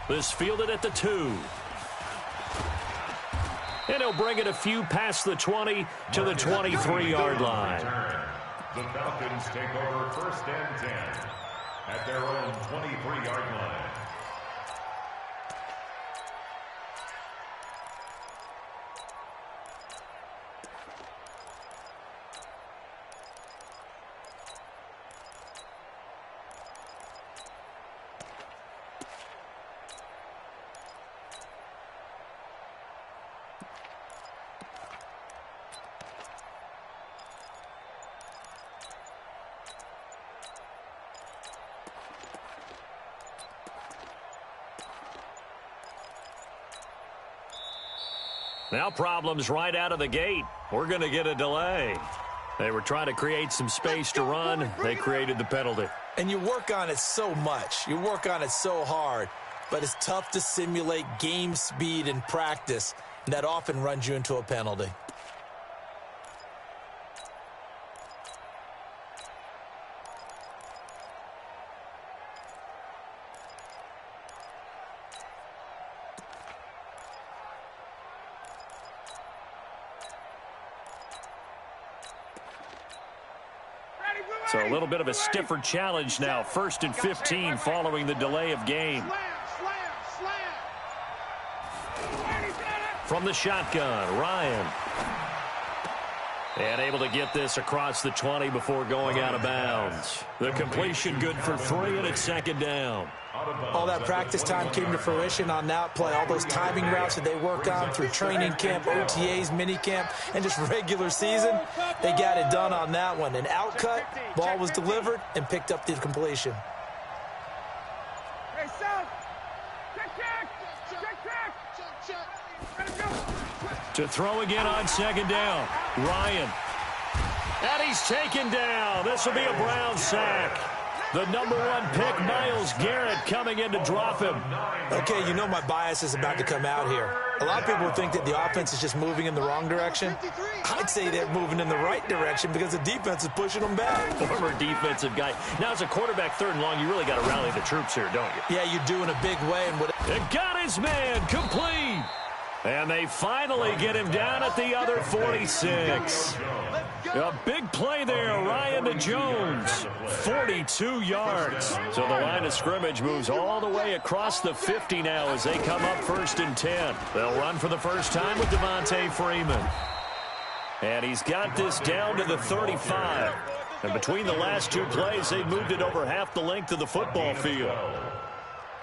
This fielded at the 2. And he'll bring it a few past the 20 to the 23-yard line. The Falcons take over 1st and 10 at their own 23-yard line. Now problems right out of the gate. We're going to get a delay. They were trying to create some space to run. They created the penalty. And you work on it so much. You work on it so hard. But it's tough to simulate game speed in practice. And that often runs you into a penalty. So a little bit of a stiffer challenge now. 1st and 15 following the delay of game. From the shotgun, Ryan. And able to get this across the 20 before going out of bounds. The completion good for 3, and it's 2nd down. All that practice time came to fruition on that play. All those timing routes that they work on through training camp, OTAs, minicamp, and just regular season, they got it done on that one. An outcut, ball was delivered, and picked up the completion. To throw again on 2nd down, Ryan. And he's taken down. This will be a Brown sack. The number 1 pick, Myles Garrett, coming in to drop him. Okay, you know my bias is about to come out here. A lot of people think that the offense is just moving in the wrong direction. I'd say they're moving in the right direction because the defense is pushing them back. Former defensive guy. Now, as a quarterback 3rd and long, you really got to rally the troops here, don't you? Yeah, you do in a big way. And got his man complete. And they finally get him down at the other 46. A big play there, Ryan to Jones. 42 yards. So the line of scrimmage moves all the way across the 50 now as they come up 1st and 10. They'll run for the first time with Devontae Freeman. And he's got this down to the 35. And between the last 2 plays, they've moved it over half the length of the football field.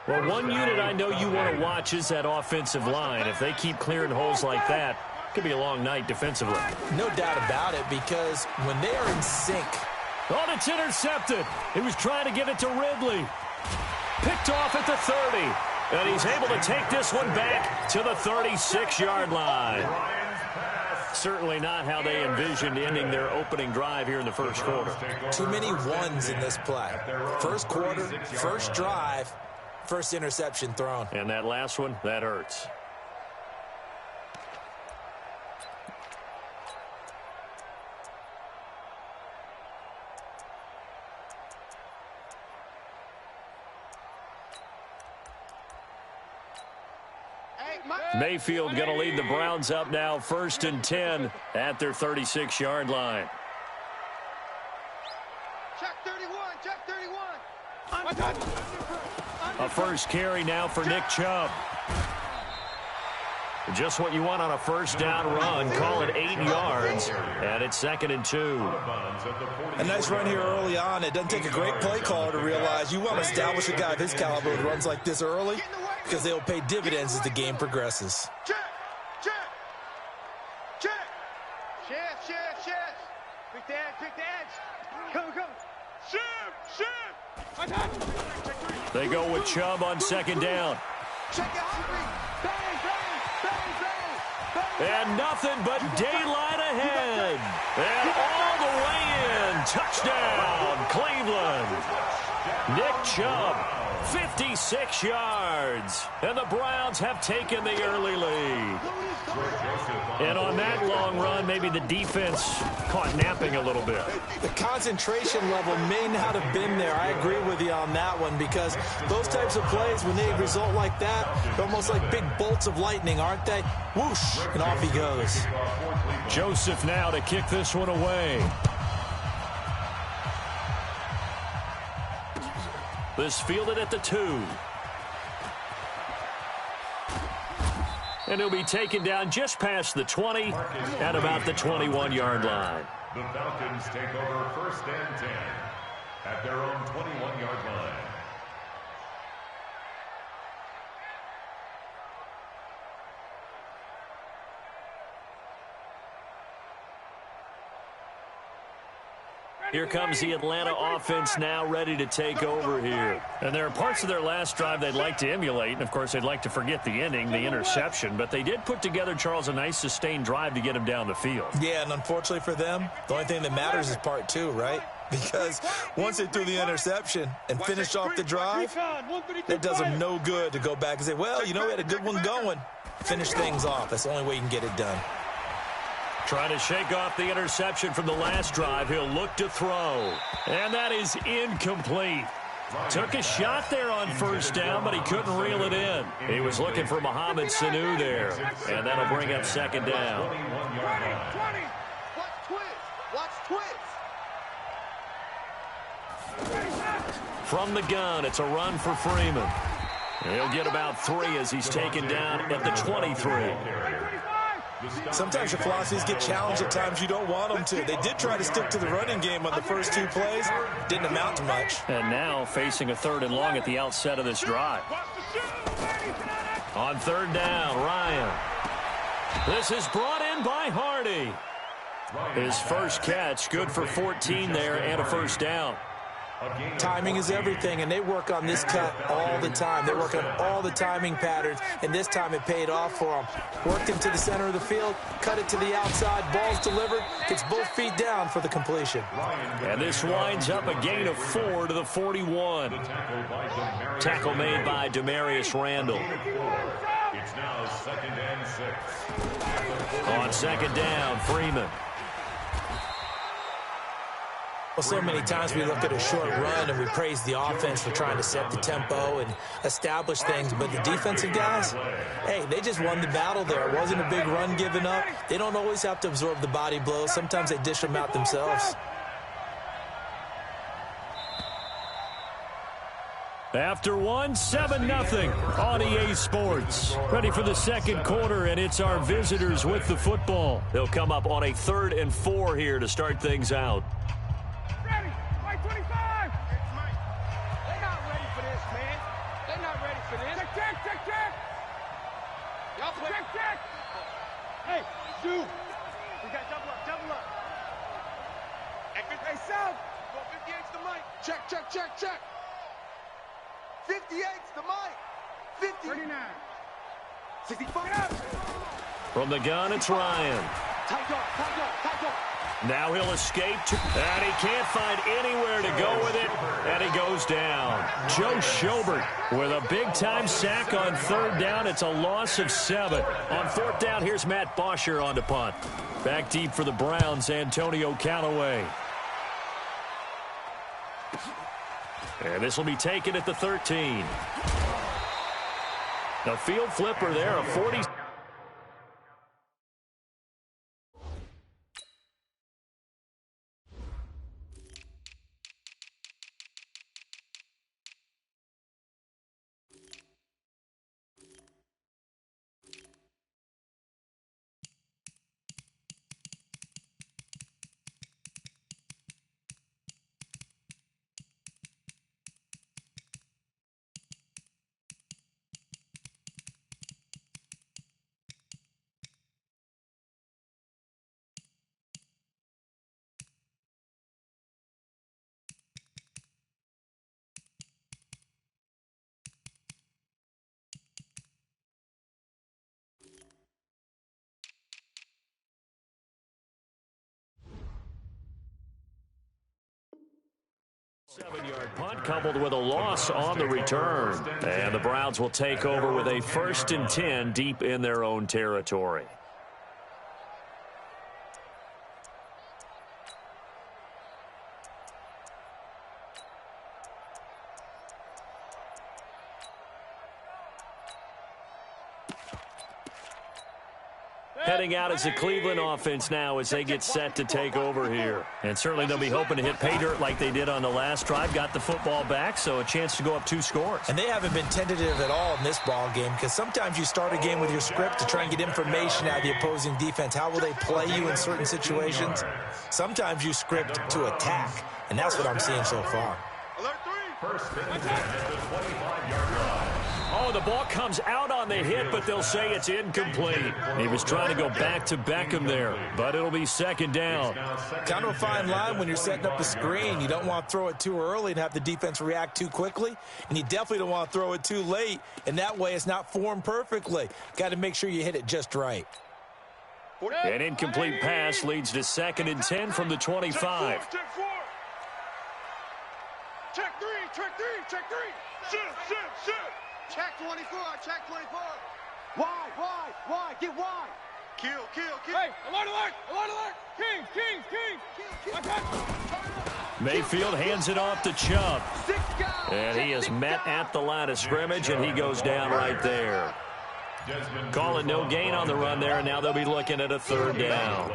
Well, one unit I know you want to watch is that offensive line. If they keep clearing holes like that, it could be a long night defensively. No doubt about it, because when they are in sync. Oh, it's intercepted. He was trying to get it to Ridley. Picked off at the 30. And he's able to take this one back to the 36-yard line. Certainly not how they envisioned ending their opening drive here in the first quarter. Too many ones in this play. First quarter, first drive. First interception thrown. And that last one, that hurts. Mayfield going to lead the Browns up now, 1st and 10 at their 36-yard line. Check 31, check 31. A first carry now for Nick Chubb. Just what you want on a first down run. Call it 8 yards, and it's 2nd and 2. A nice run here early on. It doesn't take a great play caller to realize you want to establish a guy of his caliber who runs like this early because they'll pay dividends as the game progresses. Check, check, check. Shift, shift, shift. Quick the edge, quick the edge. Come, come. Shift, shift. They go with Chubb on 2nd down. Check it out. Bang, bang, bang, bang, bang. And nothing but daylight ahead. And all the way in. Touchdown, Cleveland. Nick Chubb, 56 yards. And the Browns have taken the early lead. And on that long run, maybe the defense caught napping a little bit. The concentration level may not have been there. I agree with you on that one, because those types of plays, when they result like that, they're almost like big bolts of lightning, aren't they? Whoosh, and off he goes. Joseph now to kick this one away. This fielded at the 2. And he'll be taken down just past the 20 at about the 21-yard line. The Falcons take over 1st and 10 at their own 21-yard line. Here comes the Atlanta offense now ready to take over here. And there are parts of their last drive they'd like to emulate. And, of course, they'd like to forget the ending, the interception. But they did put together, Charles, a nice sustained drive to get him down the field. Yeah, and unfortunately for them, the only thing that matters is part 2, right? Because once they threw the interception and finished off the drive, it does them no good to go back and say, well, you know, we had a good one going. Finish things off. That's the only way you can get it done. Trying to shake off the interception from the last drive. He'll look to throw. And that is incomplete. Took a shot there on 1st down, but he couldn't reel it in. He was looking for Mohamed Sanu there. And that'll bring up 2nd down. 20. Watch twist. Watch twist. From the gun, it's a run for Freeman. He'll get about 3 as he's taken down at the 23. Sometimes your philosophies get challenged at times you don't want them to. They did try to stick to the running game on the first 2 plays. Didn't amount to much. And now facing a 3rd and long at the outset of this drive. On 3rd down, Ryan. This is brought in by Hardy. His first catch, good for 14 there and a 1st down. Timing is everything, and they work on this cut all the time. They work on all the timing patterns, and this time it paid off for them. Worked him to the center of the field, cut it to the outside, ball's delivered, gets both feet down for the completion. And this winds up a gain of 4 to the 41. Tackle made by Demarius Randall. It's now 2nd and 6. On 2nd down, Freeman. Well, so many times we look at a short run and we praise the offense for trying to set the tempo and establish things, but the defensive guys, hey, they just won the battle there. It wasn't a big run given up. They don't always have to absorb the body blows. Sometimes they dish them out themselves. After 7-0 on EA Sports. Ready for the 2nd quarter, and it's our visitors with the football. They'll come up on a 3rd and 4 here to start things out. Ready. Mike 25. They're not ready for this, man. They're not ready for this. Check. Y'all play. Check. Hey, shoot. We got double up. Hey, South. 58's the mic. Check. 58's the mic. 50. 39. 65. From the gun, it's Ryan. Tight dog. Now he'll escape, and he can't find anywhere to go with it, and he goes down. Joe Schobert with a big-time sack on 3rd down. It's a loss of 7. On 4th down, here's Matt Bosher on the punt. Back deep for the Browns, Antonio Callaway. And this will be taken at the 13. The field flipper there, a 40. 7-yard punt coupled with a loss on the return. And the Browns will take over with a 1st and 10 deep in their own territory. Heading out as the Cleveland offense now as they get set to take over here. And certainly they'll be hoping to hit pay dirt like they did on the last drive. Got the football back, so a chance to go up 2 scores. And they haven't been tentative at all in this ball game because sometimes you start a game with your script to try and get information out of the opposing defense. How will they play you in certain situations? Sometimes you script to attack, and that's what I'm seeing so far. Alert 3. 1st and 10 at the 25-yard line. Oh, the ball comes out on the hit, but they'll say it's incomplete. He was trying to go back to Beckham there, but it'll be 2nd down. Kind of a fine line when you're setting up the screen. You don't want to throw it too early and have the defense react too quickly, and you definitely don't want to throw it too late, and that way it's not formed perfectly. Got to make sure you hit it just right. An incomplete pass leads to 2nd and 10 from the 25. Check 4. Check 3. Check 3. Check 3. Sit. Check 24, check 24. Why? Get wide. Kill. Hey, alert. Kings. Mayfield hands it off to Chubb. And he is met at the line of scrimmage, and he goes down right there. Calling no gain on the run there, and now they'll be looking at a 3rd down.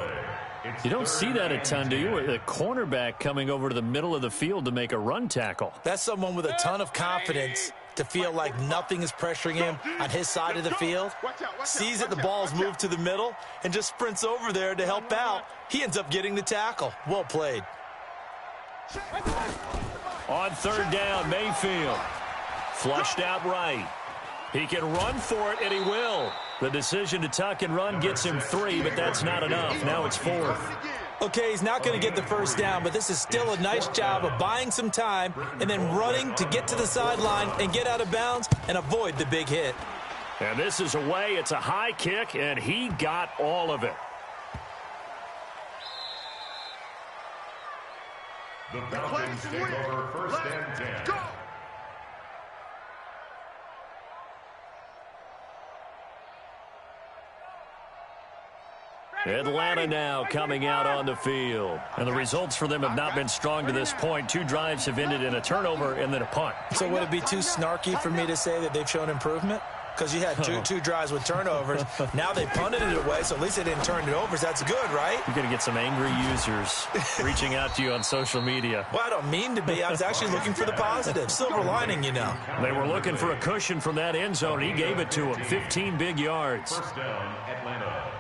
You don't see that a ton, do you? A cornerback coming over to the middle of the field to make a run tackle. That's someone with a ton of confidence to feel like nothing is pressuring him on his side of the field. Sees that the ball's moved to the middle and just sprints over there to help out. He ends up getting the tackle. Well played. On 3rd down, Mayfield. Flushed out right. He can run for it, and he will. The decision to tuck and run gets him 3, but that's not enough. Now it's 4th. Okay, he's not going to get the 1st down, but this is still a nice job of buying some time and then running to get to the sideline and get out of bounds and avoid the big hit. And this is away. It's a high kick, and he got all of it. The Falcons take over 1st and 10. Go. Atlanta now coming out on the field. And the results for them have not been strong to this point. 2 drives have ended in a turnover and then a punt. So would it be too snarky for me to say that they've shown improvement? Because you had two drives with turnovers. Now they punted it away, so at least they didn't turn it over. So that's good, right? You're going to get some angry users reaching out to you on social media. Well, I don't mean to be. I was actually looking for the positive. Silver lining, you know. They were looking for a cushion from that end zone. He gave it to him. 15 big yards. 1st down, Atlanta.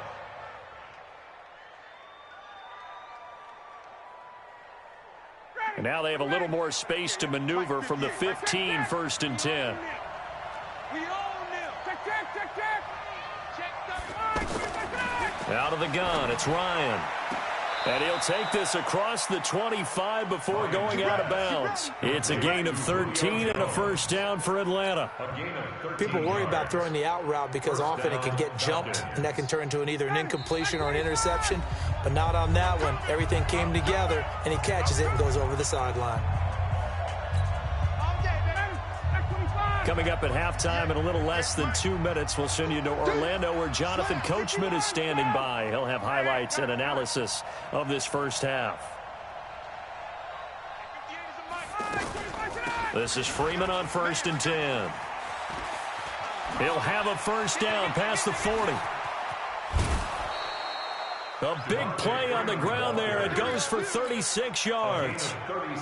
And now they have a little more space to maneuver from the 15, 1st and 10. We own them. Check. Out of the gun, it's Ryan. And he'll take this across the 25 before going out of bounds. It's a gain of 13 and a 1st down for Atlanta. People worry about throwing the out route because often it can get jumped, and that can turn into either an incompletion or an interception. But not on that one. Everything came together, and he catches it and goes over the sideline. Coming up at halftime in a little less than 2 minutes, we'll send you to Orlando where Jonathan Coachman is standing by. He'll have highlights and analysis of this 1st half. This is Freeman on 1st and 10. He'll have a 1st down past the 40. A big play on the ground there. It goes for 36 yards.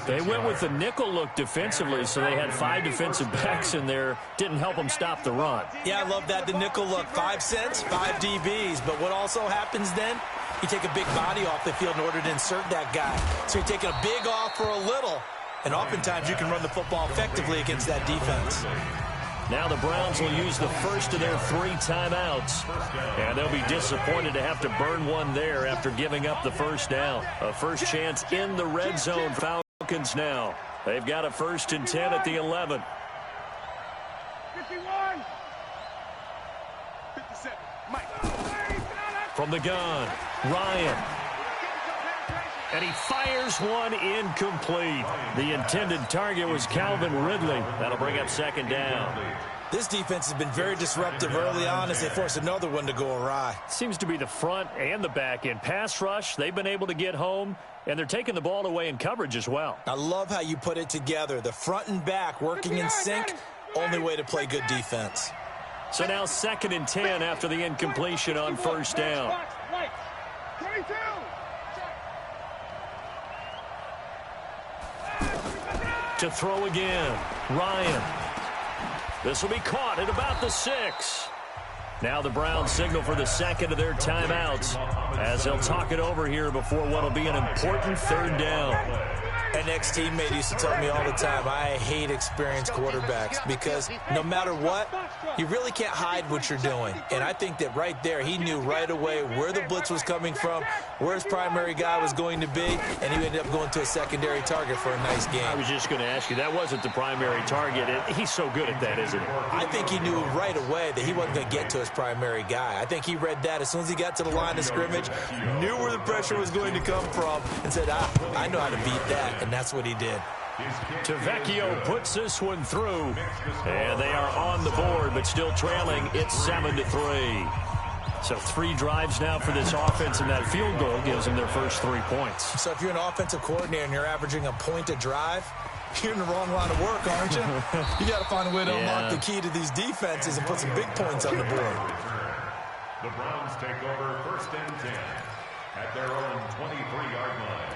They went with the nickel look defensively, so they had 5 defensive backs in there. Didn't help them stop the run. Yeah, I love that, the nickel look. 5 cents, 5 DBs. But what also happens then, you take a big body off the field in order to insert that guy. So you're taking a big off for a little. And oftentimes you can run the football effectively against that defense. Now the Browns will use the first of their 3 timeouts. And they'll be disappointed to have to burn one there after giving up the 1st down. A first chance in the red zone. Falcons now. They've got a 1st and 10 at the 11. 51. 57. Mike. From the gun, Ryan. And he fires one incomplete. The intended target was Calvin Ridley. That'll bring up second down. This defense has been very disruptive early on as they force another one to go awry. Seems to be the front and the back end. Pass rush, they've been able to get home, and they're taking the ball away in coverage as well. I love how you put it together. The front and back working in sync, only way to play good defense. So now 2nd and 10 after the incompletion on first down. 22. To throw again, Ryan. This will be caught at about the 6. Now the Browns signal for the second of their timeouts as they'll talk it over here before what will be an important 3rd down. An ex-teammate used to tell me all the time, I hate experienced quarterbacks because no matter what, you really can't hide what you're doing. And I think that right there, he knew right away where the blitz was coming from, where his primary guy was going to be, and he ended up going to a secondary target for a nice game. I was just going to ask you, that wasn't the primary target. He's so good at that, isn't he? I think he knew right away that he wasn't going to get to his primary guy. I think he read that as soon as he got to the line of scrimmage, knew where the pressure was going to come from, and said, I know how to beat that. And that's what he did. Tavecchio puts this one through, and they are on the board, but still trailing. It's 7-3. So 3 drives now for this offense, and that field goal gives them their first 3 points. So if you're an offensive coordinator and you're averaging a point a drive, you're in the wrong line of work, aren't you? You got to find a way to unlock the key to these defenses and put some big points on the board. The Browns take over 1st and 10 at their own 23-yard line.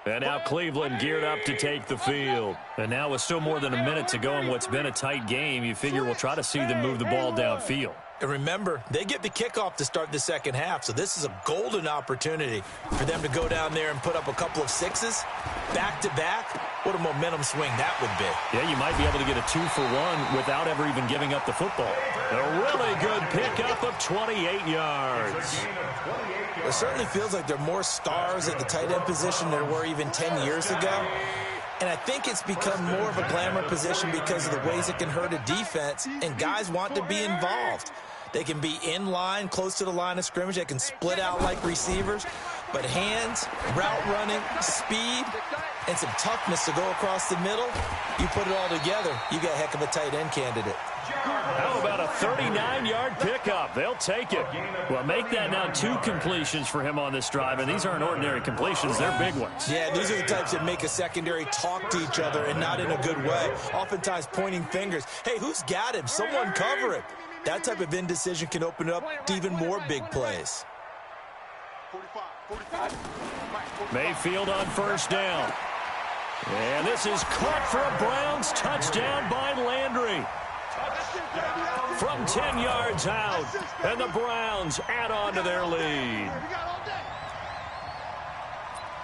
And now Cleveland geared up to take the field. And now with still more than a minute to go in what's been a tight game, you figure we'll try to see them move the ball downfield. And remember, they get the kickoff to start the second half, so this is a golden opportunity for them to go down there and put up a couple of 6s back-to-back. What a momentum swing that would be. Yeah, you might be able to get a 2-for-1 without ever even giving up the football. A really good pickup of 28 yards. It certainly feels like there are more stars at the tight end position than there were even 10 years ago. And I think it's become more of a glamour position because of the ways it can hurt a defense, and guys want to be involved. They can be in line, close to the line of scrimmage. They can split out like receivers. But hands, route running, speed, and some toughness to go across the middle, you put it all together, you got a heck of a tight end candidate. How about a 39-yard pickup? They'll take it. Well, make that now 2 completions for him on this drive, and these aren't ordinary completions. They're big ones. Yeah, these are the types that make a secondary talk to each other and not in a good way. Oftentimes pointing fingers. Hey, who's got him? Someone cover him. That type of indecision can open up to even more big plays. Mayfield on first down. And this is caught for a Browns touchdown by Landry. From 10 yards out, and the Browns add on to their lead.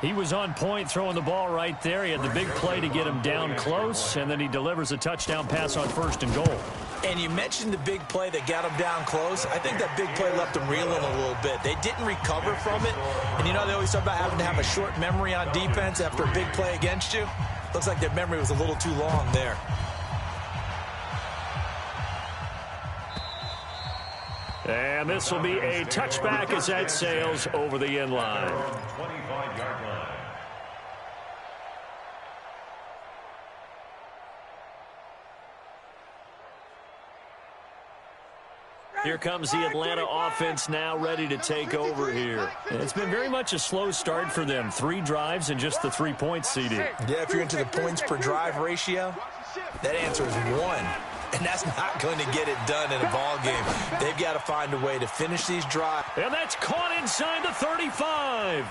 He was on point throwing the ball right there. He had the big play to get him down close, and then he delivers a touchdown pass on 1st and goal. And you mentioned the big play that got him down close. I think that big play left him reeling a little bit. They didn't recover from it. And you know, they always talk about having to have a short memory on defense after a big play against you. Looks like their memory was a little too long there. And this will be a touchback as that sails over the end line. 25-yard line. Here comes the Atlanta offense now ready to take over here. And it's been very much a slow start for them. 3 drives and just the 3 points, CD. Yeah, if you're into the points per drive ratio, that answer is 1. And that's not going to get it done in a ball game. They've got to find a way to finish these drives. And that's caught inside the 35.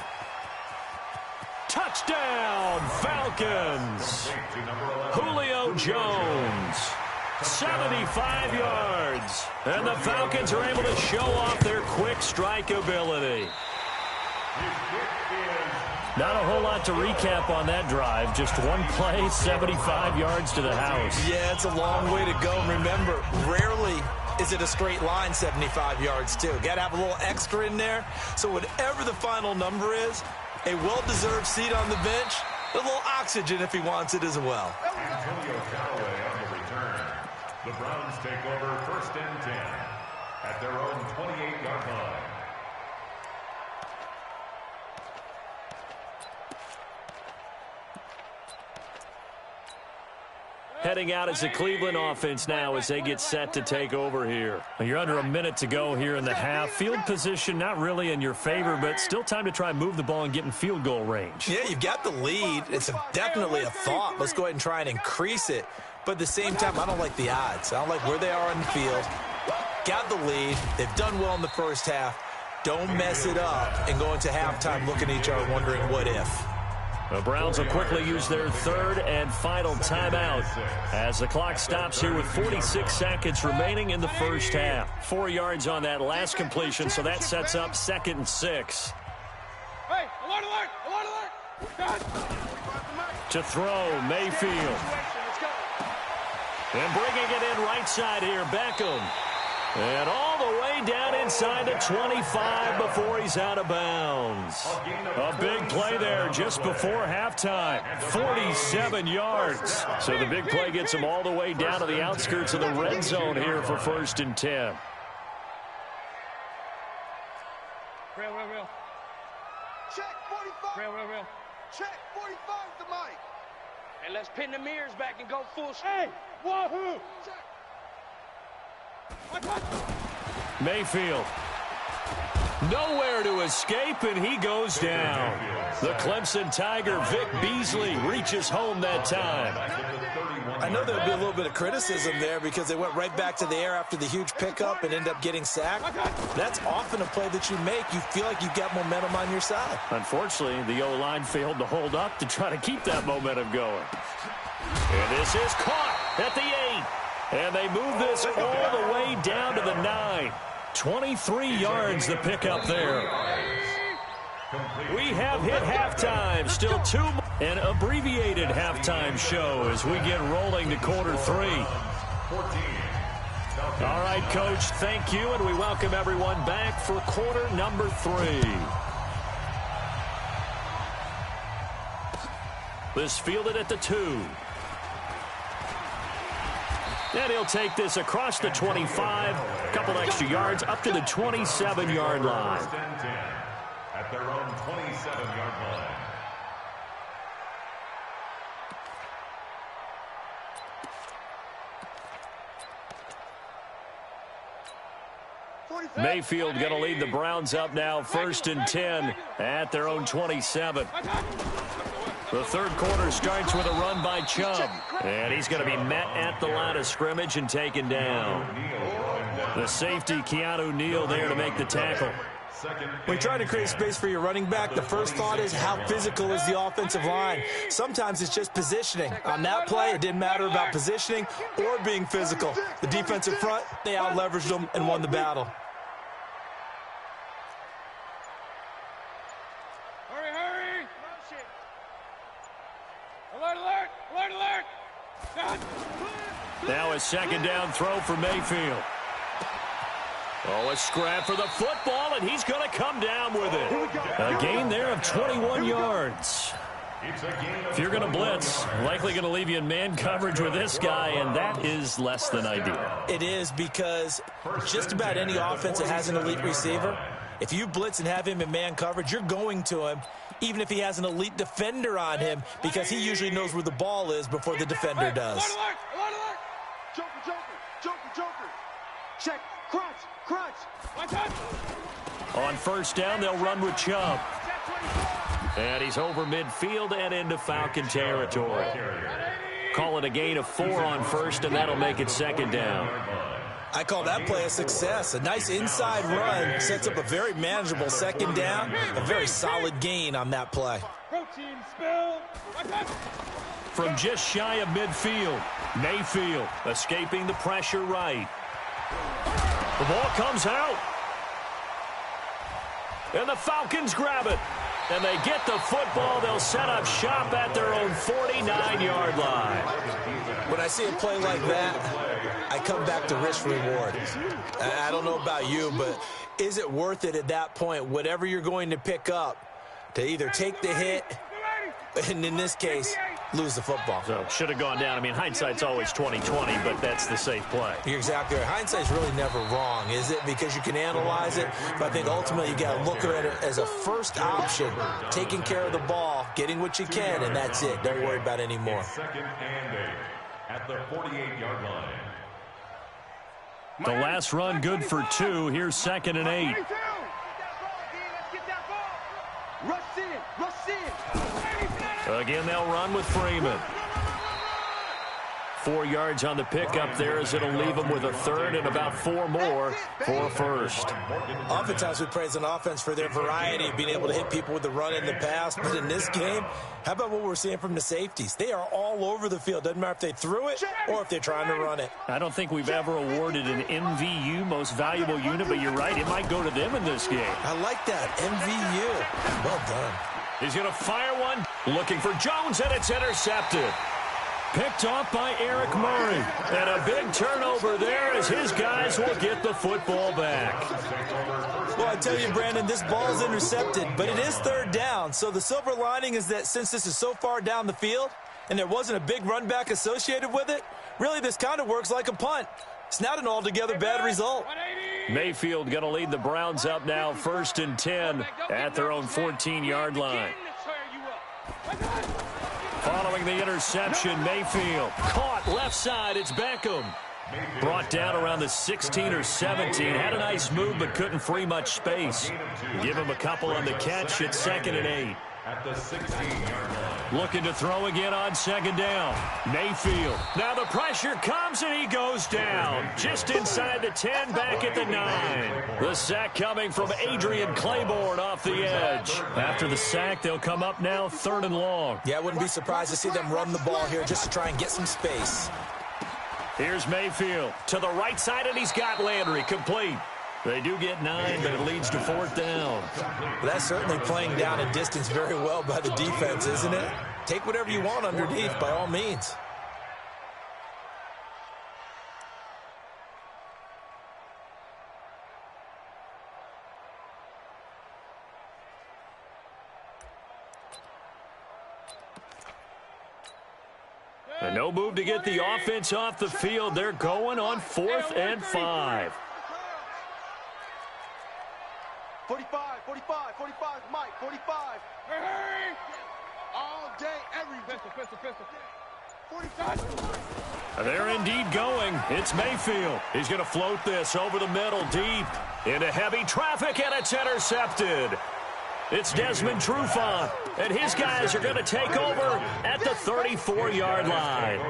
Touchdown, Falcons. Julio Jones. 75 yards. And the Falcons are able to show off their quick strike ability. His kick is Not a whole lot to recap on that drive. Just one play, 75 yards to the house. Yeah, it's a long way to go. And remember, rarely is it a straight line 75 yards, too. Got to have a little extra in there. So whatever the final number is, a well-deserved seat on the bench, a little oxygen if he wants it as well. Antonio Callaway on the return. The Browns take over 1st and 10 at their own 28-yard line. Heading out as the Cleveland offense now as they get set to take over here. You're under a minute to go here in the half. Field position not really in your favor, but still time to try and move the ball and get in field goal range. Yeah, you've got the lead. It's definitely a thought. Let's go ahead and try and increase it. But at the same time, I don't like the odds. I don't like where they are on the field. Got the lead. They've done well in the first half. Don't mess it up and go into halftime looking at each other wondering what if. The Browns will quickly use their third and final timeout as the clock stops here with 46 seconds remaining in the first half. 4 yards on that last completion, so that sets up 2nd and 6. Hey, alert, alert, alert, alert. To throw, Mayfield. And bringing it in right side here, Beckham. And all the way down inside the 25 before he's out of bounds. A big play there just before halftime. 47 yards. So the big play gets him all the way down to the outskirts of the red zone here for 1st and 10. Real. Check 45. Real. Check 45 the mic. And let's pin the mirrors back and go full speed. Hey, wahoo! Check. Mayfield. Nowhere to escape, and he goes down. The Clemson Tiger, Vic Beasley, reaches home that time. I know there'll be a little bit of criticism there because they went right back to the air after the huge pickup and ended up getting sacked. That's often a play that you make. You feel like you've got momentum on your side. Unfortunately, the O-line failed to hold up to try to keep that momentum going. And this is caught at the 8. And they move this all the way down to the 9. 23 yards the pickup there. We have hit halftime. Still an abbreviated halftime show as we get rolling to quarter 3. All right, Coach, thank you, and we welcome everyone back for quarter number 3. This fielded at the 2. And he'll take this across the 25, a couple extra yards up to the 27-yard line. At their own 27-yard line. Mayfield going to lead the Browns up now, 1st and 10 at their own 27. The third quarter starts with a run by Chubb. And he's going to be met at the line of scrimmage and taken down. The safety, Keanu Neal, there to make the tackle. When you try to create space for your running back, the first thought is how physical is the offensive line. Sometimes it's just positioning. On that play, it didn't matter about positioning or being physical. The defensive front, they out-leveraged them and won the battle. Hurry! Alert! Now a 2nd down throw for Mayfield. Oh, a scrap for the football, and he's going to come down with it. A gain there of 21 yards. If you're going to blitz, likely going to leave you in man coverage with this guy, and that is less than ideal. It is because just about any offense that has an elite receiver, if you blitz and have him in man coverage, you're going to him, even if he has an elite defender on him, because he usually knows where the ball is before the defender does. Joker. Check. Crunch. On 1st down, they'll run with Chubb. And he's over midfield and into Falcon territory. Call it a gain of 4 on 1st, and that'll make it 2nd down. I call that play a success. A nice inside run sets up a very manageable 2nd down. A very solid gain on that play. From just shy of midfield, Mayfield escaping the pressure right. The ball comes out. And the Falcons grab it. And they get the football. They'll set up shop at their own 49-yard line. When I see a play like that, I come back to risk reward. I don't know about you, but is it worth it at that point, whatever you're going to pick up, to either take the hit, and in this case, lose the football? So should have gone down. I mean, hindsight's always 20/20, but that's the safe play. You're exactly right. Hindsight's really never wrong, is it? Because you can analyze it, but I think ultimately you got to look at it as a first option, taking care of the ball, getting what you can, and that's it. Don't worry about it anymore. Second and 8 at the 48-yard line. The last run good for 2. Here's 2nd and 8. Rush in, rush in. Again, they'll run with Freeman. 4 yards on the pickup there as it'll leave them with a third and about 4 more for first. Oftentimes we praise an offense for their variety, being able to hit people with the run and the pass. But in this game, how about what we're seeing from the safeties? They are all over the field. Doesn't matter if they threw it or if they're trying to run it. I don't think we've ever awarded an MVU, most valuable unit, but you're right, it might go to them in this game. I like that, MVU. Well done. He's going to fire one, looking for Jones, and it's intercepted. Picked off by Eric Murray. And a big turnover there as his guys will get the football back. Well, I tell you, Brandon, this ball is intercepted, but it is 3rd down. So the silver lining is that since this is so far down the field and there wasn't a big run back associated with it, really this kind of works like a punt. It's not an altogether bad result. Mayfield going to lead the Browns up now, 1st and 10 at their own 14-yard line. Following the interception, Mayfield caught left side. It's Beckham. Brought down around the 16 or 17. Had a nice move but couldn't free much space. Give him a couple on the catch. It's 2nd and 8. At the 16-yard line. Looking to throw again on 2nd down. Mayfield. Now the pressure comes and he goes down. Just inside the 10, back at the 9. The sack coming from Adrian Claiborne off the edge. After the sack, they'll come up now 3rd and long. Yeah, I wouldn't be surprised to see them run the ball here just to try and get some space. Here's Mayfield to the right side, and he's got Landry complete. They do get 9, but it leads to 4th down. Well, that's certainly playing down a distance very well by the defense, isn't it? Take whatever you want underneath, by all means. And no move to get the offense off the field. They're going on 4th and 5. 45, 45, 45, Mike, 45. Hey! All day, every day. Pistol. 45. They're indeed going. It's Mayfield. He's going to float this over the middle deep into heavy traffic, and it's intercepted. It's Desmond Trufant, and his guys are going to take over at the 34-yard line.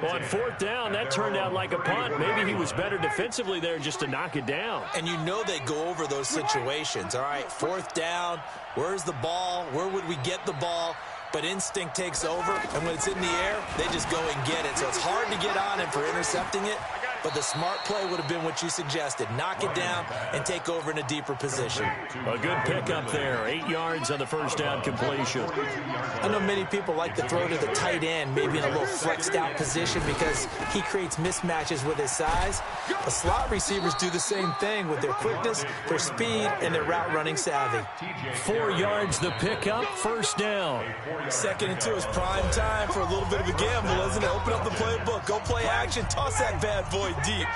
On 4th down, that turned out like a punt. Maybe he was better defensively there just to knock it down. And you know they go over those situations. All right, 4th down, where's the ball? Where would we get the ball? But instinct takes over, and when it's in the air, they just go and get it. So it's hard to get on him for intercepting it, but the smart play would have been what you suggested. Knock it down and take over in a deeper position. A good pickup there. 8 yards on the first down completion. I know many people like to throw to the tight end, maybe in a little flexed out position because he creates mismatches with his size. But slot receivers do the same thing with their quickness, their speed, and their route running savvy. 4 yards the pickup, 1st down. 2nd and 2 is prime time for a little bit of a gamble, isn't it? Open up the playbook, go play action, toss that bad boy deep.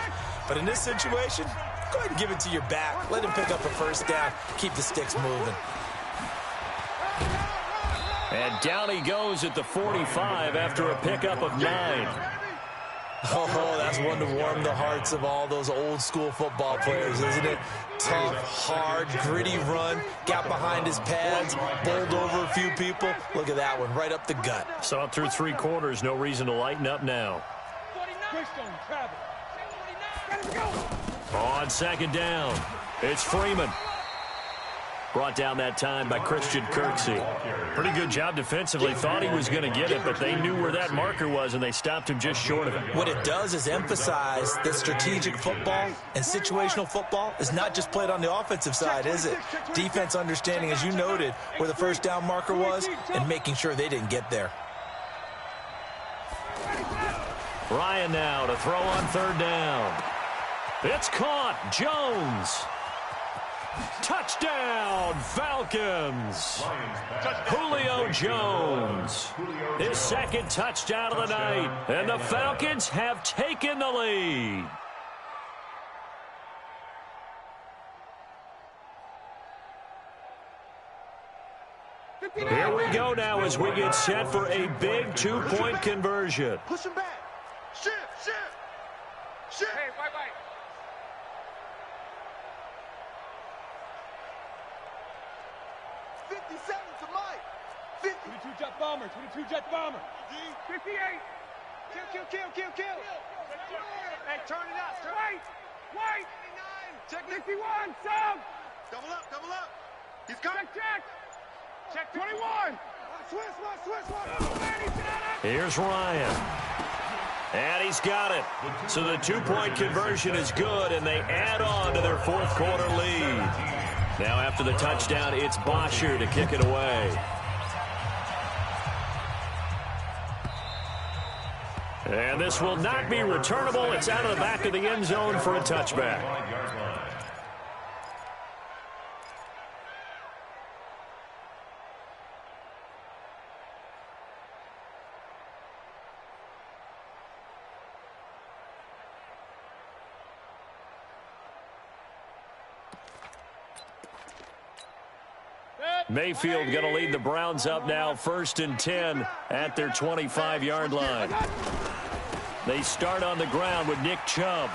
But in this situation, go ahead and give it to your back. Let him pick up a 1st down. Keep the sticks moving. And down he goes at the 45 after a pickup of 9. Oh, that's one to warm the hearts of all those old school football players, isn't it? Tough, hard, gritty run, got behind his pads, bowled over a few people. Look at that one, right up the gut. Saw it through 3 quarters, no reason to lighten up now. On 2nd down, it's Freeman. Brought down that time by Christian Kirksey. Pretty good job defensively. Thought he was going to get it, but they knew where that marker was, and they stopped him just short of it. What it does is emphasize that strategic football and situational football is not just played on the offensive side, is it? Defense understanding, as you noted, where the first down marker was and making sure they didn't get there. Ryan now to throw on third down. It's caught. Jones. Touchdown, Falcons. Julio Jones. His second touchdown of the night. And the Falcons have taken the lead. Here we go now as we get set for a big two-point conversion. Push him back. Shift. Hey, wait. 57 to Mike. 50. 22 jet bomber. 58. Kill. Hey, turn it up. Wait. 61, sub. Double up. He's coming. Check 21. Switch. Here's Ryan. And he's got it. So the two-point conversion is good, and they add on to their fourth quarter lead. Now after the touchdown, it's Bosher to kick it away. And this will not be returnable. It's out of the back of the end zone for a touchback. Mayfield going to lead the Browns up now, 1st and 10 at their 25-yard line. They start on the ground with Nick Chubb.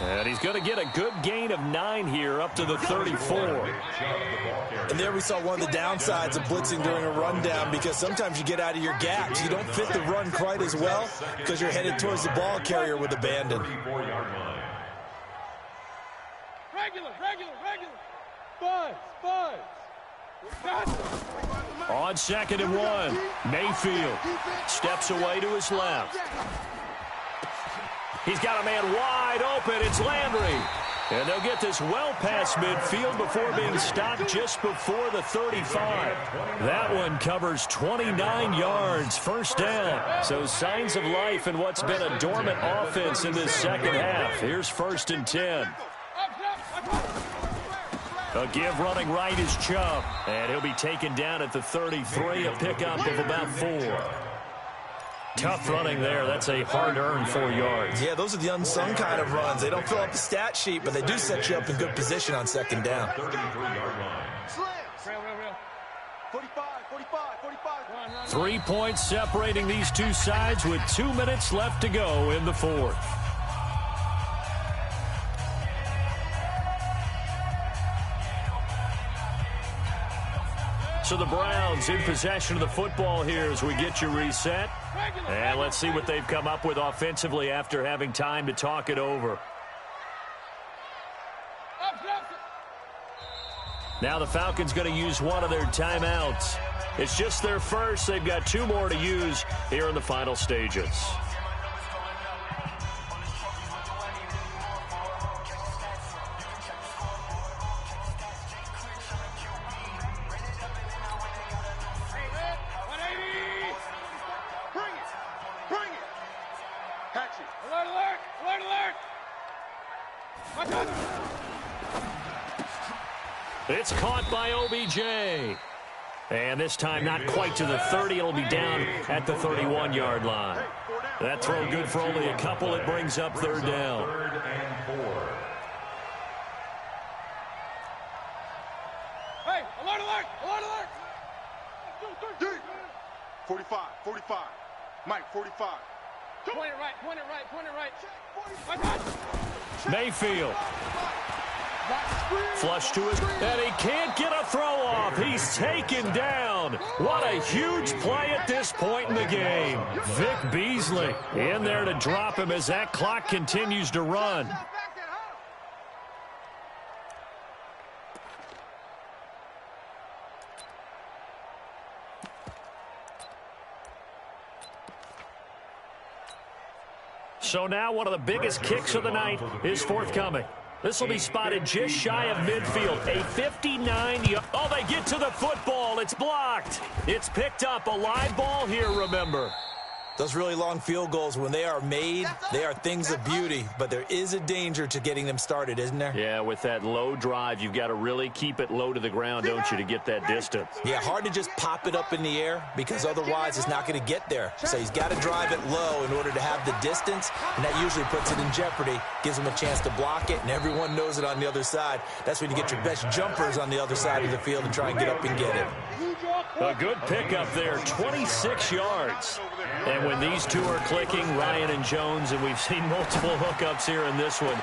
And he's going to get a good gain of 9 here up to the 34. And there we saw one of the downsides of blitzing during a rundown, because sometimes you get out of your gaps. You don't fit the run quite as well because you're headed towards the ball carrier with abandon. Regular. Buzz. On 2nd and 1, Mayfield steps away to his left. He's got a man wide open. It's Landry. And they'll get this well past midfield before being stopped just before the 35. That one covers 29 yards, 1st down. So signs of life in what's been a dormant offense in this second half. Here's 1st and 10. A give running right is Chubb. And he'll be taken down at the 33, a pickup of about 4. Tough running there. That's a hard-earned 4 yards. Yeah, those are the unsung kind of runs. They don't fill up the stat sheet, but they do set you up in good position on 2nd down. 3 points separating these two sides with 2 minutes left to go in the 4th. So the Browns in possession of the football here as we get you reset. And let's see what they've come up with offensively after having time to talk it over. Now the Falcons going to use one of their timeouts. It's just their first. They've got 2 more to use here in the final stages. It's caught by OBJ. And this time not quite to the 30. It'll be down at the 31-yard line. That throw good for only a couple. It brings up 3rd down. 3rd and 4. Hey, alert! 45. Mike, 45. Point it right. Mayfield. Flush to his, and he can't get a throw off. He's taken down. What a huge play at this point in the game. Vic Beasley in there to drop him as that clock continues to run. So now one of the biggest kicks of the night is forthcoming. This will be spotted just shy of midfield. A 59-yard. Oh, they get to the football. It's blocked. It's picked up. A live ball here, remember. Those really long field goals, when they are made, they are things of beauty. But there is a danger to getting them started, isn't there? Yeah, with that low drive, you've got to really keep it low to the ground, don't you, to get that distance. Yeah, hard to just pop it up in the air because otherwise it's not going to get there. So he's got to drive it low in order to have the distance, and that usually puts it in jeopardy, gives him a chance to block it, and everyone knows it on the other side. That's when you get your best jumpers on the other side of the field and try and get up and get it. A good pickup there, 26 yards. And when these two are clicking, Ryan and Jones, and we've seen multiple hookups here in this one.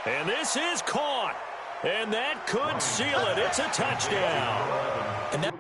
And this is caught. And that could seal it. It's a touchdown. And that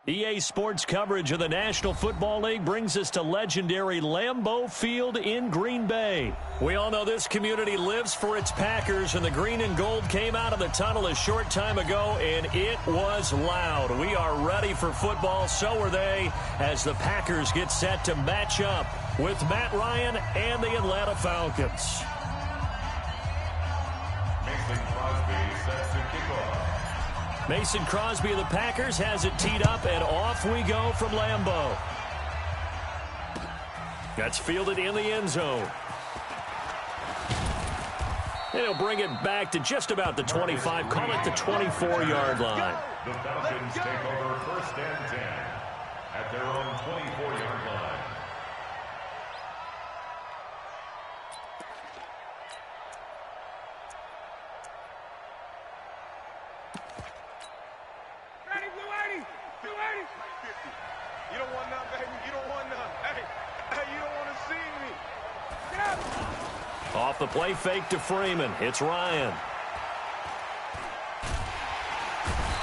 EA Sports coverage of the National Football League brings us to legendary Lambeau Field in Green Bay. We all know this community lives for its Packers, and the green and gold came out of the tunnel a short time ago, and it was loud. We are ready for football, so are they, as the Packers get set to match up with Matt Ryan and the Atlanta Falcons. Mason Crosby sets to kick off. Mason Crosby of the Packers has it teed up, and off we go from Lambeau. That's fielded in the end zone. And he'll bring it back to just about the 25, call it the 24-yard line. The Falcons take over first and 10 at their own 24-yard line. You don't want none, baby. You don't want none. Hey, you don't want to see me. Get up. Off the play fake to Freeman. It's Ryan.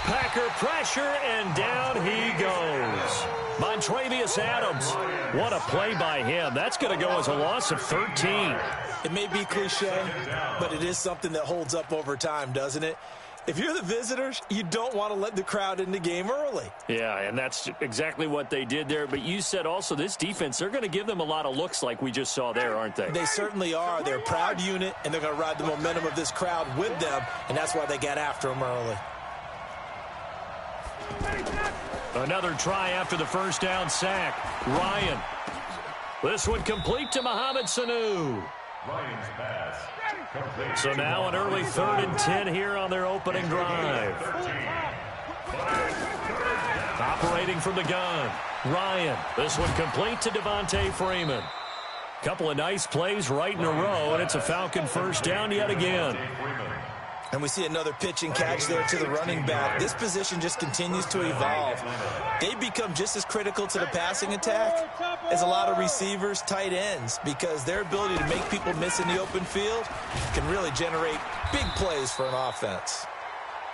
Packer pressure, and down he goes. Montravius Adams. What a play by him. That's going to go as a loss of 13. It may be cliche, but it is something that holds up over time, doesn't it? If you're the visitors, you don't want to let the crowd in the game early. Yeah, and that's exactly what they did there. But you said also this defense, they're going to give them a lot of looks like we just saw there, aren't they? They certainly are. They're a proud unit, and they're going to ride the momentum of this crowd with them, and that's why they got after them early. Another try after the first down sack. Ryan. This one complete to Mohamed Sanu. Ryan's pass complete. So now an early 3rd and 10 here on their opening drive. Operating from the gun. Ryan. This one complete to Devontae Freeman. Couple of nice plays right in a row, and it's a Falcon first down yet again. And we see another pitch and catch there to the running back. This position just continues to evolve. They become just as critical to the passing attack as a lot of receivers, tight ends, because their ability to make people miss in the open field can really generate big plays for an offense.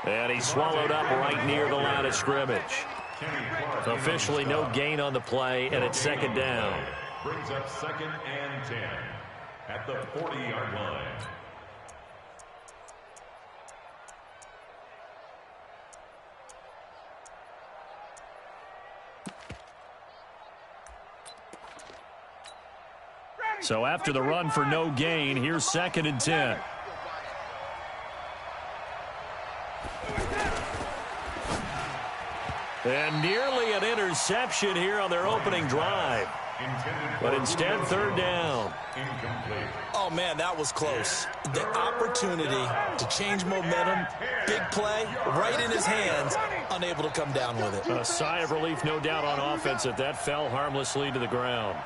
And he swallowed up right near the line of scrimmage. Officially no gain on the play, and it's second down. Brings up 2nd and 10 at the 40-yard line. So after the run for no gain, here's 2nd and 10. And nearly an interception here on their opening drive. But instead, 3rd down. Oh, man, that was close. The opportunity to change momentum, big play, right in his hands, unable to come down with it. A sigh of relief, no doubt, on offense that that fell harmlessly to the ground.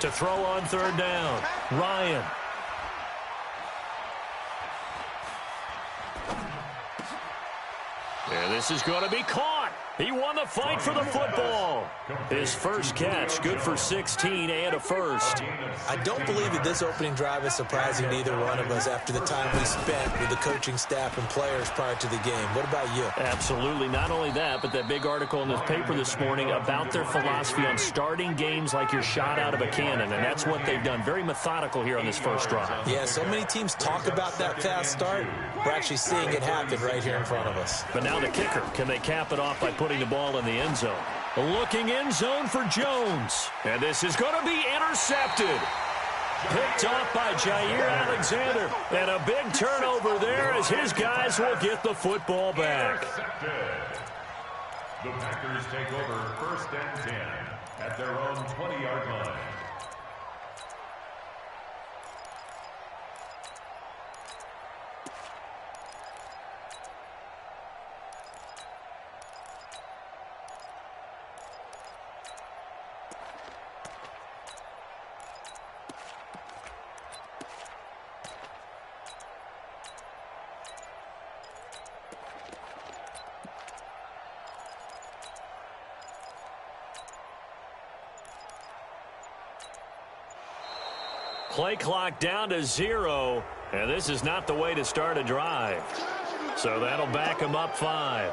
To throw on 3rd down, Ryan. And this is going to be caught. He won the fight for the football. His first catch, good for 16 and a first. I don't believe that this opening drive is surprising to either one of us after the time we spent with the coaching staff and players prior to the game. What about you? Absolutely. Not only that, but that big article in the paper this morning about their philosophy on starting games like you're shot out of a cannon, and that's what they've done. Very methodical here on this first drive. Yeah, so many teams talk about that fast start. We're actually seeing it happen right here in front of us. But now the kicker. Can they cap it off by putting the ball in the end zone? Looking end zone for Jones. And this is going to be intercepted. Picked off by Jair Alexander. And a big turnover there as his guys will get the football back. The Packers take over 1st and 10 at their own 20-yard line. Play clock down to 0, and this is not the way to start a drive. So that'll back him up 5.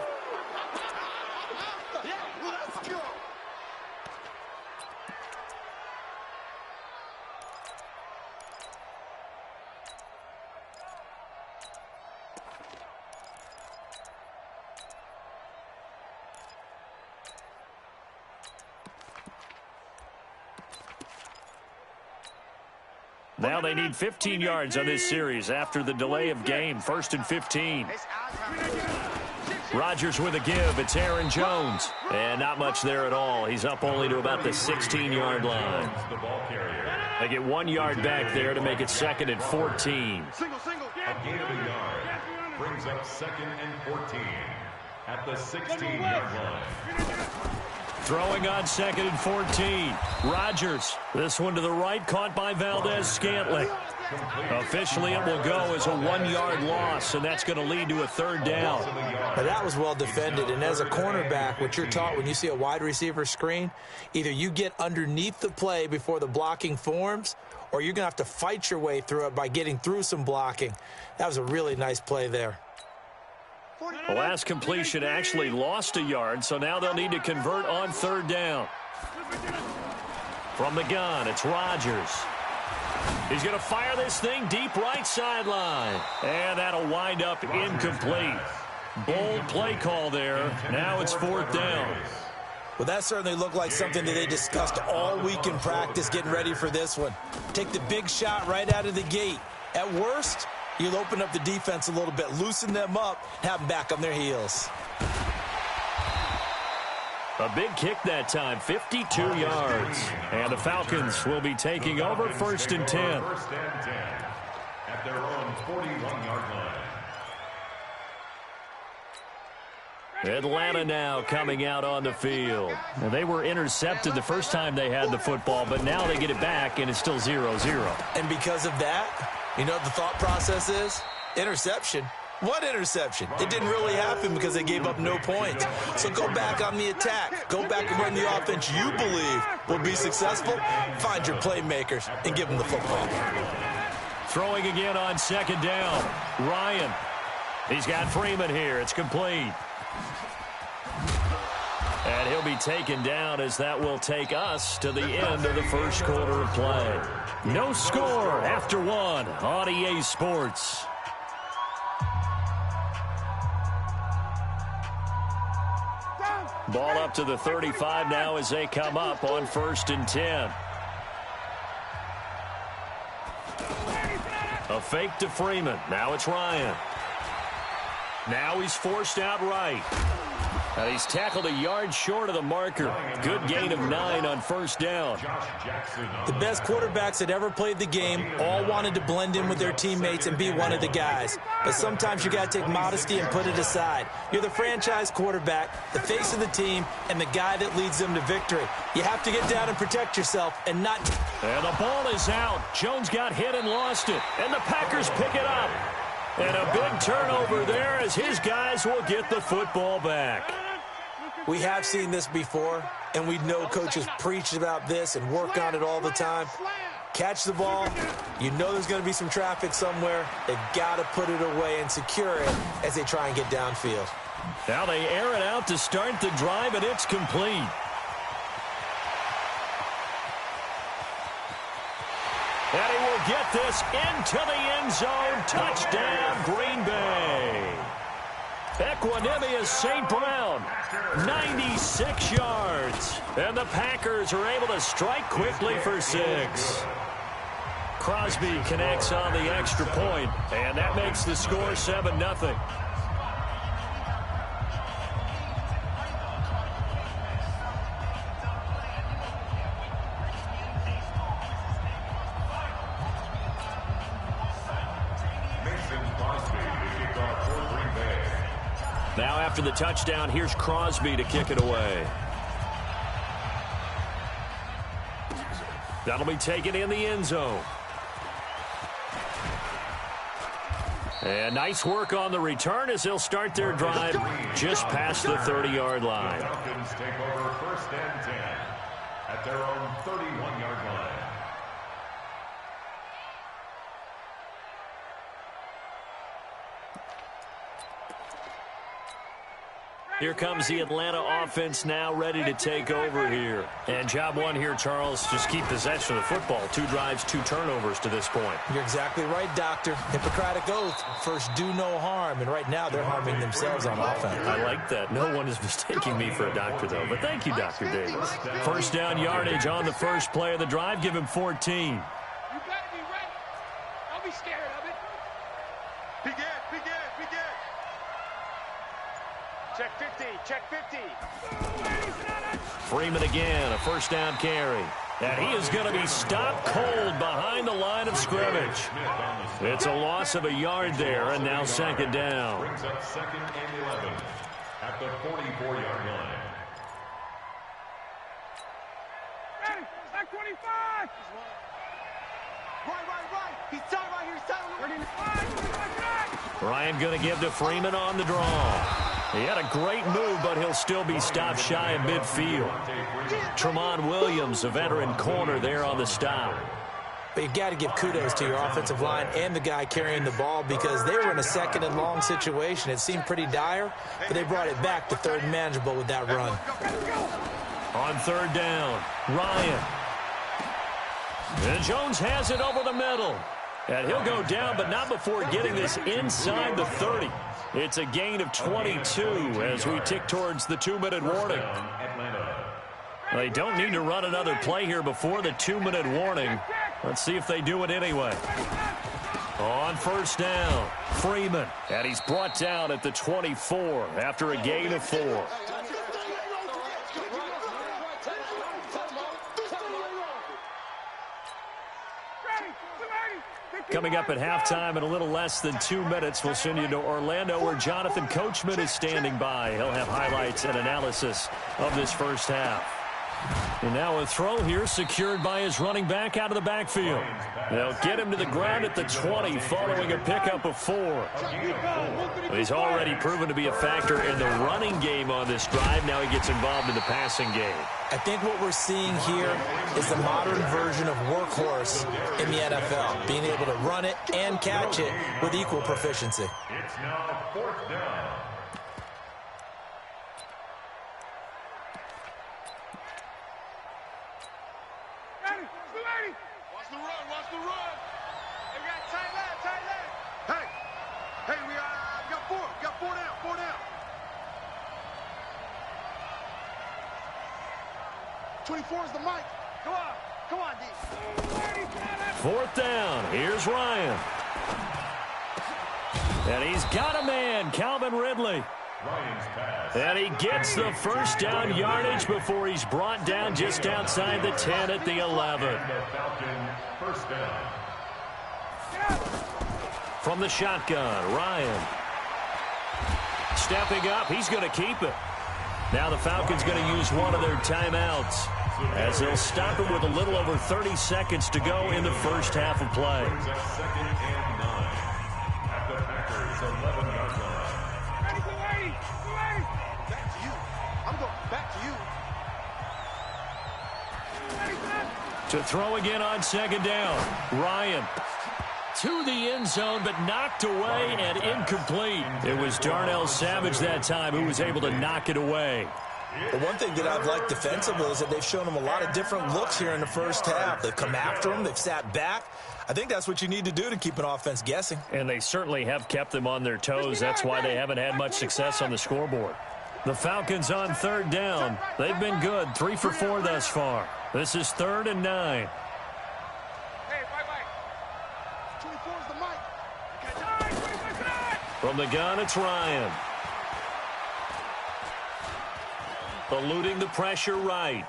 Now they need 15 yards on this series after the delay of game. 1st and 15. Rodgers with a give. It's Aaron Jones. And not much there at all. He's up only to about the 16-yard line. They get 1 yard back there to make it 2nd and 14. A gain of a yard brings up 2nd and 14 at the 16-yard line. Throwing on 2nd and 14. Rodgers. This one to the right, caught by Valdez-Scantling. Officially, it will go as a 1-yard loss, and that's going to lead to a 3rd down. But that was well defended, and as a cornerback, what you're taught when you see a wide receiver screen, either you get underneath the play before the blocking forms, or you're going to have to fight your way through it by getting through some blocking. That was a really nice play there. The last completion actually lost a yard, so now they'll need to convert on 3rd down. From the gun, it's Rodgers. He's going to fire this thing deep right sideline. And that'll wind up incomplete. Bold play call there. Now it's 4th down. Well, that certainly looked like something that they discussed all week in practice getting ready for this one. Take the big shot right out of the gate. At worst, you'll open up the defense a little bit, loosen them up, have them back on their heels. A big kick that time, 52 yards. And the Falcons will be taking over 1st and 10. 1st and 10 at their own 41-yard line. Atlanta now coming out on the field. Well, they were intercepted the first time they had the football, but now they get it back, and it's still 0-0. And because of that, you know what the thought process is? Interception. What interception? It didn't really happen because they gave up no points. So go back on the attack. Go back and run the offense you believe will be successful. Find your playmakers and give them the football. Throwing again on 2nd down. Ryan. He's got Freeman here. It's complete. And he'll be taken down as that will take us to the end of the 1st quarter of play. No score after 1 on EA Sports. Ball up to the 35 now as they come up on 1st and 10. A fake to Freeman. Now it's Ryan. Now he's forced out right. And he's tackled a yard short of the marker. Good gain of 9 on 1st down. The best quarterbacks that ever played the game all wanted to blend in with their teammates and be one of the guys. But sometimes you got to take modesty and put it aside. You're the franchise quarterback, the face of the team, and the guy that leads them to victory. You have to get down and protect yourself and not... And the ball is out. Jones got hit and lost it. And the Packers pick it up. And a big turnover there as his guys will get the football back. We have seen this before, and we know coaches preach about this and work on it all the time. Catch the ball. You know there's going to be some traffic somewhere. They've got to put it away and secure it as they try and get downfield. Now they air it out to start the drive, and it's complete. And he will get this into the end zone. Touchdown, Green Bay. Equanimous St. Brown, 96 yards. And the Packers are able to strike quickly for 6. Crosby connects on the extra point, and that makes the score 7-0. Now after the touchdown, here's Crosby to kick it away. That'll be taken in the end zone. And nice work on the return as they'll start their drive just past the 30-yard line. The Falcons take over 1st and 10 at their own 31-yard line. Here comes the Atlanta offense now ready to take over here. And job one here, Charles, just keep possession of the football. 2 drives, 2 turnovers to this point. You're exactly right, Doctor. Hippocratic oath. First, do no harm. And right now, they're harming themselves on offense. I like that. No one is mistaking me for a doctor, though. But thank you, Dr. Davis. First down yardage on the first play of the drive. Give him 14. You better be ready. Don't be scared of it. Begin. Check 50. Check 50. Freeman again, a first down carry. And he is going to be stopped cold behind the line of scrimmage. It's a loss of a yard there, and now second down. Brings up 2nd and 11 at the 44-yard line. Ready. Check 25. Right. He's tight right here. He's tight. Ryan going to give to Freeman on the draw. He had a great move, but he'll still be stopped shy of midfield. Tremont Williams, a veteran corner there on the stop. But you got to give kudos to your offensive line and the guy carrying the ball because they were in a 2nd and long situation. It seemed pretty dire, but they brought it back to 3rd and manageable with that run. On 3rd down, Ryan. And Jones has it over the middle. And he'll go down, but not before getting this inside the 30. It's a gain of 22 as we tick towards the 2-minute warning. They don't need to run another play here before the 2-minute warning. Let's see if they do it anyway. On first down, Freeman. And he's brought down at the 24 after a gain of 4. Coming up at halftime in a little less than 2 minutes, we'll send you to Orlando where Jonathan Coachman is standing by. He'll have highlights and analysis of this first half. And now a throw here secured by his running back out of the backfield. They'll get him to the ground at the 20 following a pickup of 4. He's already proven to be a factor in the running game on this drive. Now he gets involved in the passing game. I think what we're seeing here is the modern version of workhorse in the NFL, being able to run it and catch it with equal proficiency. It's now 4th down. Watch the run. Hey, we got tight line. Hey, we got 4. We got 4 down. 24 is the mic. Come on, D. 4th down. Here's Ryan. And he's got a man, Calvin Ridley. And he gets the first down yardage before he's brought down just outside the 10 at the 11. First down. From the shotgun, Ryan. Stepping up, he's going to keep it. Now the Falcons going to use one of their timeouts as they'll stop it with a little over 30 seconds to go in the first half of play. 2nd and 9 at the Packers' 11-yard line. Back to you. I'm going back to you. To throw again on 2nd down, Ryan. To the end zone, but knocked away and incomplete. It was Darnell Savage that time who was able to knock it away. But one thing that I've liked defensively is that they've shown him a lot of different looks here in the first half. They've come after him. They've sat back. I think that's what you need to do to keep an offense guessing. And they certainly have kept them on their toes. That's why they haven't had much success on the scoreboard. The Falcons on 3rd down. They've been good, 3 for 4 thus far. This is 3rd and 9. From the gun, it's Ryan. Eluding the pressure right.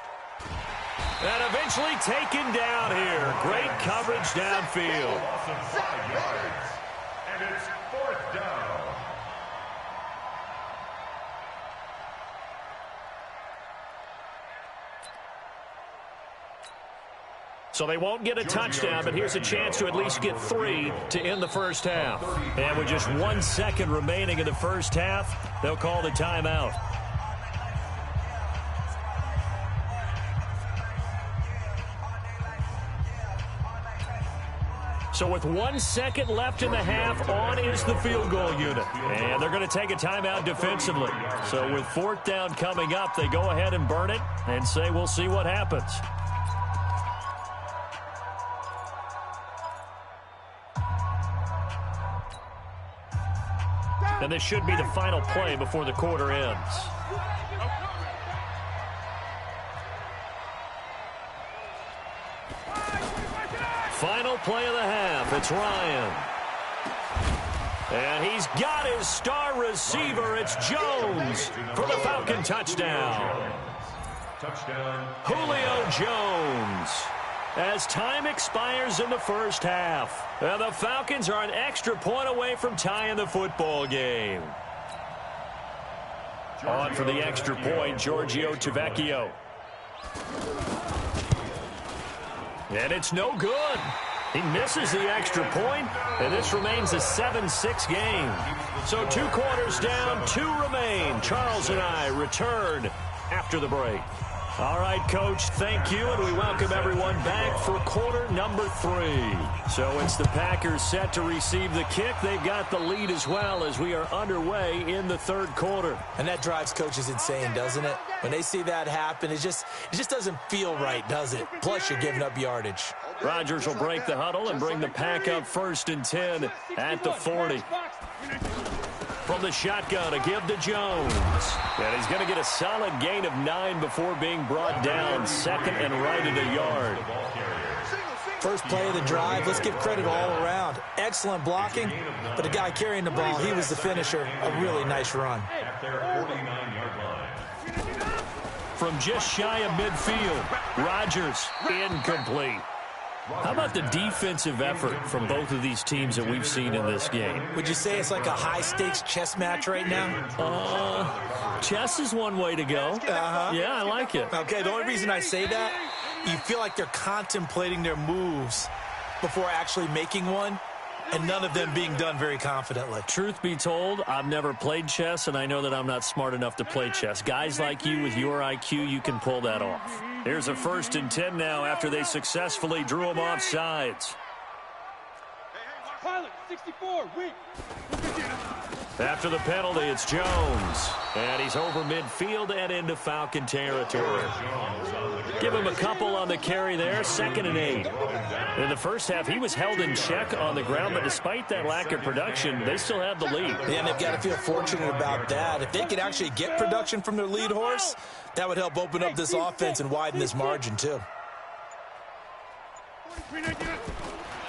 And eventually taken down here. Great coverage downfield. Loss of 5 yards. And it's 4th down. So they won't get a touchdown, but here's a chance to at least get 3 to end the first half. And with just 1 second remaining in the first half, they'll call the timeout. So with 1 second left in the half, on is the field goal unit. And they're going to take a timeout defensively. So with 4th down coming up, they go ahead and burn it and say we'll see what happens. And this should be the final play before the quarter ends. Final play of the half. It's Ryan. And he's got his star receiver. It's Jones for the Falcon touchdown. Julio Jones. As time expires in the first half, and the Falcons are an extra point away from tying the football game. On for the extra point, Giorgio Tavecchio. And it's no good. He misses the extra point, and this remains a 7-6 game. So 2 quarters down, 2 remain. Charles and I return after the break. All right, Coach, thank you, and we welcome everyone back for quarter number 3. So it's the Packers set to receive the kick. They've got the lead as well as we are underway in the 3rd quarter. And that drives coaches insane, doesn't it? When they see that happen, it just doesn't feel right, does it? Plus, you're giving up yardage. Rodgers will break the huddle and bring the Pack up 1st and 10 at the 40. From the shotgun, a give to Jones. And he's going to get a solid gain of 9 before being brought down. 2nd and right at a yard. First play of the drive, let's give credit all around. Excellent blocking, but the guy carrying the ball, he was the finisher. A really nice run. From just shy of midfield, Rodgers incomplete. How about the defensive effort from both of these teams that we've seen in this game? Would you say it's like a high-stakes chess match right now? Chess is one way to go. Yeah, I like it. Okay, the only reason I say that, you feel like they're contemplating their moves before actually making one, and none of them being done very confidently. Truth be told, I've never played chess, and I know that I'm not smart enough to play chess. Guys like you with your IQ, you can pull that off. Here's a 1st and 10 now after they successfully drew him off sides. Pilot, 64, wait. After the penalty, it's Jones. And he's over midfield and into Falcon territory. Give him a couple on the carry there, 2nd and 8. In the first half, he was held in check on the ground, but despite that lack of production, they still have the lead. Yeah, and they've got to feel fortunate about that. If they could actually get production from their lead horse, that would help open up this offense and widen this margin, too.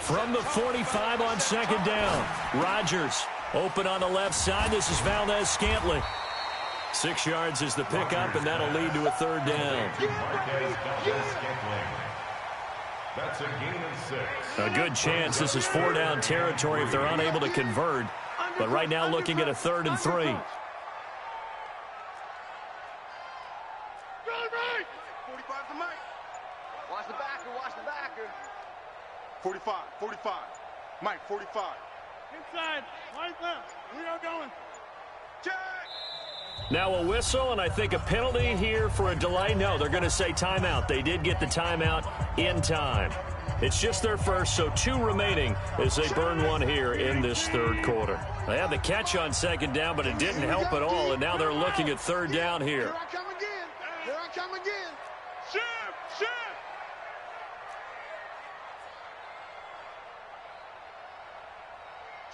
From the 45 on 2nd down, Rodgers open on the left side. This is Valdez-Scantling. 6 yards is the pickup, and that'll lead to a 3rd down. That's a gain of 6. A good chance this is 4-down territory if they're unable to convert. But right now looking at a 3rd and 3. 45 to Mike. Watch the backer, watch the backer. 45, 45. Mike, 45. Inside, right left. We are going. Check! Now a whistle, and I think a penalty here for a delay. No, they're going to say timeout. They did get the timeout in time. It's just their first, so 2 remaining as they burn one here in this 3rd quarter. They had the catch on 2nd down, but it didn't help at all, and now they're looking at 3rd down here. Here I come again. Here I come again. Shift, shift.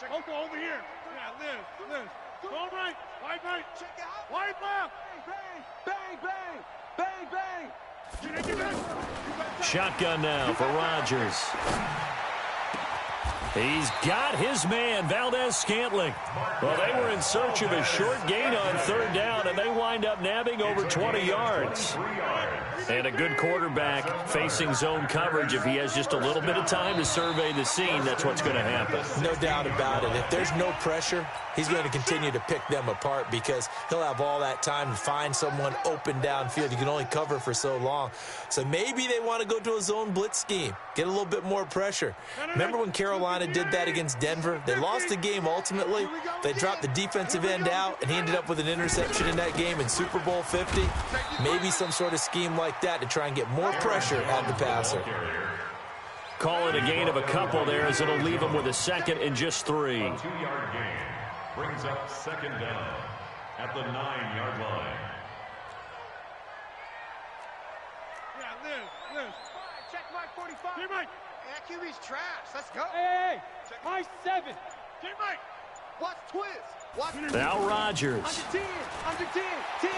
Coco over here. Yeah, Liz. Go right. Right. Check out. Right left. Bang, bang, bang, bang, bang. Shotgun now for Rodgers. He's got his man, Valdez-Scantling. Well, they were in search of a short gain on 3rd down, and they wind up nabbing over 20 yards. And a good quarterback facing zone coverage. If he has just a little bit of time to survey the scene, that's what's going to happen. No doubt about it. If there's no pressure, he's going to continue to pick them apart because he'll have all that time to find someone open downfield. You can only cover for so long. So maybe they want to go to a zone blitz scheme, get a little bit more pressure. Remember when Carolina did that against Denver? They lost the game ultimately. They dropped the defensive end out, and he ended up with an interception in that game in Super Bowl 50. Maybe some sort of scheme like that to try and get more pressure at the passer. call it a gain of a couple there, as it'll leave them with a second and just 3. A 2-yard gain brings up second down at the 9-yard line. Yeah, Liz. Check Mike 45. Here, Mike. Hey, that QB's trash. Let's go. Hey, Mike 7. Here, Mike. Watch Twiz. Watch. Now Rodgers. Under 10. Under 10. 10.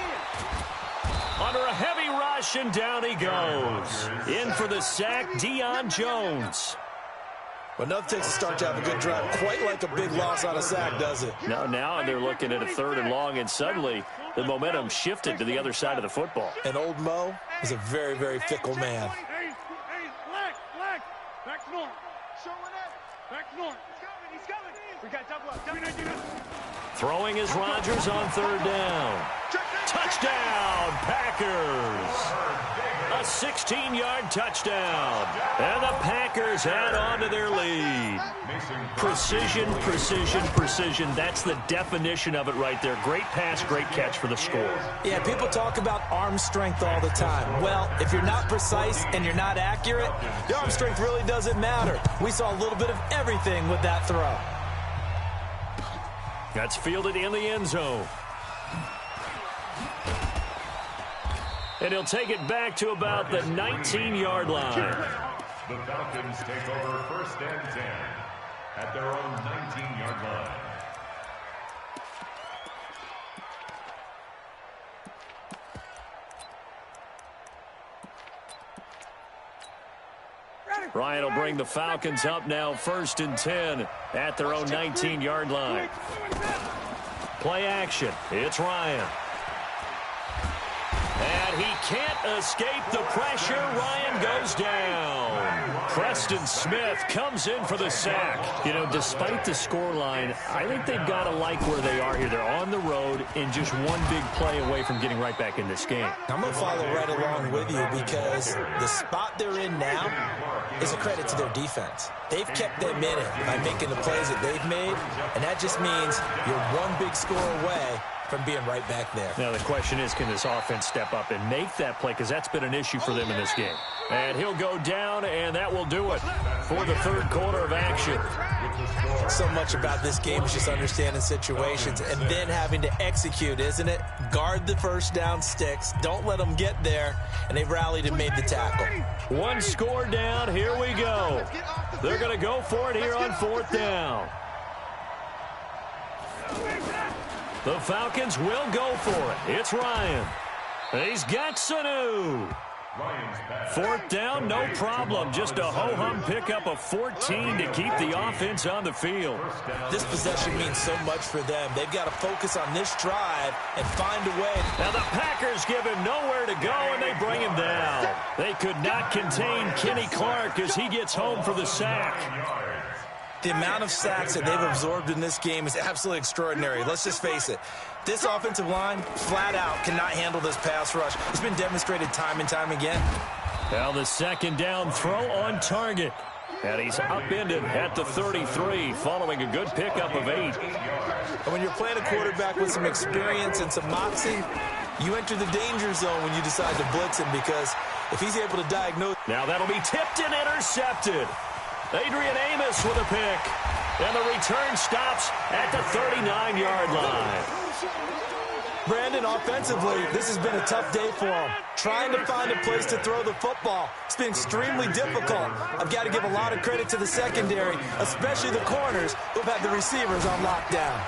Under a heavy rush, and down he goes. In for the sack, Deion Jones. Well, nothing takes a start to have a good drive, quite like a big loss on a sack, does it? Now they're looking at a 3rd and long, and suddenly the momentum shifted to the other side of the football. And old Mo is a very, very fickle man. Hey, leg. Back to normal. Back to normal. He's coming. We got double up. Throwing is Rodgers on 3rd down. Touchdown, Packers. A 16-yard touchdown. And the Packers add on to their lead. Precision. That's the definition of it right there. Great pass, great catch for the score. Yeah, people talk about arm strength all the time. Well, if you're not precise and you're not accurate, the arm strength really doesn't matter. We saw a little bit of everything with that throw. That's fielded in the end zone. And he'll take it back to about the 19-yard line. The Falcons take over 1st and 10 at their own 19-yard line. Ryan will bring the Falcons up now 1st and 10 at their own 19-yard line. Play action. It's Ryan. And he can't escape the pressure. Ryan goes down. Preston Smith comes in for the sack. You know, despite the scoreline, I think they've got to like where they are here. They're on the road and just one big play away from getting right back in this game. I'm going to follow right along with you because the spot they're in now is a credit to their defense. They've kept them in it by making the plays that they've made, and that just means you're one big score away from being right back there. Now the question is, can this offense step up and make that play, because that's been an issue for them in this game. And he'll go down, and that will do it for the 3rd quarter of action. So much about this game is just understanding situations and then having to execute, isn't it? Guard the first down sticks. Don't let them get there. And they've rallied and made the tackle. One score down. Here we go. They're going to go for it here on 4th down. The Falcons will go for it. It's Ryan. He's got Sanu. 4th down, no problem. Just a ho-hum pickup of 14 to keep the offense on the field. This possession means so much for them. They've got to focus on this drive and find a way. Now the Packers give him nowhere to go, and they bring him down. They could not contain Kenny Clark as he gets home for the sack. The amount of sacks that they've absorbed in this game is absolutely extraordinary. Let's just face it. This offensive line, flat out, cannot handle this pass rush. It's been demonstrated time and time again. Now the 2nd down throw on target. And he's upended at the 33 following a good pickup of 8. And when you're playing a quarterback with some experience and some moxie, you enter the danger zone when you decide to blitz him, because if he's able to diagnose... Now that'll be tipped and intercepted. Adrian Amos with a pick. And the return stops at the 39-yard line. Brandon, offensively, this has been a tough day for him. Trying to find a place to throw the football. It's been extremely difficult. I've got to give a lot of credit to the secondary, especially the corners who've had the receivers on lockdown.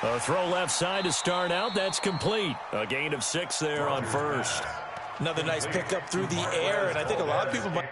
A throw left side to start out. That's complete. A gain of 6 there on 1st. Another nice pickup through the air, and I think a lot of people might...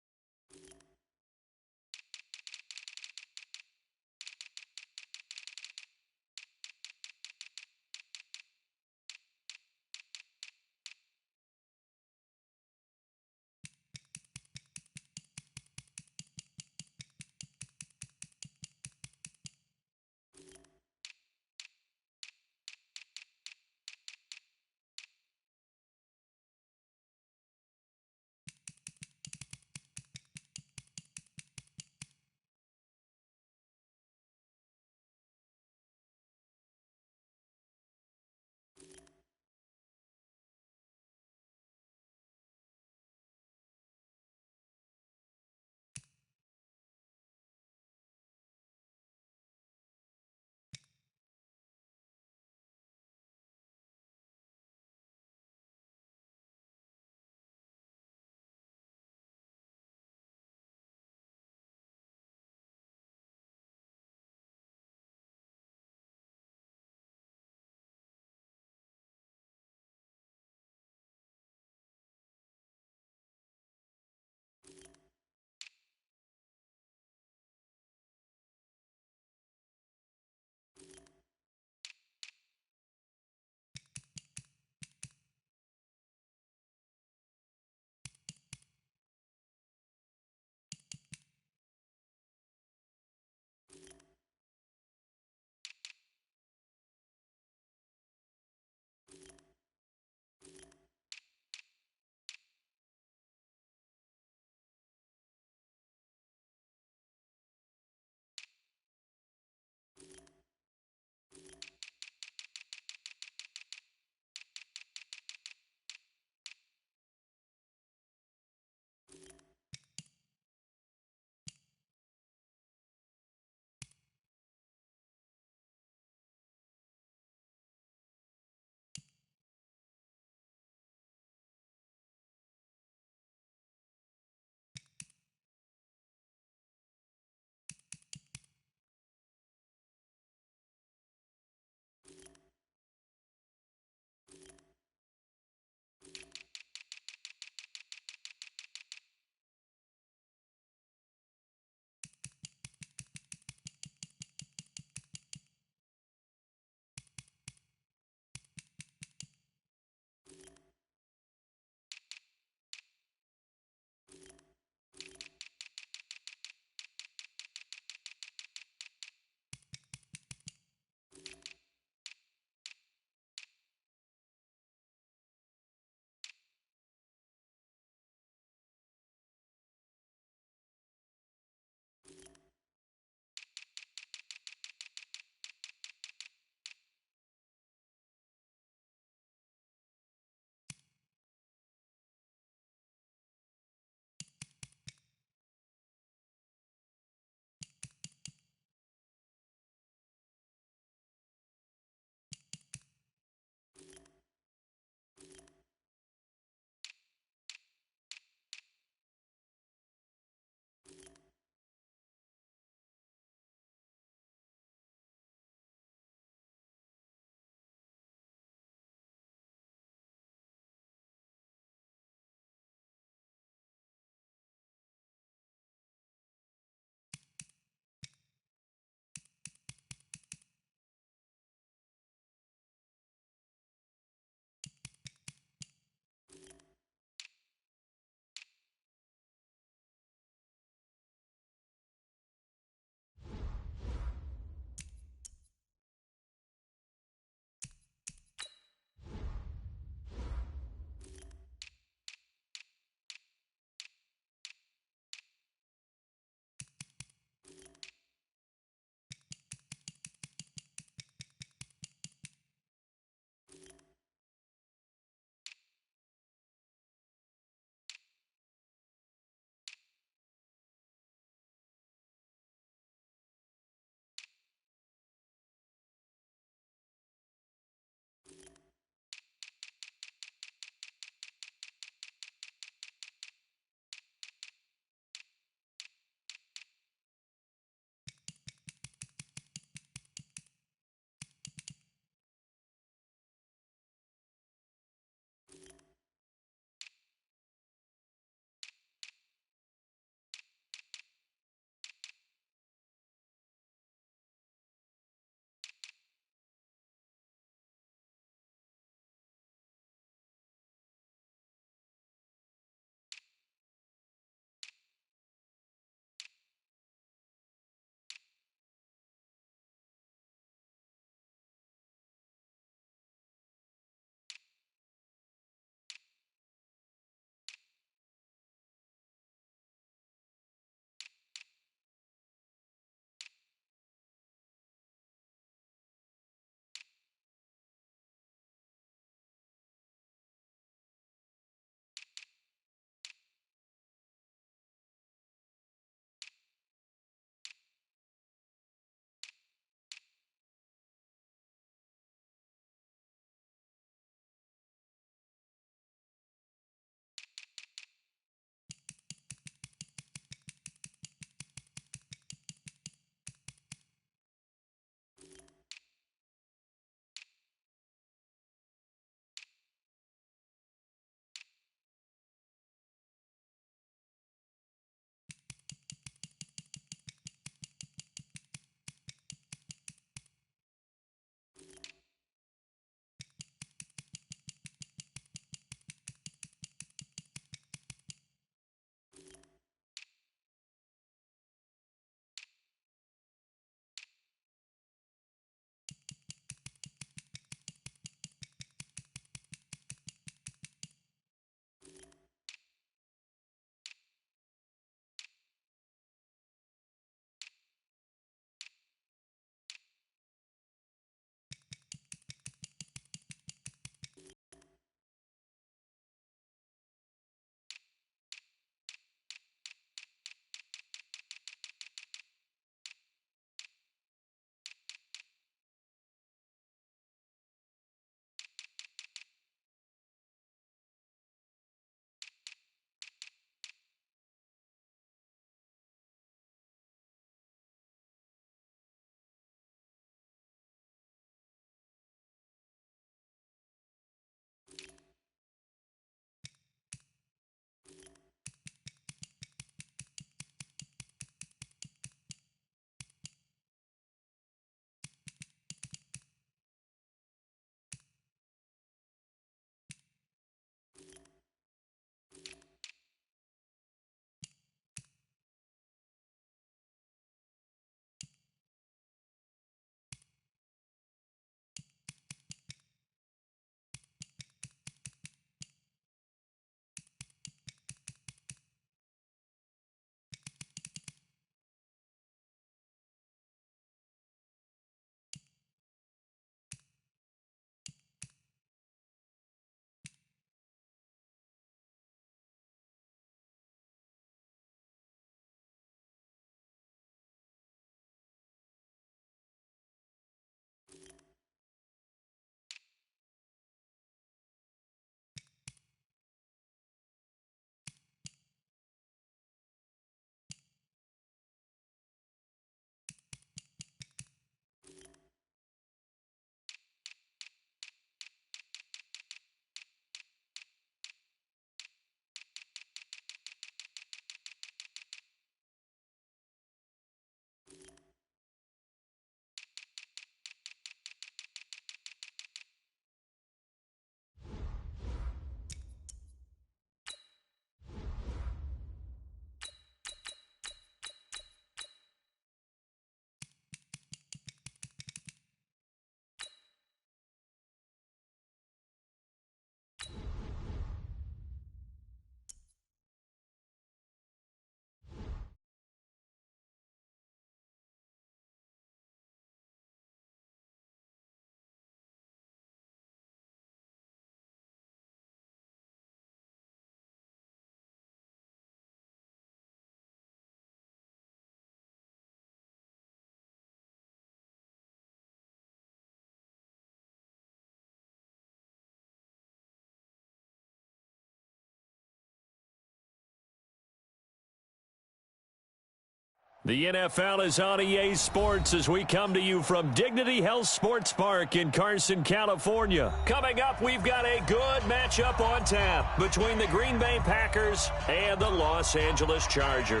The NFL is on EA Sports as we come to you from Dignity Health Sports Park in Carson, California. Coming up, we've got a good matchup on tap between the Green Bay Packers and the Los Angeles Chargers.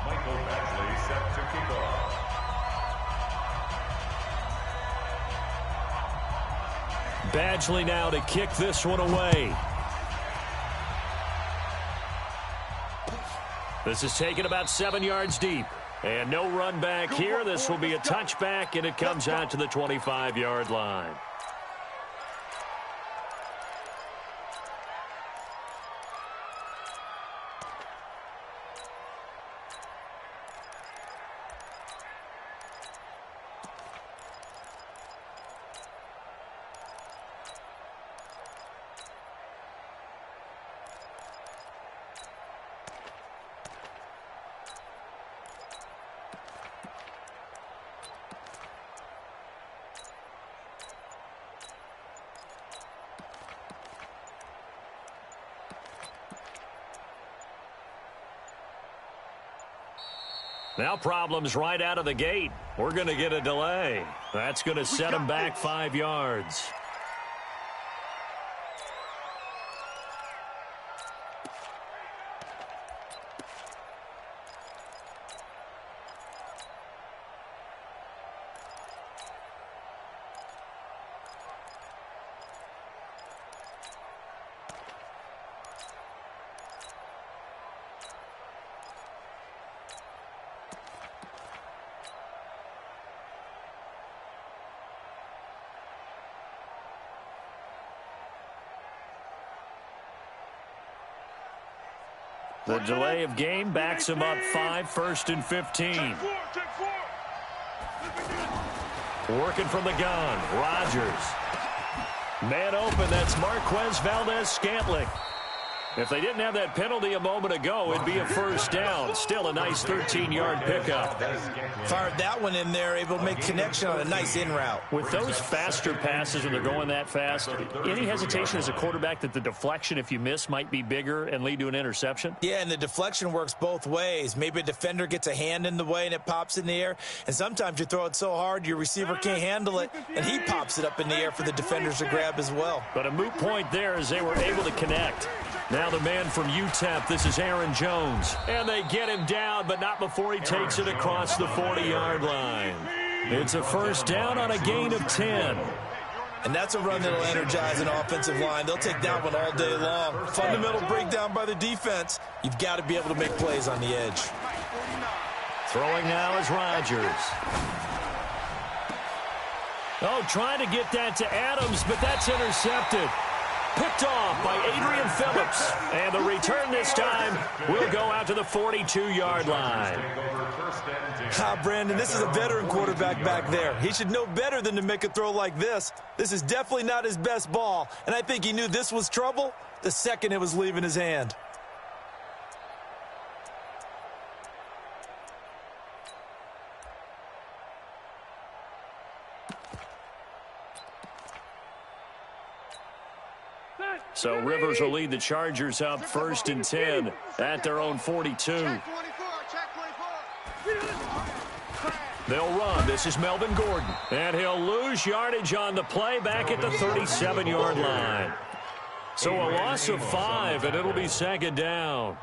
Michael Badgley set to kick off. Badgley now to kick this one away. This is taken about 7 yards deep. And no run back here. This will be a touchback, and it comes out to the 25-yard line. Now problems right out of the gate. We're going to get a delay. That's going to set him back 5 yards. The delay of game backs him up 5, 1st and 15. Working from the gun, Rodgers. Man open, that's Marquez Valdez-Scantling. If they didn't have that penalty a moment ago, it'd be a first down. Still a nice 13-yard pickup. Fired that one in there, able to make connection on a nice in route. With those faster passes when they're going that fast, any hesitation as a quarterback that the deflection, if you miss, might be bigger and lead to an interception? Yeah, and the deflection works both ways. Maybe a defender gets a hand in the way and it pops in the air. And sometimes you throw it so hard your receiver can't handle it, and he pops it up in the air for the defenders to grab as well. But a moot point there as they were able to connect. Now the man from UTEP, this is Aaron Jones. And they get him down, but not before he takes it across the 40-yard line. It's a first down on a gain of 10. And that's a run that will energize an offensive line. They'll take that one all day long. Fundamental breakdown by the defense. You've got to be able to make plays on the edge. Throwing now is Rodgers. Oh, trying to get that to Adams, but that's intercepted. Picked off by Adrian Phillips. And the return this time will go out to the 42-yard line. Brandon, this is a veteran quarterback back there. He should know better than to make a throw like this. This is definitely not his best ball. And I think he knew this was trouble the second it was leaving his hand. So Rivers will lead the Chargers up 1st and 10 at their own 42. They'll run. This is Melvin Gordon. And he'll lose yardage on the play back at the 37-yard line. So a loss of 5, and it'll be 2nd down.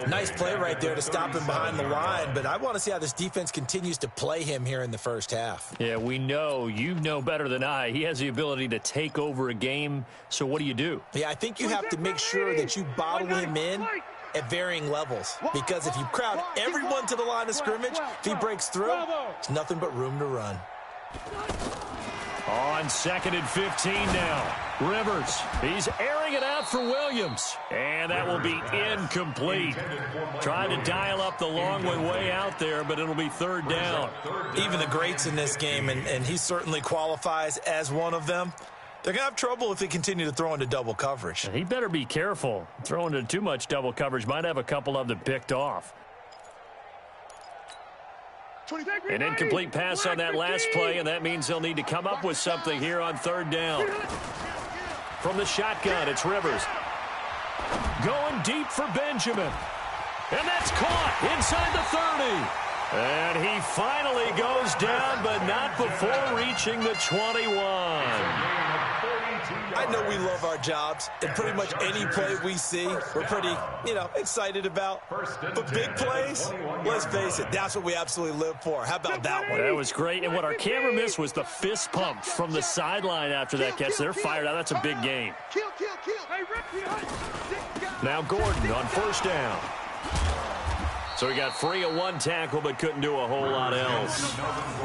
Nice play right there to stop him behind the line, but I want to see how this defense continues to play him here in the first half. Yeah, we know. You know better than I. He has the ability to take over a game, so what do? Yeah, I think you have to make sure that you bottle him in at varying levels, because if you crowd everyone to the line of scrimmage, if he breaks through, there's nothing but room to run. On 2nd and 15 now. Rivers, he's airing it out for Williams. And that will be incomplete. Trying to dial up the long way out there, but it'll be 3rd down. Even the greats in this game, and he certainly qualifies as one of them, they're going to have trouble if they continue to throw into double coverage. He better be careful. Throwing into too much double coverage might have a couple of them picked off. An incomplete pass on that last play, and that means they'll need to come up with something here on 3rd down. From the shotgun, it's Rivers. Going deep for Benjamin. And that's caught inside the 30. And he finally goes down, but not before reaching the 21. I know we love our jobs, and pretty much any play we see, we're pretty, excited about. But big plays, let's face it, that's what we absolutely live for. How about that one? That was great, and what our camera missed was the fist pump from the sideline after that catch. They're fired out. That's a big game. Now Gordon on first down. So he got free of one tackle but couldn't do a whole lot else.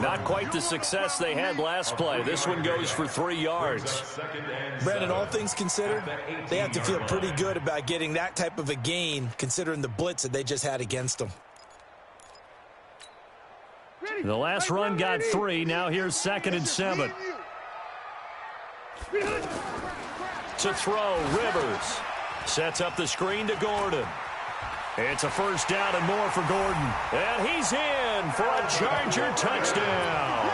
Not quite the success they had last play. This one goes for 3 yards. Brandon, all things considered, they have to feel pretty good about getting that type of a gain considering the blitz that they just had against them. The last run got 3. Now here's 2nd and 7. To throw, Rivers. Sets up the screen to Gordon. It's a first down and more for Gordon. And he's in for a Charger touchdown.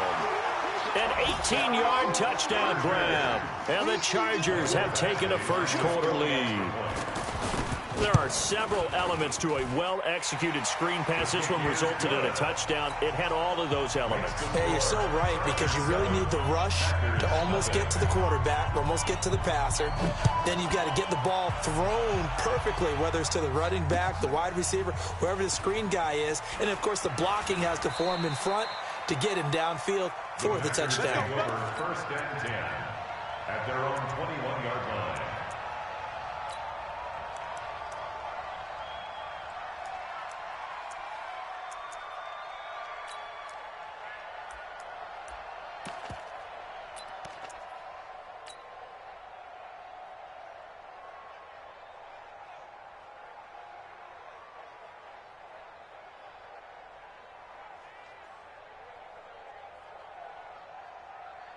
An 18-yard touchdown grab. And the Chargers have taken a first-quarter lead. There are several elements to a well-executed screen pass. This one resulted in a touchdown. It had all of those elements. Yeah, you're so right, because you really need the rush to almost get to the quarterback, almost get to the passer. Then you've got to get the ball thrown perfectly, whether it's to the running back, the wide receiver, wherever the screen guy is. And, of course, the blocking has to form in front to get him downfield for the touchdown. First and 10 at their own 21-yard line.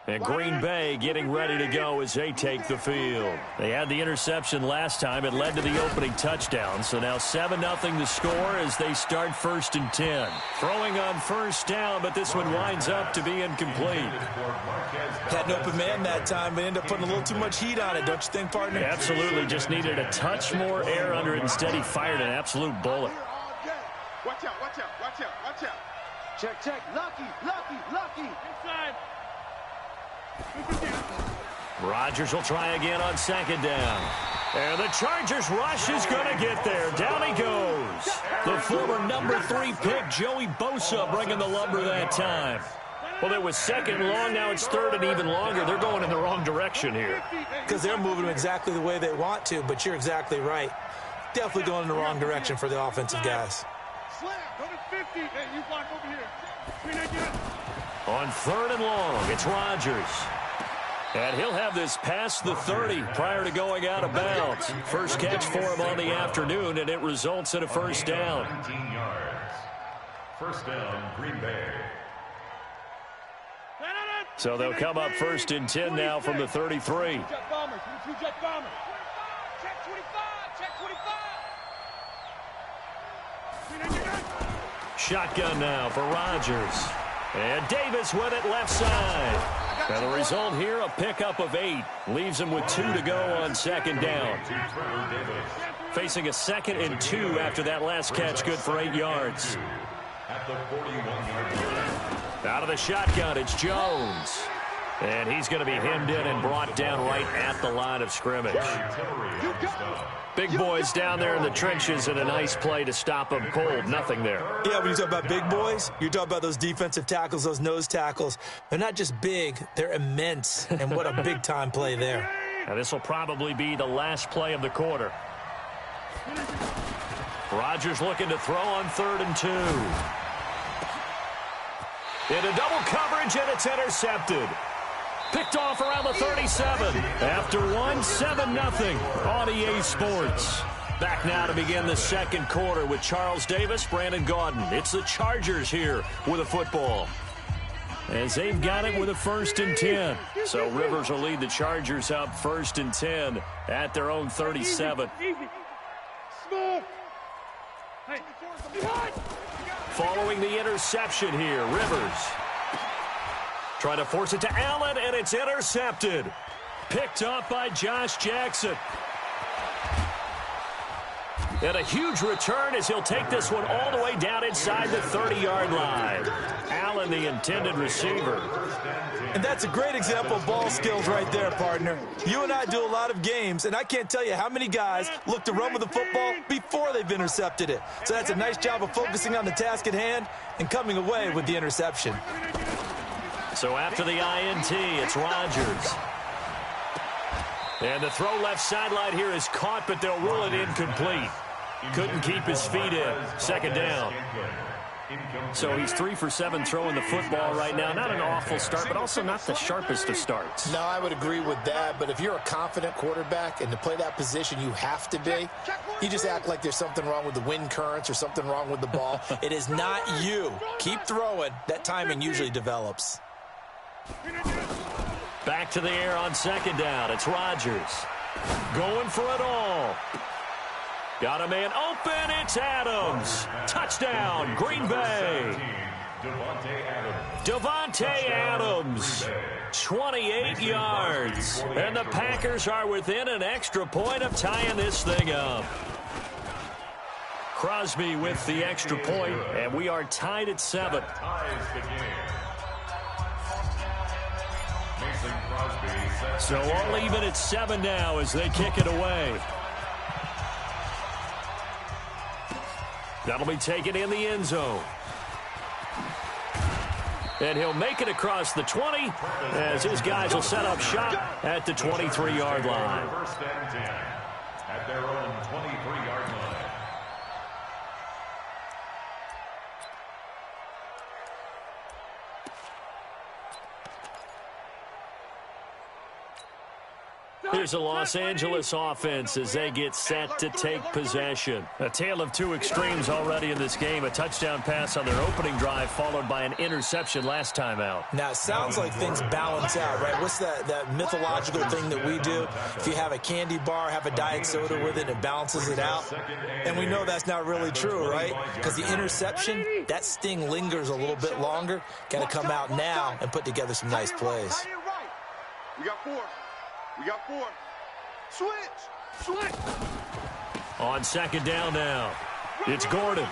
And Green Bay getting ready to go as they take the field. They had the interception last time. It led to the opening touchdown. So now 7-0 the score as they start 1st and 10. Throwing on first down, but this one winds up to be incomplete. Had an open man that time, but ended up putting a little too much heat on it, don't you think, partner? Absolutely. Just needed a touch more air under it. Instead, he fired an absolute bullet. Watch out, watch out, watch out, watch out. Check, check. Lucky. Inside. Rodgers will try again on 2nd down. And the Chargers rush is going to get there. Down he goes. The former number 3 pick, Joey Bosa, bringing the lumber that time. Well, it was 2nd and long. Now it's 3rd and even longer. They're going in the wrong direction here. Because they're moving exactly the way they want to, but you're exactly right. Definitely going in the wrong direction for the offensive guys. Slam. Go to 50. Hey, you block over here. On 3rd and long, it's Rodgers. And he'll have this past the 30 prior to going out of bounds. First catch for him on the afternoon, and it results in a first down. 19 yards. First down, Green Bay. So they'll come up 1st and 10 now from the 33. Jet bombers. Jet bombers. Check 25. Check 25. Shotgun now for Rodgers. And Davis with it left side. And the result here, a pickup of 8. Leaves him with 2 to go on 2nd down. Facing a 2nd and 2 after that last catch, good for 8 yards. At the 41-yard line. Out of the shotgun, it's Jones. And he's going to be hemmed in and brought down right at the line of scrimmage. Big boys down there in the trenches, and a nice play to stop them cold. Nothing there. Yeah, when you talk about big boys, you're talking about those defensive tackles, those nose tackles. They're not just big, they're immense. And what a big-time play there. Now this will probably be the last play of the quarter. Rodgers looking to throw on 3rd and 2. Into double coverage, and it's intercepted. Picked off around the 37. After 7-0 on EA Sports. Back now to begin the 2nd quarter with Charles Davis, Brandon Gaudin. It's the Chargers here with a football. As they've got it with a 1st and 10. So Rivers will lead the Chargers up 1st and 10 at their own 37. Easy. Smooth. Hey. Following the interception here, Rivers trying to force it to Allen, and it's intercepted. Picked up by Josh Jackson. And a huge return as he'll take this one all the way down inside the 30-yard line. Allen, the intended receiver. And that's a great example of ball skills right there, partner. You and I do a lot of games, and I can't tell you how many guys look to run with the football before they've intercepted it. So that's a nice job of focusing on the task at hand and coming away with the interception. So after the INT, it's Rodgers. And the throw left sideline here is caught, but they'll rule it incomplete. Couldn't keep his feet in. Second down. So he's 3 for 7 throwing the football right now. Not an awful start, but also not the sharpest of starts. No, I would agree with that. But if you're a confident quarterback and to play that position you have to be, you just act like there's something wrong with the wind currents or something wrong with the ball. It is not you. Keep throwing. That timing usually develops. Back to the air on second down. It's Rodgers. Going for it all. Got a man open. It's Adams. Touchdown, Green Bay. Devontae Adams. 28 yards. And the Packers are within an extra point of tying this thing up. Crosby with the extra point, and we are tied at 7. So all even at 7 now as they kick it away. That'll be taken in the end zone. And he'll make it across the 20 as his guys will set up shop at the 23-yard line. First and 10 at their own 23-yard line. Here's a Los Angeles offense as they get set to take possession. A tale of two extremes already in this game. A touchdown pass on their opening drive followed by an interception last time out. Now, it sounds like things balance out, right? What's that mythological thing that we do? If you have a candy bar, have a diet soda with it, it balances it out. And we know that's not really true, right? Because the interception, that sting lingers a little bit longer. Got to come out now and put together some nice plays. We got 4. We got 4. Switch. On second down now, it's Gordon.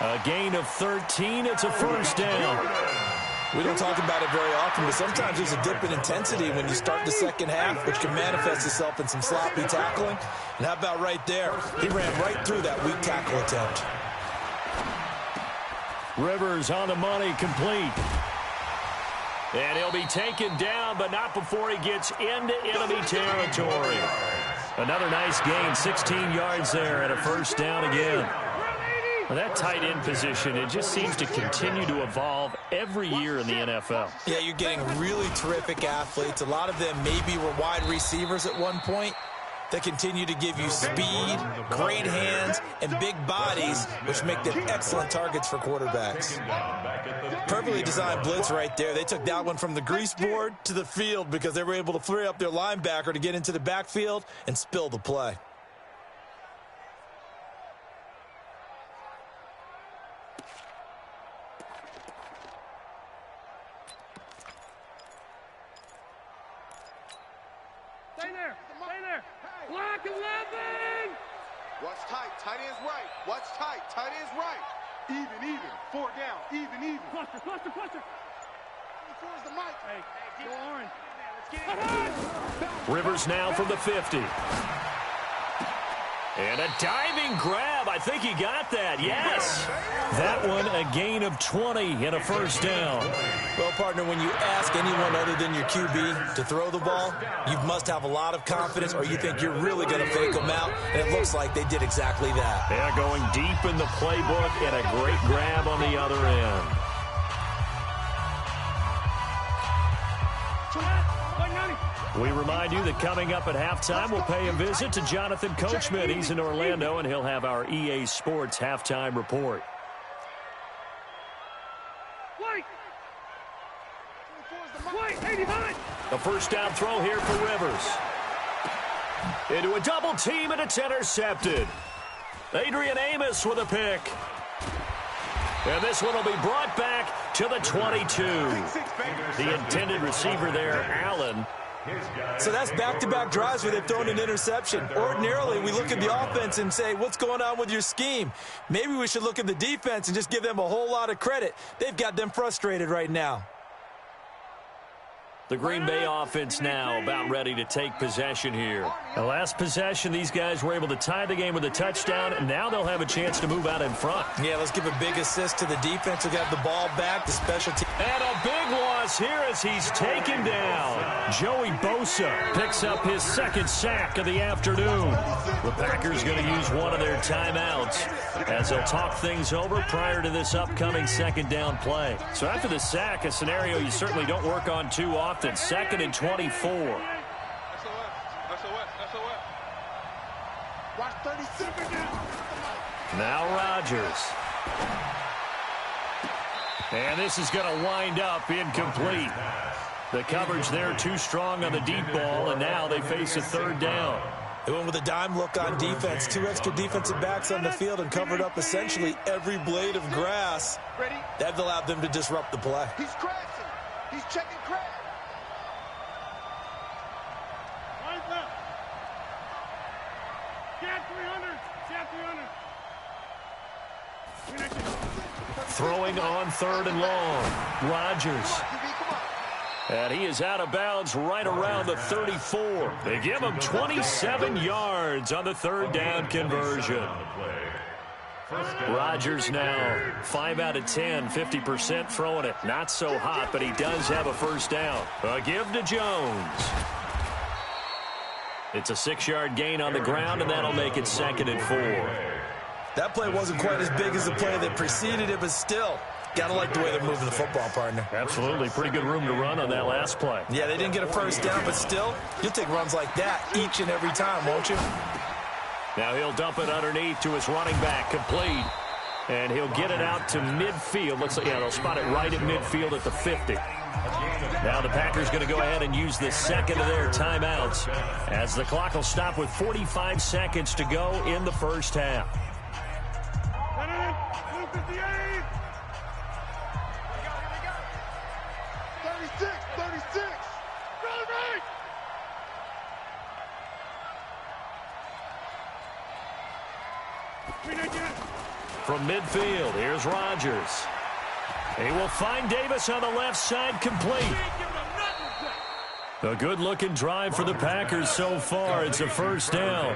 A gain of 13. It's a first down. We don't talk about it very often, but sometimes there's a dip in intensity when you start the second half, which can manifest itself in some sloppy tackling. And how about right there? He ran right through that weak tackle attempt. Rivers on the money, complete. And he'll be taken down, but not before he gets into enemy territory. Another nice gain, 16 yards there, and a first down again. Well, that tight end position, it just seems to continue to evolve every year in the NFL. Yeah, you're getting really terrific athletes. A lot of them maybe were wide receivers at one point. That continue to give you speed, great hands, and big bodies, which make them excellent targets for quarterbacks. Perfectly designed blitz right there. They took that one from the grease board to the field because they were able to free up their linebacker to get into the backfield and spill the play. Stay there. Block 11. Watch tight. Tight end's right. Watch tight. Tight end's right. Even. 4 down. Even. Cluster. Towards the mic. Hey, go orange. Let's get it. Rivers now from the 50. And a diving grab. I think he got that. Yes. That one, a gain of 20 and a first down. Well, partner, when you ask anyone other than your QB to throw the ball, you must have a lot of confidence or you think you're really going to fake them out, and it looks like they did exactly that. They're going deep in the playbook and a great grab on the other end. We remind you that coming up at halftime, we'll pay a visit to Jonathan Coachman. He's in Orlando, and he'll have our EA Sports halftime report. A first down throw here for Rivers. Into a double team, and it's intercepted. Adrian Amos with a pick. And this one will be brought back to the 22. The intended receiver there, Allen. So that's back-to-back drives where they've thrown an interception. Ordinarily, we look at the offense and say, what's going on with your scheme? Maybe we should look at the defense and just give them a whole lot of credit. They've got them frustrated right now. The Green Bay offense now about ready to take possession here. The last possession, these guys were able to tie the game with a touchdown, and now they'll have a chance to move out in front. Yeah, let's give a big assist to the defense who got the ball back, the special team. And a big loss here as he's taken down. Joey Bosa picks up his second sack of the afternoon. The Packers going to use one of their timeouts as they'll talk things over prior to this upcoming second down play. So after the sack, a scenario you certainly don't work on too often. Second and 24. Now Rodgers. And this is going to wind up incomplete. The coverage there too strong on the deep ball, and now they face a third down. They went with a dime look on defense. 2 extra defensive backs on the field and covered up essentially every blade of grass. That allowed them to disrupt the play. He's crashing. He's checking crash. Throwing on third and long. Rodgers. And he is out of bounds right around the 34. They give him 27 yards on the third down conversion. Rodgers now 5 out of 10, 50% throwing it. Not so hot, but he does have a first down. A give to Jones. It's a 6-yard gain on the ground, and that'll make it second and 4. That play wasn't quite as big as the play that preceded it, but still, got to like the way they're moving the football, partner. Absolutely. Pretty good room to run on that last play. Yeah, they didn't get a first down, but still, you'll take runs like that each and every time, won't you? Now he'll dump it underneath to his running back, complete. And he'll get it out to midfield. Looks like, yeah, they'll spot it right at midfield at the 50. Now the Packers going to go ahead and use the second of their timeouts as the clock will stop with 45 seconds to go in the first half. 36. From midfield, here's Rodgers. He will find Davis on the left side, complete. A good-looking drive for the Packers so far. It's a first down.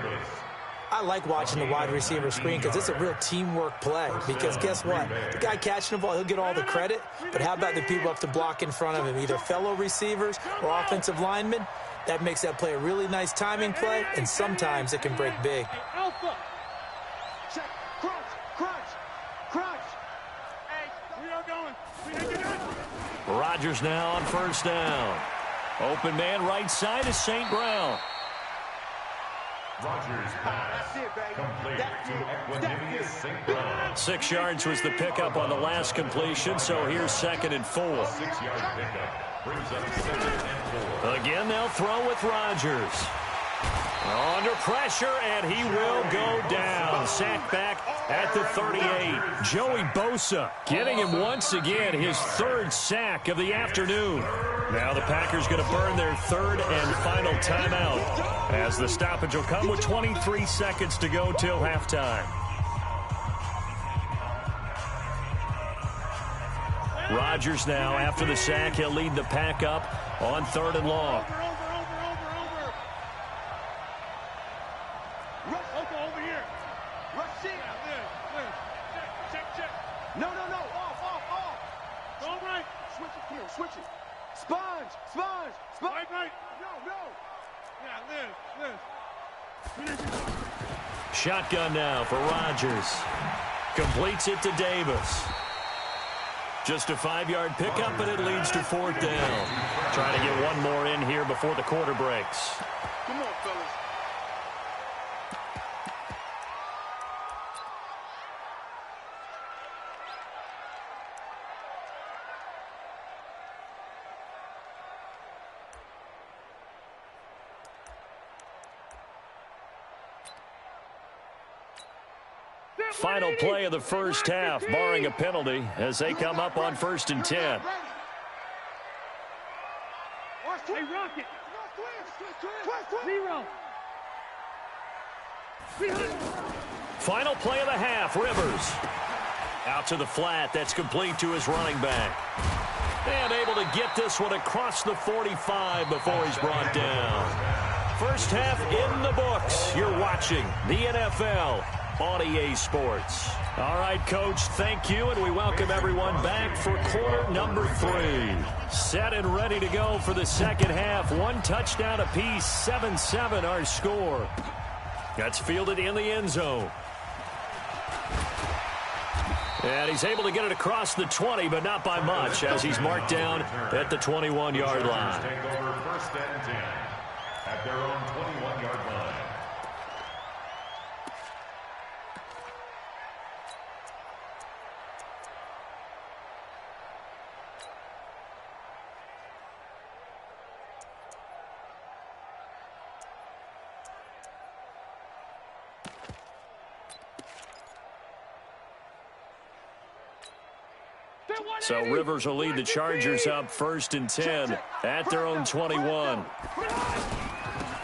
I like watching the wide receiver screen because it's a real teamwork play. Because guess what? The guy catching the ball, he'll get all the credit. But how about the people up to block in front of him, either fellow receivers or offensive linemen? That makes that play a really nice timing play, and sometimes it can break big. Alpha. Check. Crunch. Hey, we are going. Rodgers now on first down. Open man right side is St. Brown. Rodgers pass complete to Equanimous St. Brown. 6 yards was the pickup on the last completion, so here's second and 4. 6-yard pickup brings up second and 4. Again, they'll throw with Rodgers. Under pressure, and he will go down. Sacked back at the 38. Joey Bosa getting him once again his third sack of the afternoon. Now the Packers going to burn their third and final timeout as the stoppage will come with 23 seconds to go till halftime. Rodgers now, after the sack, he'll lead the pack up on third and long. Over here. Rush in. Check. No. Off. Go right. Switch it. Sponge. Right. No. Yeah, Liz. Shotgun now for Rodgers. Completes it to Davis. Just a 5-yard pickup, but it leads to fourth down. Trying to get one more in here before the quarter breaks. Come on, fellas. Final play of the first half, barring a penalty, as they come up on 1st and 10. Hey, Rocket. Zero. Final play of the half, Rivers. Out to the flat, that's complete to his running back. And able to get this one across the 45 before he's brought down. First half in the books. You're watching the NFL on EA Sports. All right, Coach, thank you, and we welcome everyone back for quarter number 3. Set and ready to go for the second half. One touchdown apiece, 7-7 our score. That's fielded in the end zone. And he's able to get it across the 20, but not by much, as he's marked down at the 21-yard line. Take over first and 10 at their own 21-yard line. So Rivers will lead the Chargers up first and 10 at their own 21.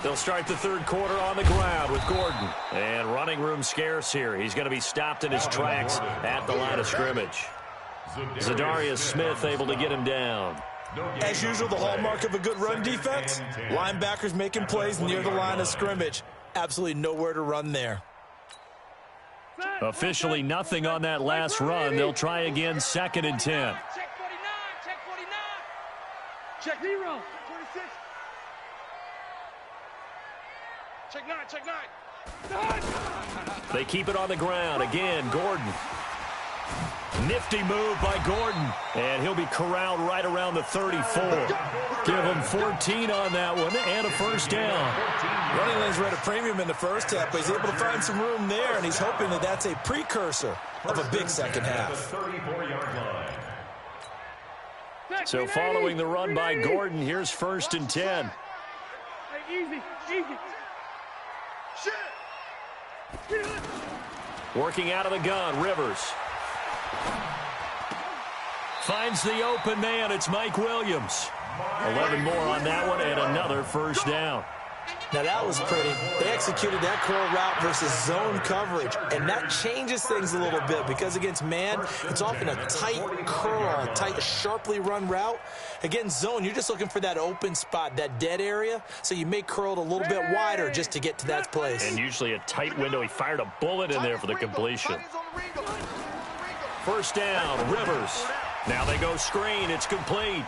They'll start the third quarter on the ground with Gordon. And running room scarce here. He's going to be stopped in his tracks at the line of scrimmage. Zadarius Smith able to get him down. As usual, the hallmark of a good run defense, linebackers making plays near the line of scrimmage. Absolutely nowhere to run there. Officially nothing on that last run. They'll try again, second and 10. Check 49. Check 49. Check 0. 26. Check 9. Check 9. They keep it on the ground. Again, Gordon. Nifty move by Gordon. And he'll be corralled right around the 34. Give him 14 on that one and a first down. Running lanes were at a premium in the first half, but he's able to find some room there, and he's hoping that that's a precursor of a big second half. So following the run by Gordon, here's first and 10. Hey, easy. Working out of the gun, Rivers. Finds the open man. It's Mike Williams. 11 more on that one and another first down. Now that was pretty. They executed that curl route versus zone coverage, and that changes things a little bit because against man, it's often a tight curl, tight, sharply run route. Against zone, you're just looking for that open spot, that dead area, so you may curl it a little bit wider just to get to that place. And usually a tight window. He fired a bullet in there for the completion. First down, Rivers. Now they go screen. It's complete.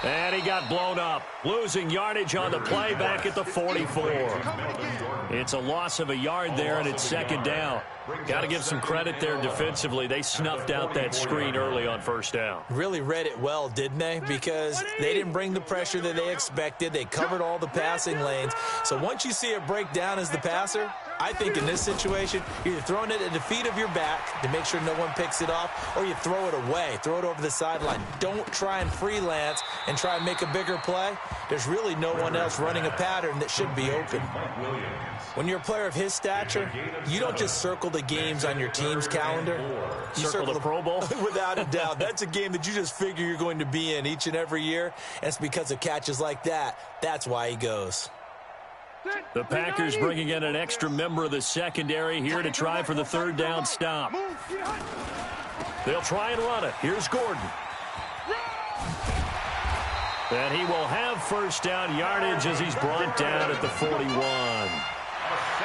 And he got blown up, losing yardage on the play back at the 44. It's a loss of a yard there, and it's second down. Got to give some credit there defensively. They snuffed out that screen early on first down. Really read it well, didn't they? Because they didn't bring the pressure that they expected. They covered all the passing lanes. So once you see it break down as the passer, I think in this situation, you're either throwing it at the feet of your back to make sure no one picks it off, or you throw it away, throw it over the sideline. Don't try and freelance and try and make a bigger play. There's really no one else running a pattern that should be open. When you're a player of his stature, you don't just circle the games on your team's calendar. You circle the Pro Bowl? Without a doubt. That's a game that you just figure you're going to be in each and every year, and it's because of catches like that. That's why he goes. The Packers bringing in an extra member of the secondary here to try for the third down stop. They'll try and run it. Here's Gordon. And he will have first down yardage as he's brought down at the 41.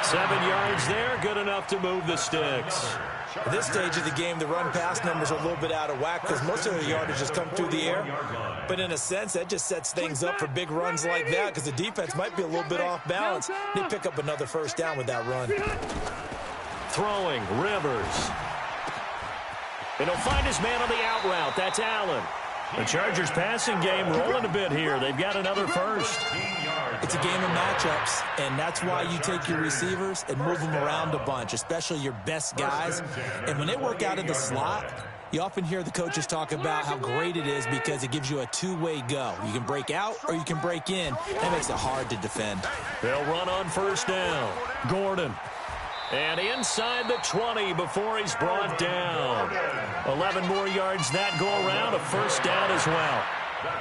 7 yards there, good enough to move the sticks. At this stage of the game, the run-pass numbers are a little bit out of whack because most of the yardage has come through the air. But in a sense, that just sets things up for big runs like that because the defense might be a little bit off balance. They pick up another first down with that run. Throwing, Rivers. And he'll find his man on the out route. That's Allen. The Chargers passing game rolling a bit here. They've got another first. It's a game of matchups, and that's why you take your receivers and move them around a bunch, especially your best guys. And when they work out of the slot, you often hear the coaches talk about how great it is because it gives you a two-way go. You can break out or you can break in. That makes it hard to defend. They'll run on first down. Gordon. And inside the 20 before he's brought down. 11 more yards that go around, a first down as well.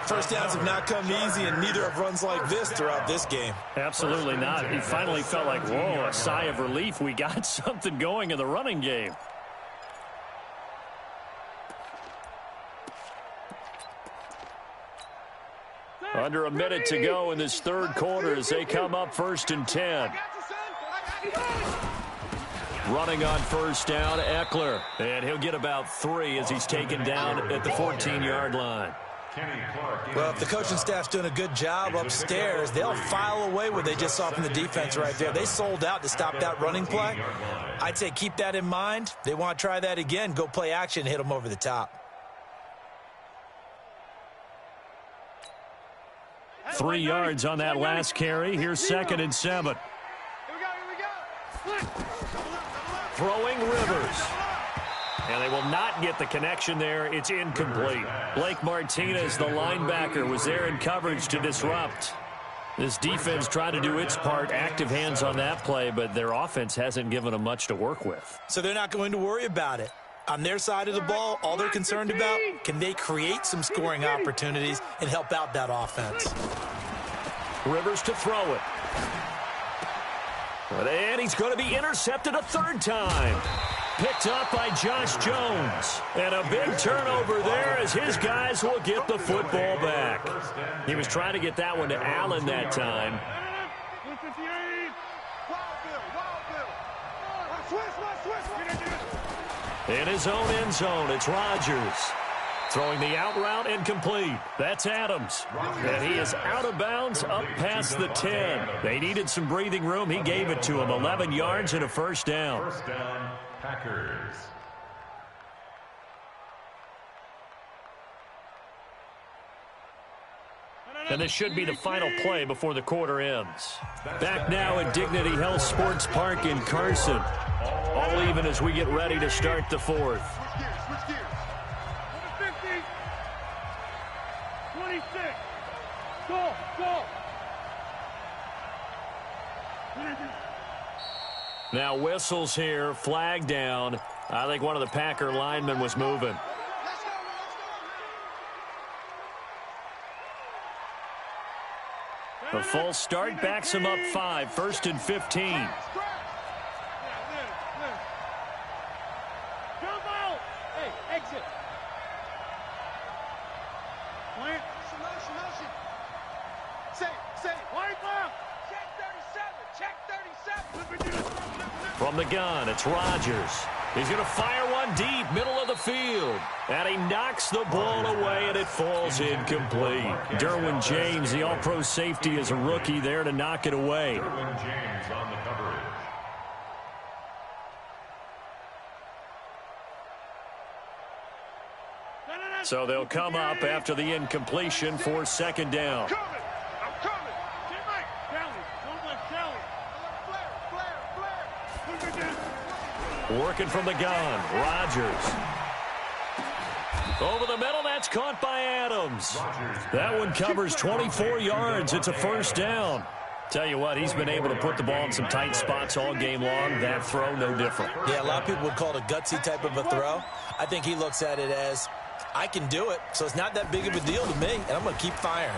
First downs have not come easy, and neither have runs like this throughout this game. Absolutely not. He finally felt like, whoa, a sigh of relief. We got something going in the running game. Under a minute to go in this third quarter as they come up 1st and 10. Running on first down, Eckler. And he'll get about 3 as he's taken down at the 14-yard line. Well, if the coaching staff's doing a good job upstairs, they'll file away what they just saw from the defense right there. They sold out to stop that running play. I'd say keep that in mind. They want to try that again. Go play action, hit them over the top. 3 yards on that last carry. Here's 2nd and 7. Throwing Rivers. And they will not get the connection there. It's incomplete. Blake Martinez, the linebacker, was there in coverage to disrupt. This defense tried to do its part, active hands on that play, but their offense hasn't given them much to work with. So they're not going to worry about it. On their side of the ball, all they're concerned about, can they create some scoring opportunities and help out that offense? Rivers to throw it. And he's going to be intercepted a 3rd time. Picked up by Josh Jones. And a big turnover there as his guys will get the football back. He was trying to get that one to Allen that time. In his own end zone, it's Rodgers. Throwing the out route incomplete. That's Adams. And he is out of bounds up past the 10. They needed some breathing room. He gave it to him. 11 yards and a 1st down. 1st down, Packers. And this should be the final play before the quarter ends. Back now at Dignity Health Sports Park in Carson. All even as we get ready to start the 4th. 26. Go, go. Now whistles here, flag down. I think one of the Packer linemen was moving. The false start backs him up 5, 1st and 15. Jump out. Hey, exit. Plant. Motion. Say. White left. Check 37. From the gun, it's Rodgers. He's going to fire one deep, middle of the field. And he knocks the ball away, and it falls incomplete. Derwin James, the all-pro safety, is a rookie there to knock it away. Derwin James on the coverage. So they'll come up after the incompletion for 2nd down. I'm coming. Get Mike. Kelly. Don't let Kelly. Flare. Working from the gun, Rodgers. Over the middle, that's caught by Adams. That one covers 24 yards. It's a 1st down. Tell you what, he's been able to put the ball in some tight spots all game long. That throw, no different. Yeah, a lot of people would call it a gutsy type of a throw. I think he looks at it as, I can do it, so it's not that big of a deal to me, and I'm going to keep firing.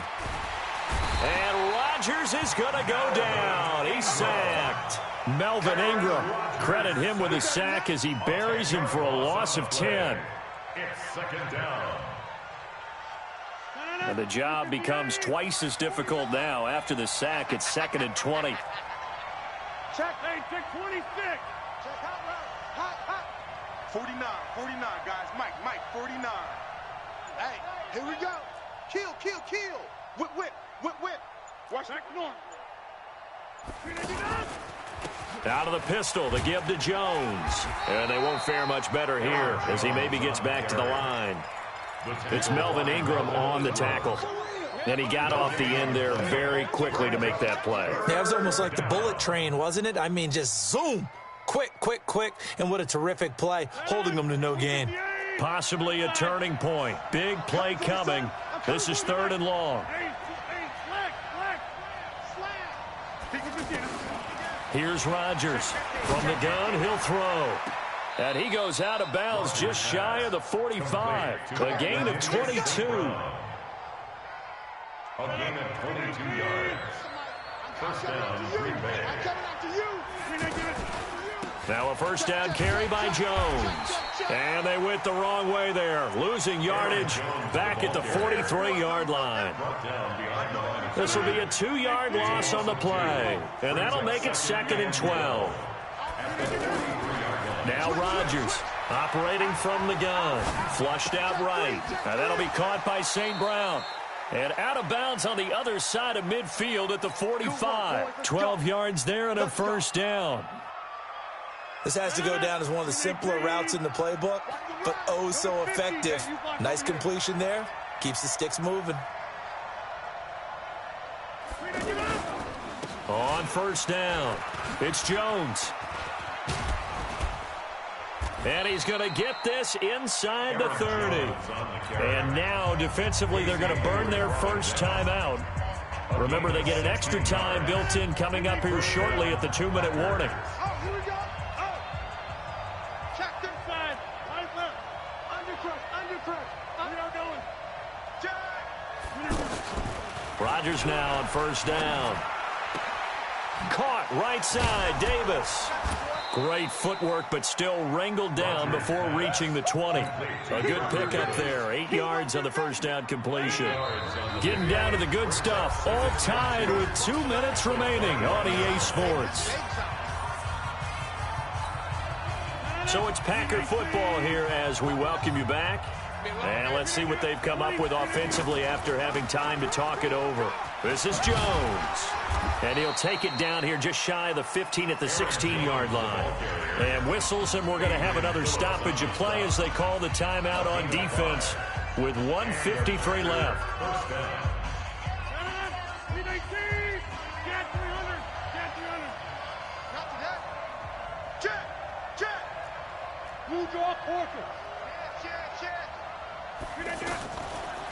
And Rodgers is going to go down. He's sacked. Melvin Ingram, credit him with a sack as he buries him for a loss of 10. It's 2nd down. And the job becomes twice as difficult now. After the sack, it's 2nd and 20. Check 26. Check hot. 49, guys. Mike, 49. Hey, here we go. Kill. Whip. Watch Check north. Out of the pistol, the give to Jones. And they won't fare much better here as he maybe gets back to the line. It's Melvin Ingram on the tackle. And he got off the end there very quickly to make that play. Yeah, it was almost like the bullet train, wasn't it? I mean, just zoom. Quick. And what a terrific play, holding them to no gain. Possibly a turning point. Big play coming. This is 3rd and long. Here's Rodgers. From the gun, he'll throw. And he goes out of bounds just shy of the 45. A gain of 22. A gain of 22 yards. First down, Green Bay. Now a first down carry by Jones. And they went the wrong way there, losing yardage back at the 43-yard line. This will be a 2-yard loss on the play, and that'll make it 2nd and 12. Now Rodgers operating from the gun, flushed out right. Now that'll be caught by St. Brown. And out of bounds on the other side of midfield at the 45. 12 yards there and a first down. This has to go down as one of the simpler routes in the playbook, but oh so effective. Nice completion there. Keeps the sticks moving. On first down, it's Jones. And he's going to get this inside the 30. And now, defensively, they're going to burn their first timeout. Remember, they get an extra time built in coming up here shortly at the 2-minute warning. Rodgers now on first down. Caught right side, Davis. Great footwork, but still wrangled down before reaching the 20. A good pickup there. 8 yards on the first down completion. Getting down to the good stuff. All tied with 2 minutes remaining on EA Sports. So it's Packer football here as we welcome you back. And let's see what they've come up with offensively after having time to talk it over. This is Jones. And he'll take it down here just shy of the 15 at the 16-yard line. And whistles, and we're going to have another stoppage of play as they call the timeout on defense with 1:53 left.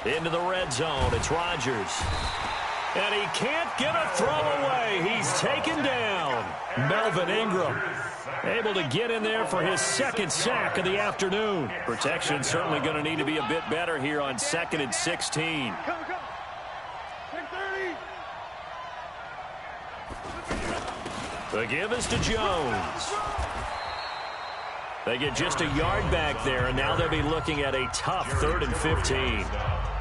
Into the red zone, it's Rodgers. And he can't get a throw away. He's taken down. Melvin Ingram able to get in there for his second sack of the afternoon. Protection certainly going to need to be a bit better here on 2nd and 16. The give is to Jones. They get just a yard back there, and now they'll be looking at a tough 3rd and 15.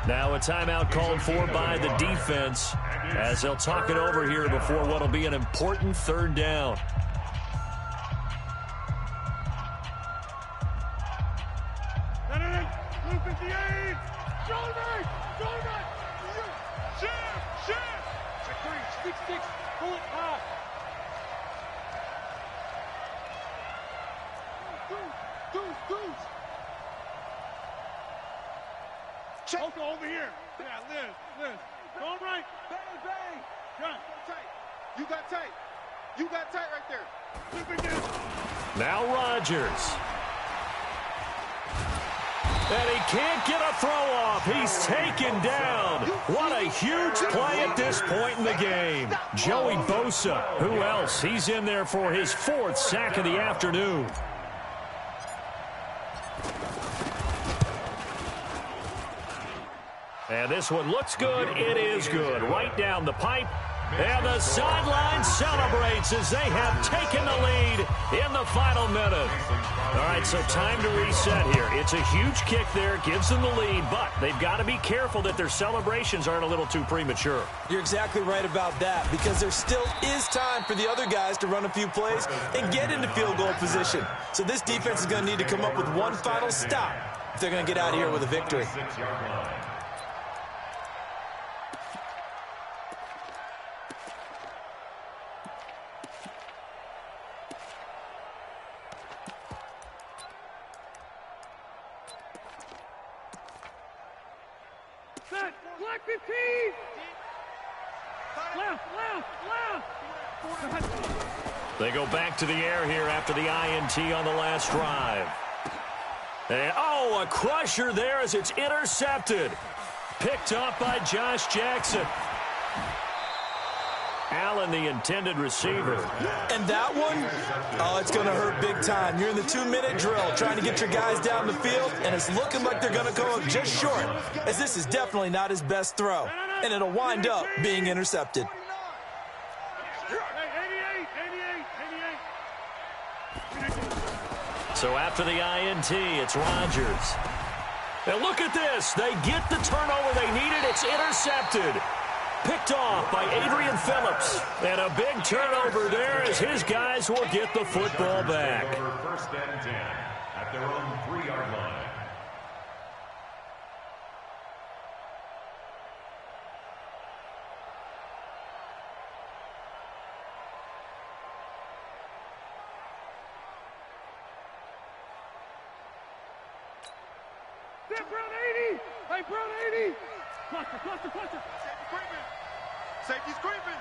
Now a timeout called for by the defense as they'll talk it over here before what will be an important 3rd down. Okay, over here. Yeah, Liz. Go right. Bang, bang. John, tight. You got tight. You got tight right there. Now Rodgers. And he can't get a throw off. He's taken down. What a huge play at this point in the game. Joey Bosa. Who else? He's in there for his 4th sack of the afternoon. And this one looks good. It is good. Right down the pipe. And the sideline celebrates as they have taken the lead in the final minute. All right, so time to reset here. It's a huge kick there. Gives them the lead, but they've got to be careful that their celebrations aren't a little too premature. You're exactly right about that because there still is time for the other guys to run a few plays and get into field goal position. So this defense is going to need to come up with one final stop if they're going to get out of here with a victory. Black 15! Left. They go back to the air here after the INT on the last drive. And, oh, a crusher there as it's intercepted. Picked up by Josh Jackson. Allen, the intended receiver. And that one, oh, it's going to hurt big time. You're in the 2-minute drill trying to get your guys down the field, and it's looking like they're going to go up just short, as this is definitely not his best throw. and it'll wind up being intercepted. So after the INT, it's Rodgers. And look at this. They get the turnover they needed. It's intercepted. Picked off by Adrian Phillips. And a big turnover there as his guys will get the football back. First and 10 at their own 3-yard line. Brown 80! Hey, Brown 80! Cluster. Safety's creeping.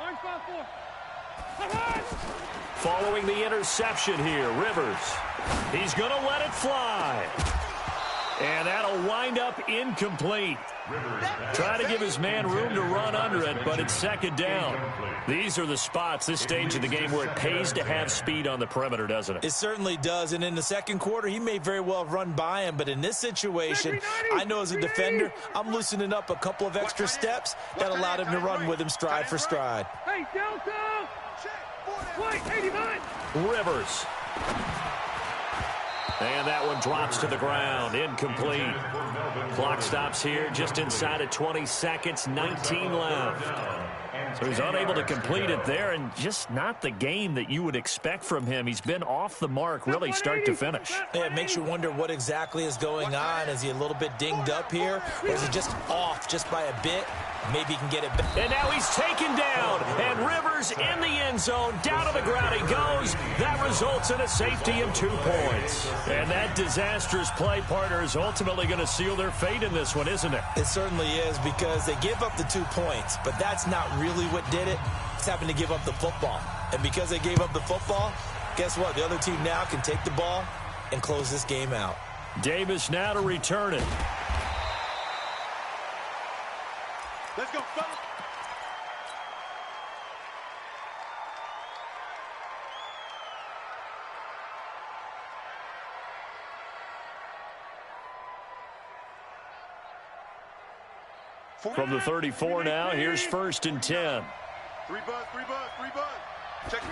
Orange 5-4. Following the interception here, Rivers. He's going to let it fly. And that'll wind up incomplete. Trying to give his man room to run under it, but it's second down. These are the spots, this stage of the game, where it pays to have speed on the perimeter, doesn't it? It certainly does, and in the second quarter, he may very well run by him, but in this situation, I know as a defender, I'm loosening up a couple of extra steps that allowed him to run with him stride for stride. Hey, Delta! Wait, 89! Rivers. And that one drops to the ground. Incomplete. Clock stops here just inside of 20 seconds. 19 left. So he's unable to complete it there, and just not the game that you would expect from him. He's been off the mark really start to finish. Yeah, it makes you wonder what exactly is going on. Is he a little bit dinged up here, or is he just off just by a bit? Maybe he can get it back. And now he's taken down, and Rivers in the end zone. Down to the ground he goes. That results in a safety and 2 points. And that disastrous play, partner, is ultimately going to seal their fate in this one, isn't it? It certainly is, because they gave up the 2 points, but that's not really what did it. It's having to give up the football. And because they gave up the football, guess what? The other team now can take the ball and close this game out. Davis now to return it. Let's go, fellas. From the 34 now, here's first and 10. Three buzz. Check.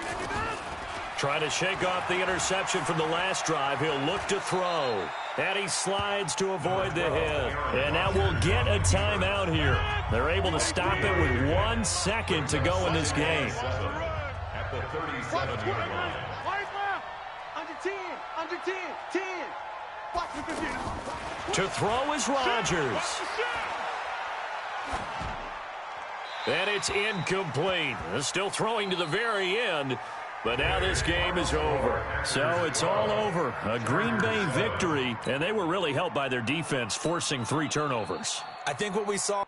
Trying to shake off the interception from the last drive. He'll look to throw. And he slides to avoid the hit. And now we'll get a timeout here. They're able to stop it with 1 second to go in this game. At the 37-yard line. Under 10. Watch the 15. To throw is Rodgers. And it's incomplete. Still throwing to the very end. But now this game is over. So it's all over. A Green Bay victory. And they were really helped by their defense, forcing 3 turnovers. I think what we saw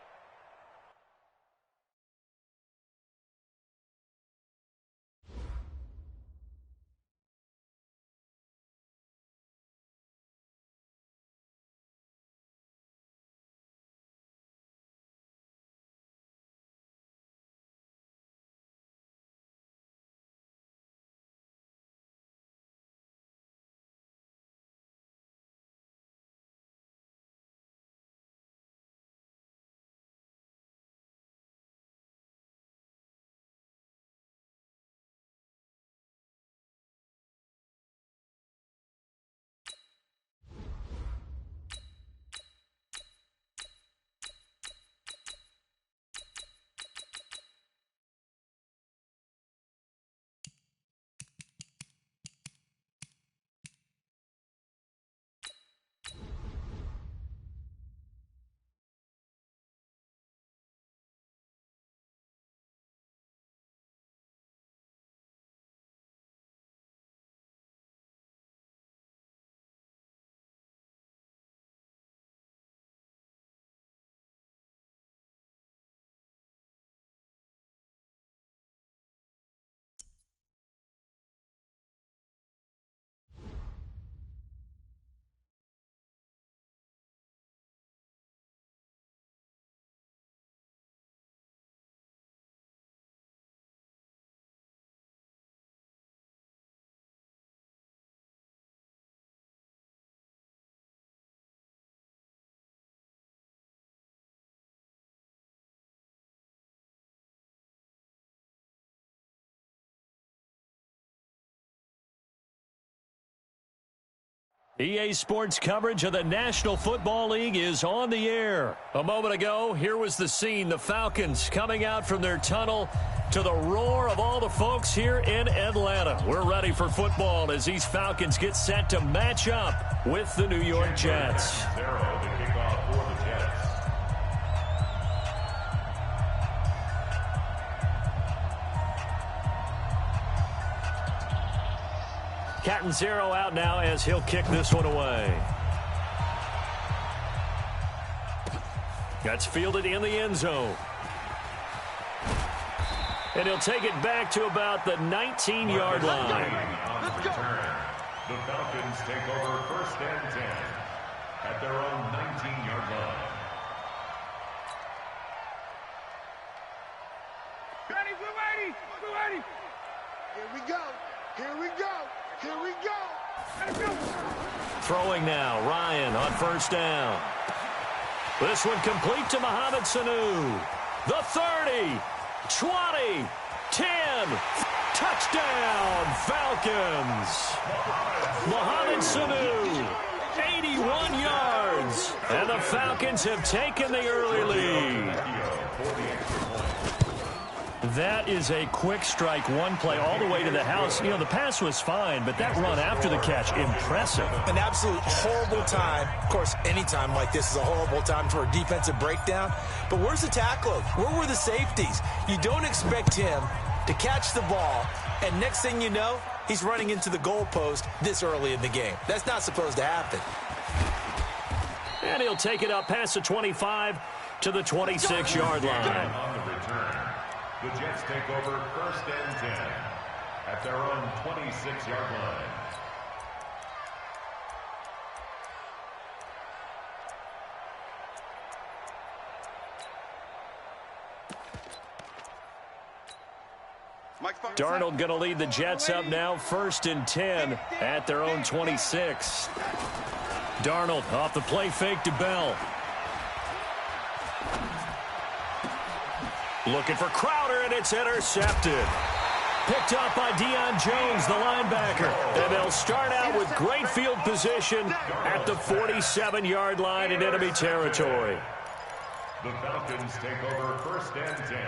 EA Sports coverage of the National Football League is on the air. A moment ago, here was the scene. The Falcons coming out from their tunnel to the roar of all the folks here in Atlanta. We're ready for football as these Falcons get set to match up with the New York Jets. Catanzaro out now as he'll kick this one away. That's fielded in the end zone. And he'll take it back to about the 19-yard line. Let's go. The Falcons take over 1st and 10 at their own 19-yard line. Ready, we're ready. Here we go. Here we go. Here we go. Let's go. Throwing now, Ryan on 1st down. This one complete to Mohamed Sanu. The 30, 20, 10. Touchdown, Falcons. Mohamed Sanu, 81 yards. And the Falcons have taken the early lead. That is a quick strike, one play all the way to the house. You know, the pass was fine, but that run after the catch, impressive. An absolute horrible time. Of course, any time like this is a horrible time for a defensive breakdown. But where's the tackling? Where were the safeties? You don't expect him to catch the ball, and next thing you know, he's running into the goalpost this early in the game. That's not supposed to happen. And he'll take it up past the 25 to the 26-yard line. On the return, the Jets take over 1st and 10 at their own 26-yard line. Darnold going to lead the Jets up now, 1st and 10 at their own 26. Darnold off the play fake to Bell. Looking for Crowder, and it's intercepted. Picked up by Deion Jones, the linebacker. And they'll start out with great field position at the 47-yard line in enemy territory. The Falcons take over 1st and 10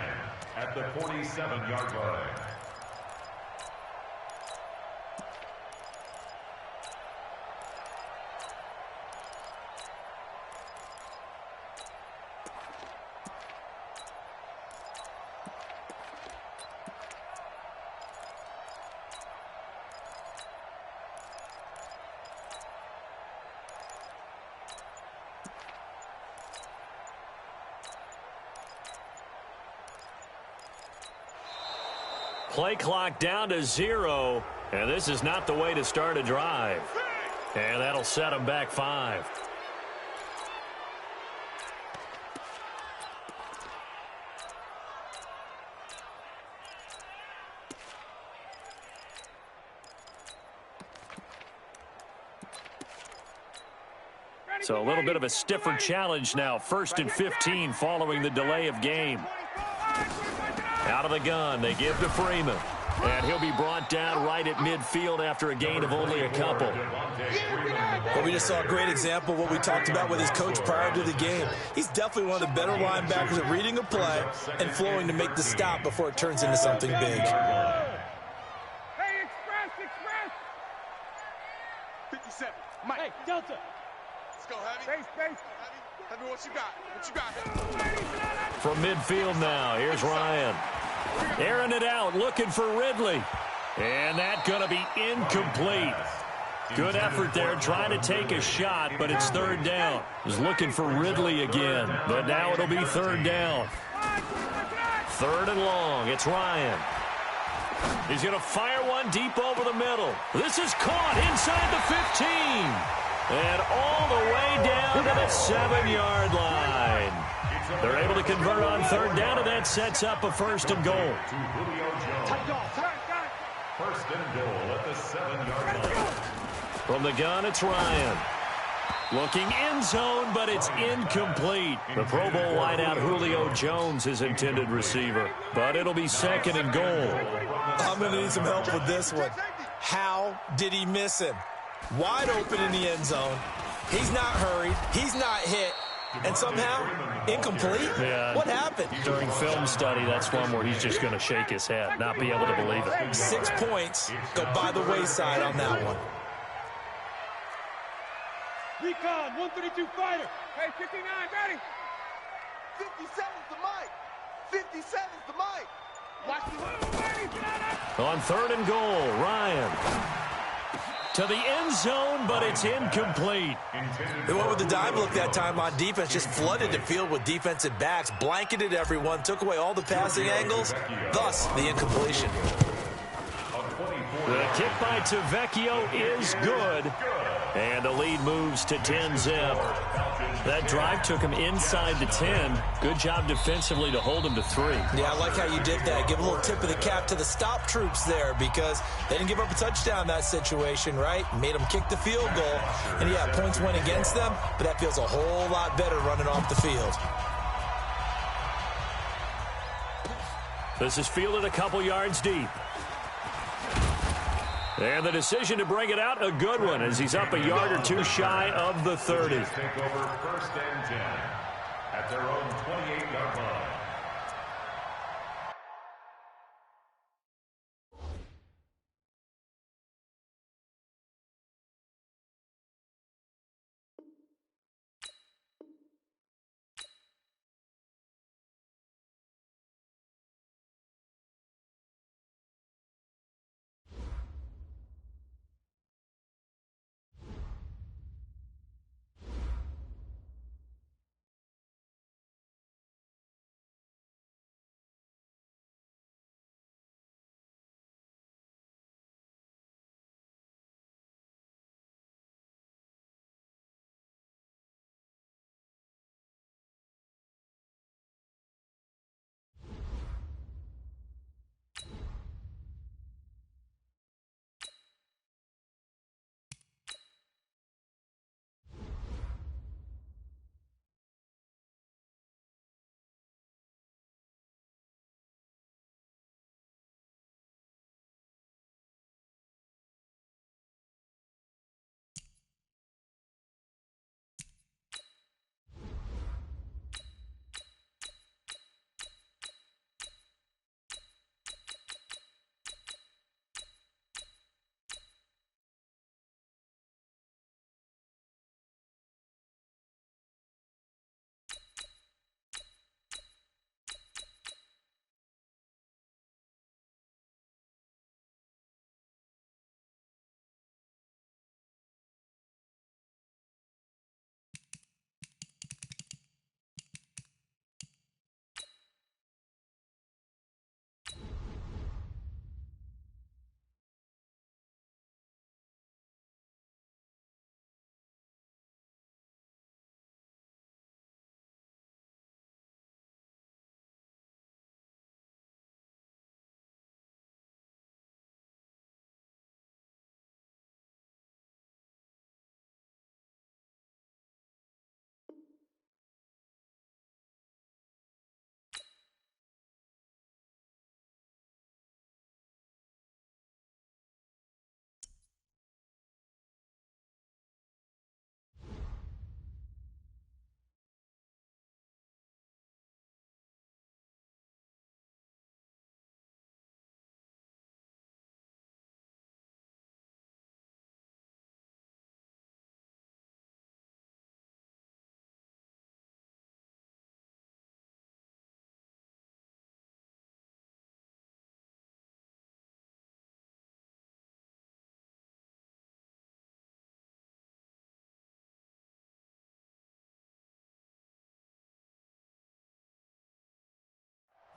at the 47-yard line. Play clock down to 0, and this is not the way to start a drive. And that'll set them back 5. So a little bit of a stiffer challenge now. 1st and 15 following the delay of game. Out of the gun, they give to Freeman. And he'll be brought down right at midfield after a gain of only a couple. Well, we just saw a great example of what we talked about with his coach prior to the game. He's definitely one of the better linebackers at reading a play and flowing to make the stop before it turns into something big. Hey, express. 57. Mike. Hey, Delta. Let's go, Heavy. Space. Heavy, what you got? From midfield now, here's Ryan. Airing it out, looking for Ridley. And that's going to be incomplete. Good effort there, trying to take a shot, but it's 3rd down. He's looking for Ridley again, but now it'll be 3rd down. 3rd and long, it's Ryan. He's going to fire one deep over the middle. This is caught inside the 15. And all the way down to the 7-yard line. They're able to convert on 3rd down, and that sets up a 1st and goal. 1st and goal at the 7-yard line. From the gun, it's Ryan. Looking end zone, but it's incomplete. The Pro Bowl wideout Julio Jones, his intended receiver. But it'll be 2nd and goal. I'm going to need some help with this one. How did he miss him? Wide open in the end zone. He's not hurried. He's not hit. And somehow, incomplete? Yeah. What happened? During film study, that's one where he's just going to shake his head, not be able to believe it. 6 points go by the wayside on that one. Recon, 132 fighter. Hey, 59, ready. 57's the mic. 57's the mic. Watch the On 3rd and goal, Ryan. To the end zone, but it's incomplete. They went with the dime look that time on defense, just flooded the field with defensive backs, blanketed everyone, took away all the passing angles, thus the incompletion. The kick by Tavecchio is good, and the lead moves to 10-zip. That drive took him inside the 10. Good job defensively to hold him to 3. Yeah, I like how you did that. Give a little tip of the cap to the stop troops there because they didn't give up a touchdown in that situation, right? Made them kick the field goal. And, yeah, points went against them, but that feels a whole lot better running off the field. This is fielded a couple yards deep. And the decision to bring it out, a good one, as he's up a yard or two shy of the 30. Take over 1st and 10 at their own 28-yard line.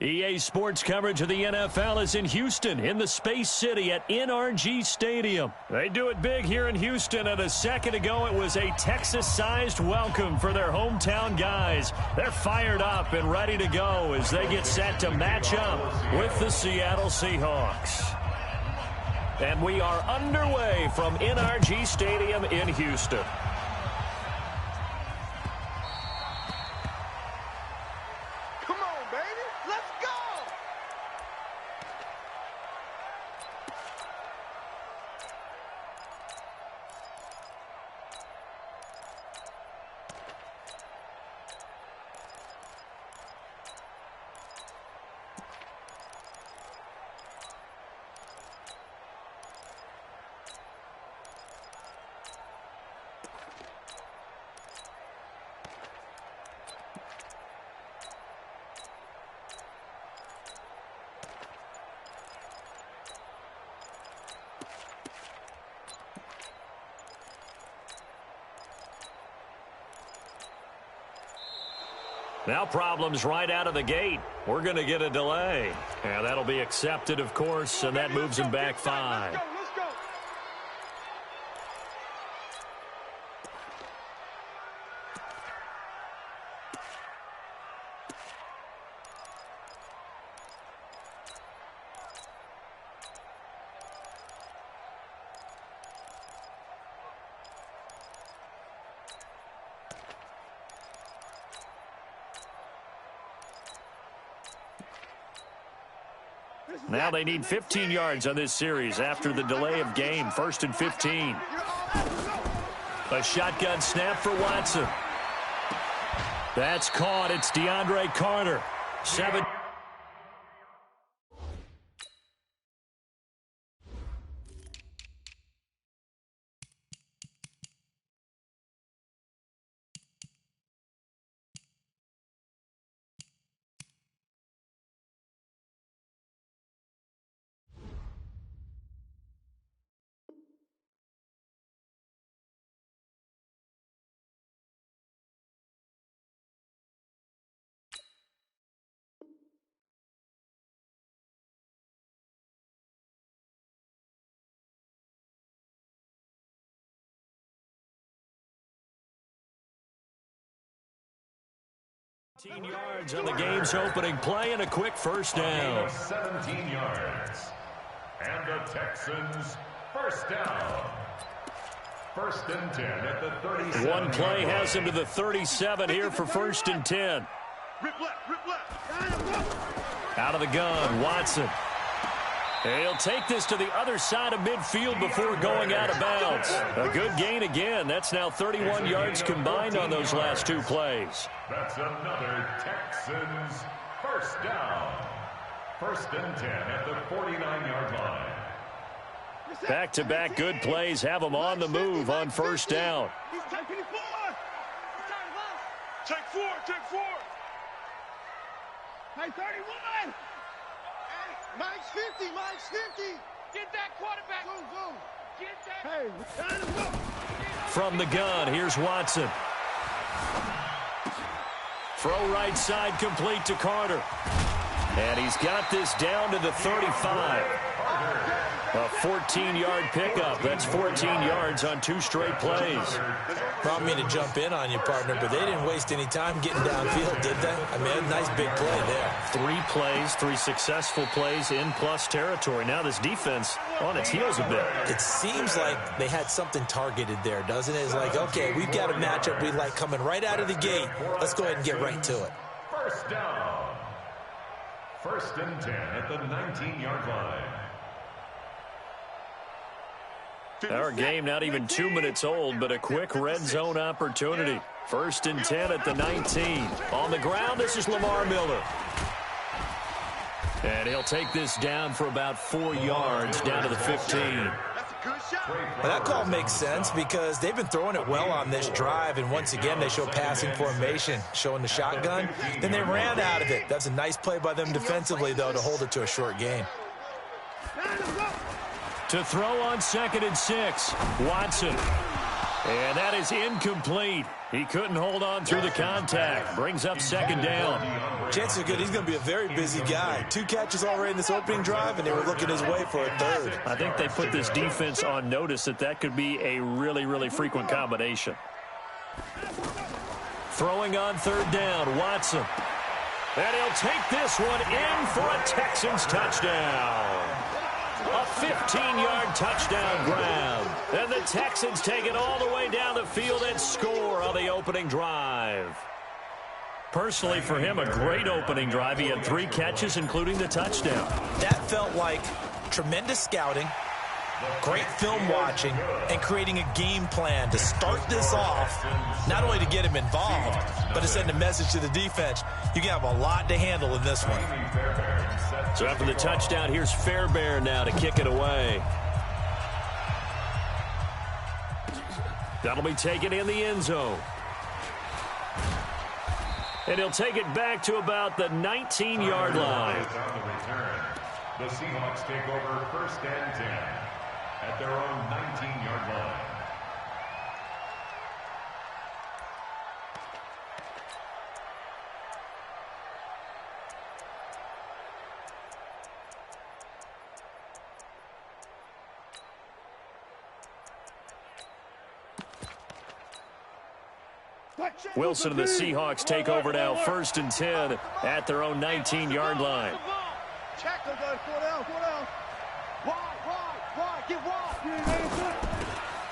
EA Sports coverage of the NFL is in Houston, in the Space City at NRG Stadium. They do it big here in Houston, and a second ago it was a Texas-sized welcome for their hometown guys. They're fired up and ready to go as they get set to match up with the Seattle Seahawks. And we are underway from NRG Stadium in Houston. Now problems right out of the gate. We're going to get a delay. And that'll be accepted, of course, and that moves him back 5. Let's go. Now they need 15 yards on this series after the delay of game. 1st and 15. A shotgun snap for Watson. That's caught. It's DeAndre Carter. 7. Yards on the game's opening play and a quick first down. 17 yards. And the Texans first down. 1st and 10 at the 37. One play has him to the 37 here for 1st and 10. Rip left. Out of the gun, Watson. He'll take this to the other side of midfield before going out of bounds. A good gain again. That's now 31 yards combined on those last 2 plays. That's another Texans first down. 1st and 10 at the 49-yard line. Back-to-back good plays have them on the move on 1st down. He's taking it forward. Take 4. Hey, 31. Mike's 50. Get that quarterback. Go. Get that. Hey, From the gun, here's Watson. Throw right side complete to Carter. And he's got this down to the 35. A 14-yard pickup. That's 14 yards on 2 straight plays. I don't mean to jump in on you, partner, but they didn't waste any time getting downfield, did they? I mean, a nice big play there. 3 plays, 3 successful plays in plus territory. Now this defense on its heels a bit. It seems like they had something targeted there, doesn't it? It's like, okay, we've got a matchup we like coming right out of the gate. Let's go ahead and get right to it. First down. 1st and 10 at the 19-yard line. Our game not even 2 minutes old, but a quick red zone opportunity. 1st and 10 at the 19. On the ground, this is Lamar Miller. And he'll take this down for about 4 yards down to the 15. That's a good shot. Well, that call makes sense because they've been throwing it well on this drive, and once again they show passing formation, showing the shotgun. Then they ran out of it. That's a nice play by them defensively, though, to hold it to a short gain. To throw on 2nd and 6, Watson. And that is incomplete. He couldn't hold on through the contact. Brings up 2nd down. Chances are good he's going to be a very busy guy. 2 catches already in this opening drive, and they were looking his way for a 3rd. I think they put this defense on notice that could be a really, really frequent combination. Throwing on 3rd down, Watson. And he'll take this one in for a Texans touchdown. A 15-yard touchdown grab. And the Texans take it all the way down the field and score on the opening drive. Personally, for him, a great opening drive. He had 3 catches, including the touchdown. That felt like tremendous scouting, great film watching, and creating a game plan to start this off, not only to get him involved, but to send a message to the defense. You can have a lot to handle in this one. So after the touchdown, here's Fairbairn now to kick it away. That'll be taken in the end zone. And he'll take it back to about the 19-yard line. The Seahawks take over 1st and 10 at their own 19-yard line. Wilson and the Seahawks take over now, 1st and 10 at their own 19-yard line. Check, go down. Wide, get wide.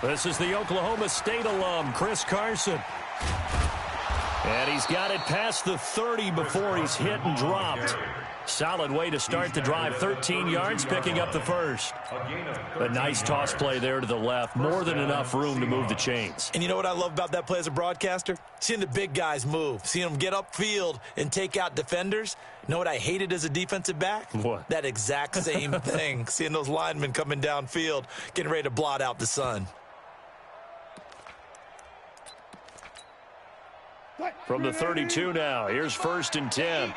This is the Oklahoma State alum, Chris Carson. And he's got it past the 30 before he's hit and dropped. Solid way to start the drive, 13 yards, picking up the first. A nice toss play there to the left, more than enough room to move the chains. And you know what I love about that play as a broadcaster? Seeing the big guys move, seeing them get upfield and take out defenders. You know what I hated as a defensive back? What? That exact same thing, seeing those linemen coming downfield, getting ready to blot out the sun. From the 32 now, here's 1st and 10.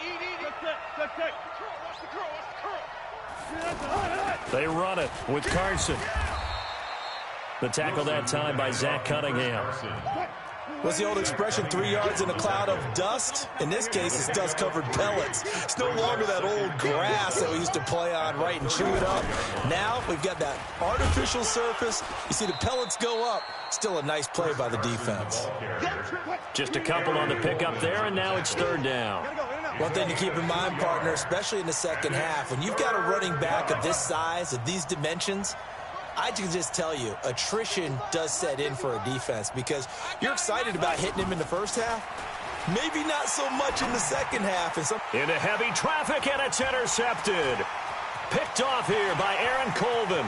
They run it with Carson. The tackle that time by Zach Cunningham. What's the old expression, 3 yards in a cloud of dust? In this case, it's dust-covered pellets. It's no longer that old grass that we used to play on, right, and chew it up. Now we've got that artificial surface. You see the pellets go up. Still a nice play by the defense. Just a couple on the pickup there, and now it's 3rd down. One thing to keep in mind, partner, especially in the second half, when you've got a running back of this size, of these dimensions, I can just tell you, attrition does set in for a defense because you're excited about hitting him in the first half. Maybe not so much in the second half. Into heavy traffic, and it's intercepted. Picked off here by Aaron Colvin.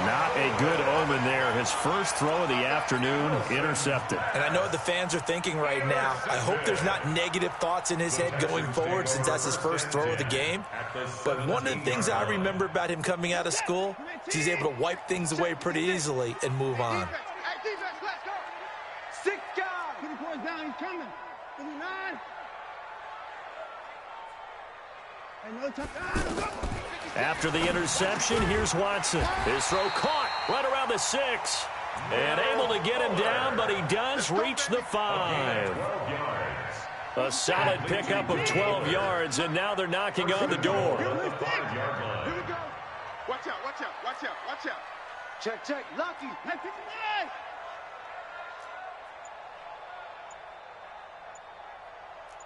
Not a good omen there. His first throw of the afternoon intercepted. And I know what the fans are thinking right now. I hope there's not negative thoughts in his head going forward since that's his first throw of the game. But one of the things I remember about him coming out of school is he's able to wipe things away pretty easily and move on. 6 guys. Get the points down. He's coming. 59. After the interception, here's Watson. His throw caught right around the 6. And able to get him down, but he does reach the 5. A solid pickup of 12 yards, and now they're knocking on the door. Here we go. Watch out. Check. Lucky. Hey, 59.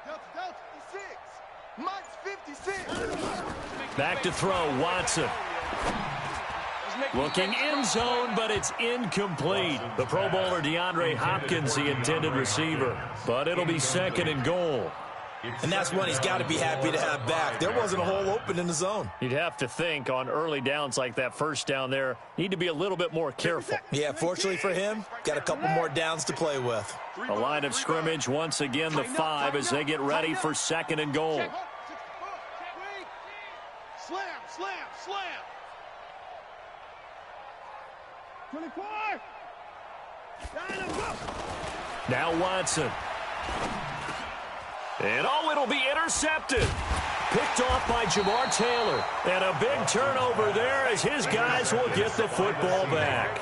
Delta, 6. Mike's 56. Back to throw, Watson. Looking in zone, but it's incomplete. The Pro Bowler DeAndre Hopkins, the intended receiver. But it'll be 2nd and goal. And that's one he's got to be happy to have back. There wasn't a hole open in the zone. You'd have to think on early downs like that first down there, need to be a little bit more careful. Yeah, fortunately for him, got a couple more downs to play with. A line of scrimmage, once again the 5 as they get ready for 2nd and goal. Slam. 24. Now Watson. And it'll be intercepted. Picked off by Jamar Taylor. And a big turnover there as his guys will get the football back.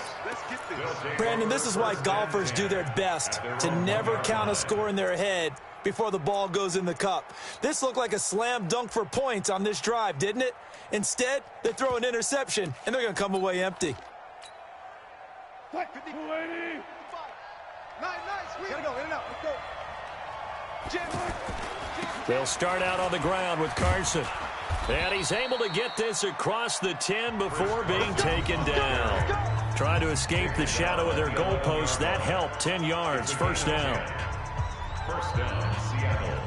Brandon, this is why golfers do their best to never count a score in their head before the ball goes in the cup. This looked like a slam dunk for points on this drive, didn't it? Instead, they throw an interception, and they're going to come away empty. Nice. We gotta go. In and out. Let's go. They'll start out on the ground with Carson. And he's able to get this across the 10 before being taken down. Trying to escape the shadow of their goalpost. That helped. 10 yards. First down. Seattle.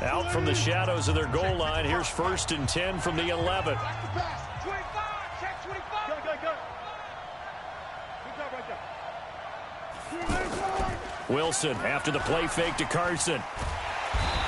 Out from the shadows of their goal line. Here's 1st and 10 from the 11. Wilson after the play fake to Carson.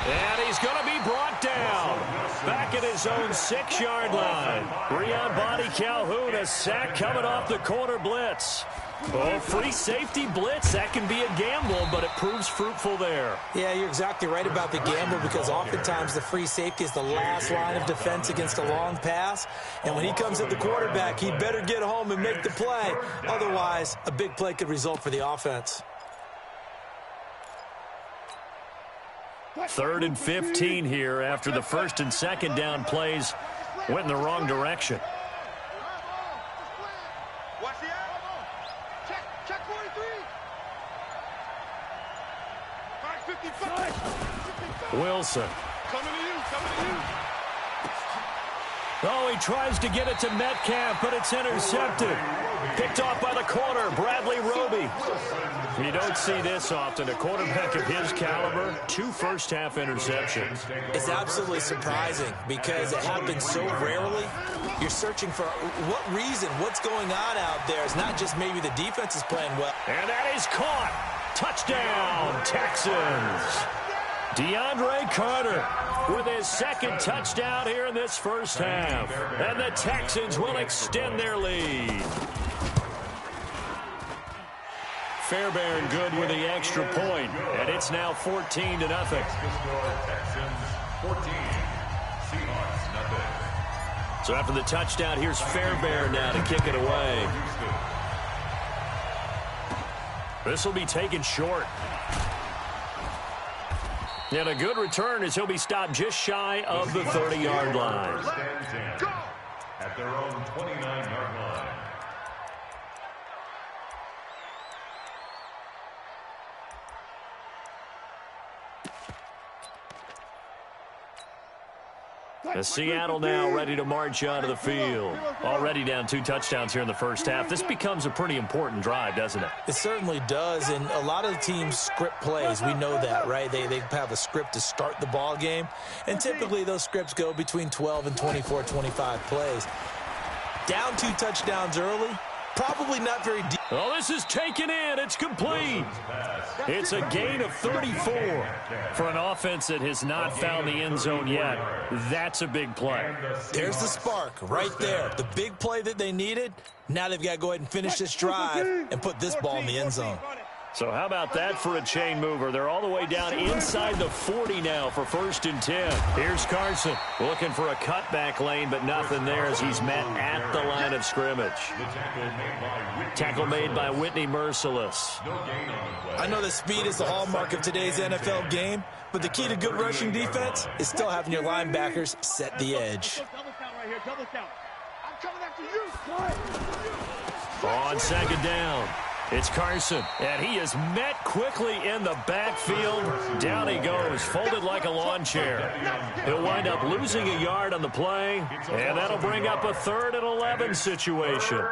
And he's going to be brought down. Back at his own 6-yard line. Breon Bonnie Calhoun, a sack coming off the corner blitz. Oh, free safety blitz. That can be a gamble, but it proves fruitful there. Yeah, you're exactly right about the gamble because oftentimes the free safety is the last line of defense against a long pass. And when he comes at the quarterback, he better get home and make the play. Otherwise, a big play could result for the offense. 3rd and 15 here after the 1st and 2nd down plays went in the wrong direction. Watch the check. Wilson. Coming to you. Oh, he tries to get it to Metcalf, but it's intercepted. Picked off by the corner, Bradley Roby. You don't see this often. A quarterback of his caliber, 2 first-half interceptions. It's absolutely surprising because it happens so rarely. You're searching for what reason, what's going on out there. It's not just maybe the defense is playing well. And that is caught. Touchdown, Texans. DeAndre Carter with his 2nd touchdown here in this first half. And the Texans will extend their lead. Fairbairn good with the extra point, and it's now 14-0. Texans 14, Seahawks nothing. So after the touchdown, here's Fairbairn now to kick it away. This will be taken short. And a good return as he'll be stopped just shy of the 30-yard line. At their own 29-yard line. As Seattle now ready to march onto the field. Already down 2 touchdowns here in the first half. This becomes a pretty important drive, doesn't it? It certainly does, and a lot of the teams script plays. We know that, right? They have a script to start the ball game, and typically those scripts go between 12 and 24, 25 plays. Down 2 touchdowns early, probably not very deep. Oh, this is taken in. It's complete. It's a gain of 34 for an offense that has not found the end zone yet. That's a big play. There's the spark right there. The big play that they needed. Now they've got to go ahead and finish this drive and put this ball in the end zone. So how about that for a chain mover? They're all the way down inside the 40 now for 1st and 10. Here's Carson looking for a cutback lane, but nothing there as he's met at the line of scrimmage. Tackle made by Whitney Merciless. I know that speed is the hallmark of today's NFL game, but the key to good rushing defense is still having your linebackers set the edge. On 2nd down. It's Carson, and he is met quickly in the backfield. Down he goes, folded like a lawn chair. He'll wind up losing a yard on the play, and that'll bring up a 3rd and 11 situation.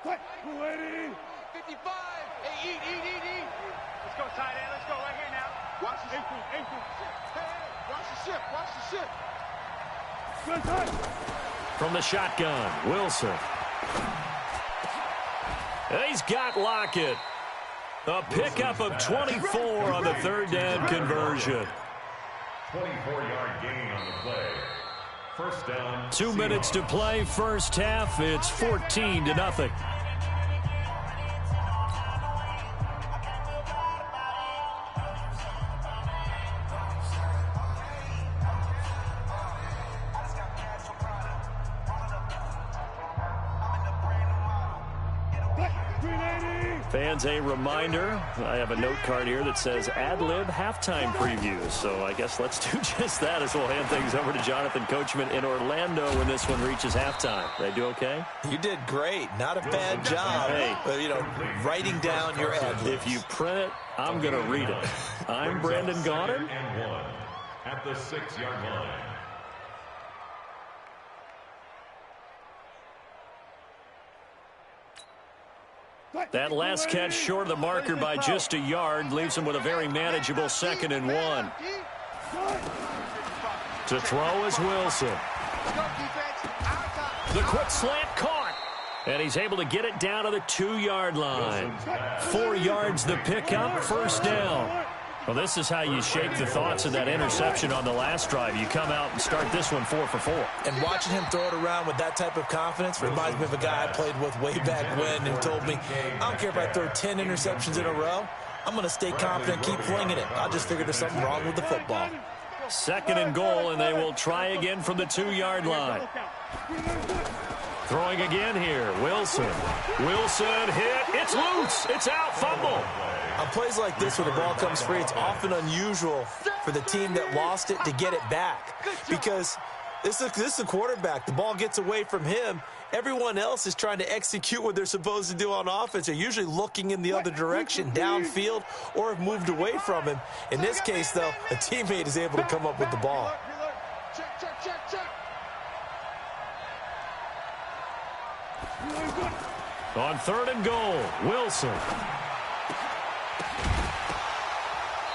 Quick, 280. 55. Hey, eat. Let's go, tight end. Let's go right here now. Watch the ship. Hey, watch the ship. Good time. From the shotgun, Wilson. And he's got Lockett. A pickup of 24 on the 3rd down conversion. 24-yard gain on the play. First down. 2 minutes to play, first half. It's 14-0. Fans, a reminder, I have a note card here that says ad-lib halftime previews. So I guess let's do just that as we'll hand things over to Jonathan Coachman in Orlando when this one reaches halftime. Did I do okay? You did great. Not a bad job. Hey, writing down your ad-libs. If you print it, I'm going to read it. I'm Brandon Gaudin. And 1 at the 6-yard line. That last catch short of the marker by just a yard leaves him with a very manageable 2nd and 1. To throw is Wilson. The quick slant caught. And he's able to get it down to the 2-yard line. 4 yards the pickup, first down. Well, this is how you shake the thoughts of that interception on the last drive. You come out and start this one 4 for 4. And watching him throw it around with that type of confidence reminds me of a guy I played with way back when who told me, I don't care if I throw 10 interceptions in a row. I'm going to stay confident, keep flinging it. I just figured there's something wrong with the football. 2nd and goal, and they will try again from the 2-yard line. Throwing again here. Wilson. Wilson hit. It's loose. It's out. Fumble. On plays like this where the ball comes free, it's often unusual for the team that lost it to get it back. Because this is a quarterback. The ball gets away from him. Everyone else is trying to execute what they're supposed to do on offense. They're usually looking in the other direction, downfield, or have moved away from him. In this case, though, a teammate is able to come up with the ball. On 3rd and goal, Wilson.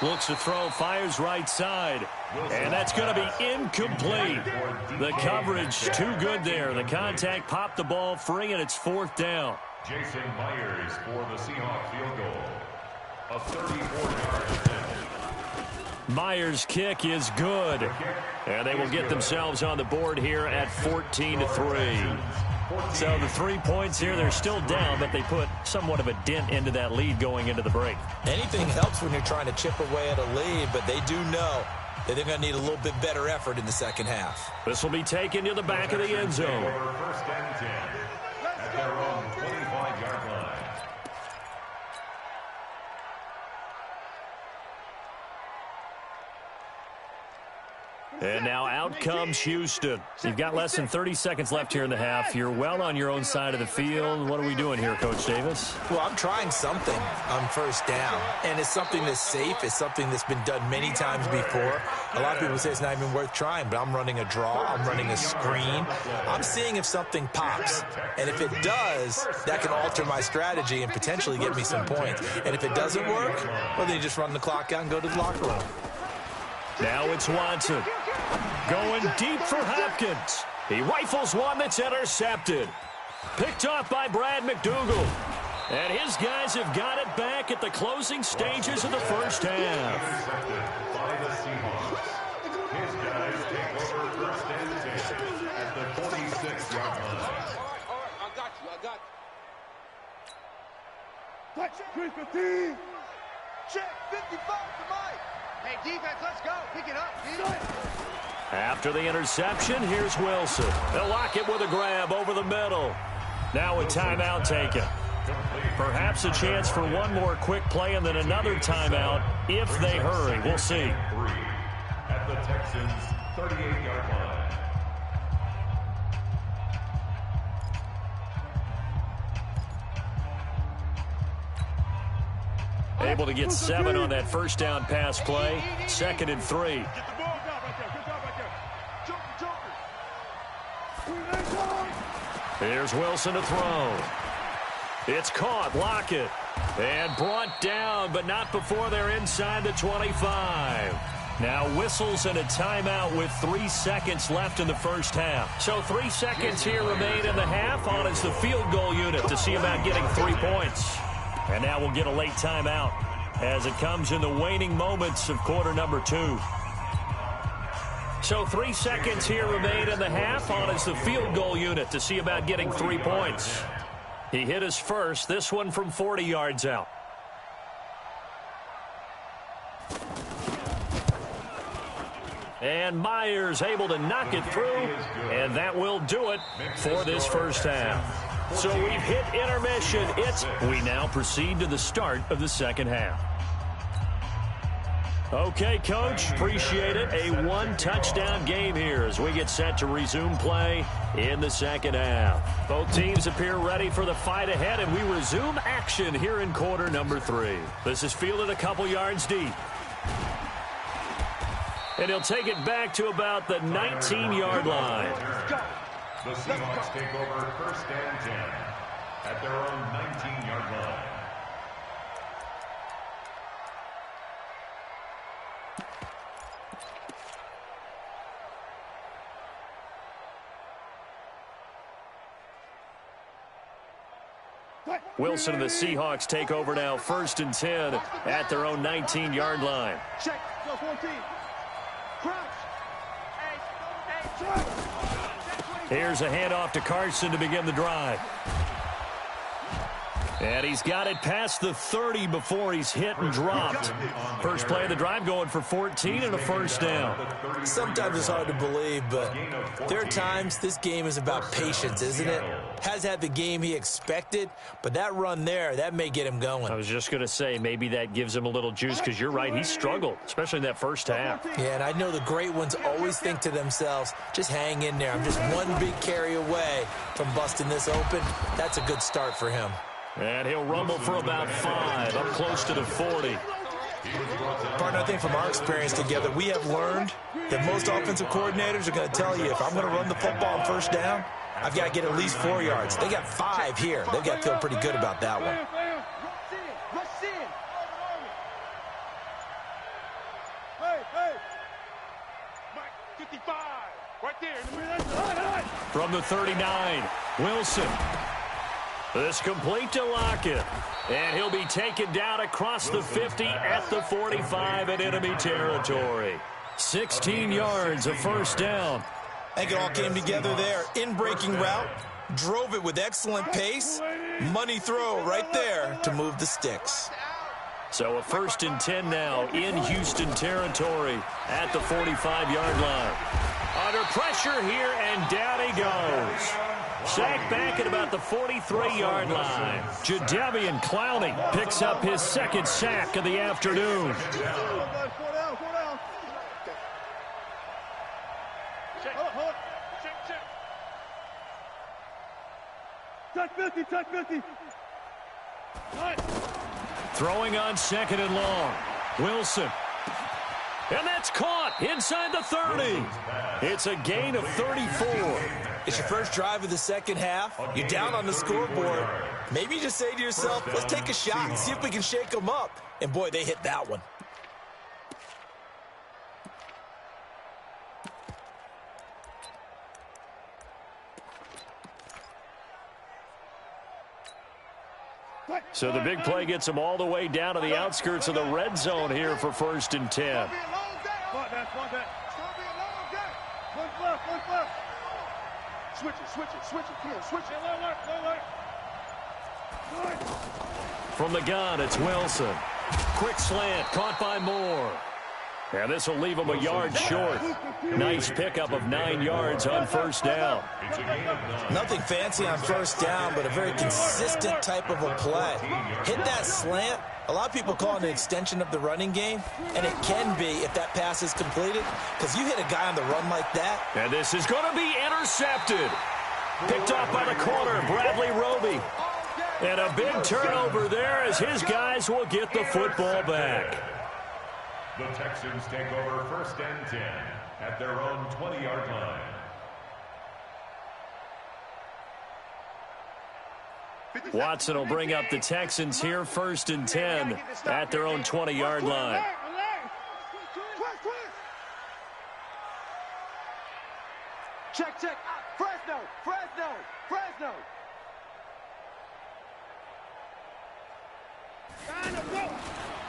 Looks to throw, fires right side. And that's going to be incomplete. The coverage too good there. The contact popped the ball free, and it's 4th down. Jason Myers for the Seahawks field goal. A 34-yard attempt. Myers' kick is good. And they will get themselves on the board here at 14-3. So the 3 points here, they're still down, but they put somewhat of a dent into that lead going into the break. Anything helps when you're trying to chip away at a lead, but they do know that they're going to need a little bit better effort in the second half. This will be taken to the back of the end zone. 1st and 10 at their own 25-yard line. And now out comes Houston. You've got less than 30 seconds left here in the half. You're well on your own side of the field. What are we doing here, Coach Davis? Well, I'm trying something on 1st down, and it's something that's safe. It's something that's been done many times before. A lot of people say it's not even worth trying, but I'm running a draw. I'm running a screen. I'm seeing if something pops, and if it does, that can alter my strategy and potentially get me some points. And if it doesn't work, well, then you just run the clock out and go to the locker room. Now it's Watson. Going deep for Hopkins. He rifles one that's intercepted. Picked off by Brad McDougal. And his guys have got it back at the closing stages of the first half. Intercepted by the Seahawks. His guys take over 1st and 10 at the 46-yard line. All right, I got you. Touch 315. Check 55 to Mike. Hey, defense, let's go. Pick it up, After the interception, here's Wilson. They'll lock it with a grab over the middle. Now a timeout taken. Perhaps a chance for one more quick play and then another timeout if they hurry. We'll see. At the Texans' 38-yard line. Able to get 7 on that first down pass play. 2nd and 3. Get the ball down right there. Good job right there. Joker. Here's Wilson to throw. It's caught. Lockett. And brought down, but not before they're inside the 25. Now whistles and a timeout with 3 seconds left in the first half. So 3 seconds here remain in the half. On is the field goal unit to see about getting 3 points. And now we'll get a late timeout as it comes in the waning moments of quarter number 2. So 3 seconds here remain in the half. On is the field goal unit to see about getting 3 points. He hit his first, this one from 40 yards out. And Myers able to knock it through, and that will do it for this first half. So we've hit intermission. We now proceed to the start of the second half. Okay, Coach, appreciate it. A 1-touchdown game here as we get set to resume play in the second half. Both teams appear ready for the fight ahead, and we resume action here in quarter number 3. This is fielded a couple yards deep. And he'll take it back to about the 19-yard line. The Seahawks take over 1st and 10 at their own 19-yard line. Wilson and the Seahawks take over now 1st and 10 at their own 19-yard line. Check. Go 14. Crouch. Here's a handoff to Carson to begin the drive. And he's got it past the 30 before he's hit and dropped. First play of the drive going for 14 and a first down. Sometimes it's hard to believe, but there are times this game is about patience, isn't it? Has had the game he expected, but that run there, that may get him going. I was just going to say, maybe that gives him a little juice, because you're right, he struggled, especially in that first half. Yeah, and I know the great ones always think to themselves, just hang in there. I'm just one big carry away from busting this open. That's a good start for him. And he'll rumble for about 5, up close to the 40. Partner, I think from our experience together, we have learned that most offensive coordinators are going to tell you, if I'm going to run the football on first down, I've got to get at least 4 yards. They got 5 here. They've got to feel pretty good about that one. From the 39, Wilson. This complete to Lockett. And he'll be taken down across the 50 at the 45 in enemy territory. 16 yards, a first down. I think it all came together there. In-breaking route, drove it with excellent pace. Money throw right there to move the sticks. So a 1st and 10 now in Houston territory at the 45-yard line. Under pressure here, and down he goes. Sacked back at about the 43-yard line. Jadeveon Clowney picks up his 2nd sack of the afternoon. Touch 50, touch 50. Throwing on 2nd and long. Wilson. And that's caught inside the 30. It's a gain of 34. It's your first drive of the second half. You're down on the scoreboard. Maybe you just say to yourself, let's take a shot and see if we can shake them up. And, boy, they hit that one. So the big play gets them all the way down to the outskirts of the red zone here for 1st and 10. Switch it. Come on, switch it. From the gun, it's Wilson. Quick slant, caught by Moore. And this will leave him a yard short. Nice pickup of 9 yards on first down. Nothing fancy on first down, but a very consistent type of a play. Hit that slant. A lot of people call it an extension of the running game, and it can be if that pass is completed, because you hit a guy on the run like that. And this is going to be intercepted. Picked off by the corner, Bradley Roby. And a big turnover there as his guys will get the football back. The Texans take over 1st and 10 at their own 20-yard line. Watson will bring up the Texans here, 1st and 10 at their own 20-yard line. Check. Fresno.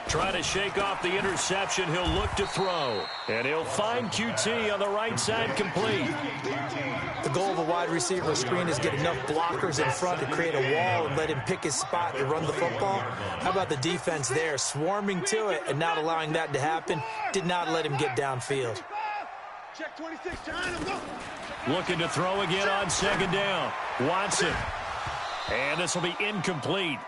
Trying to shake off the interception, he'll look to throw. And he'll find QT on the right side complete. The goal of a wide receiver screen is get enough blockers in front to create a wall and let him pick his spot to run the football. How about the defense there, swarming to it and not allowing that to happen? Did not let him get downfield. Check 26, John. Go. Looking to throw again on 2nd down. Watson. And this will be incomplete.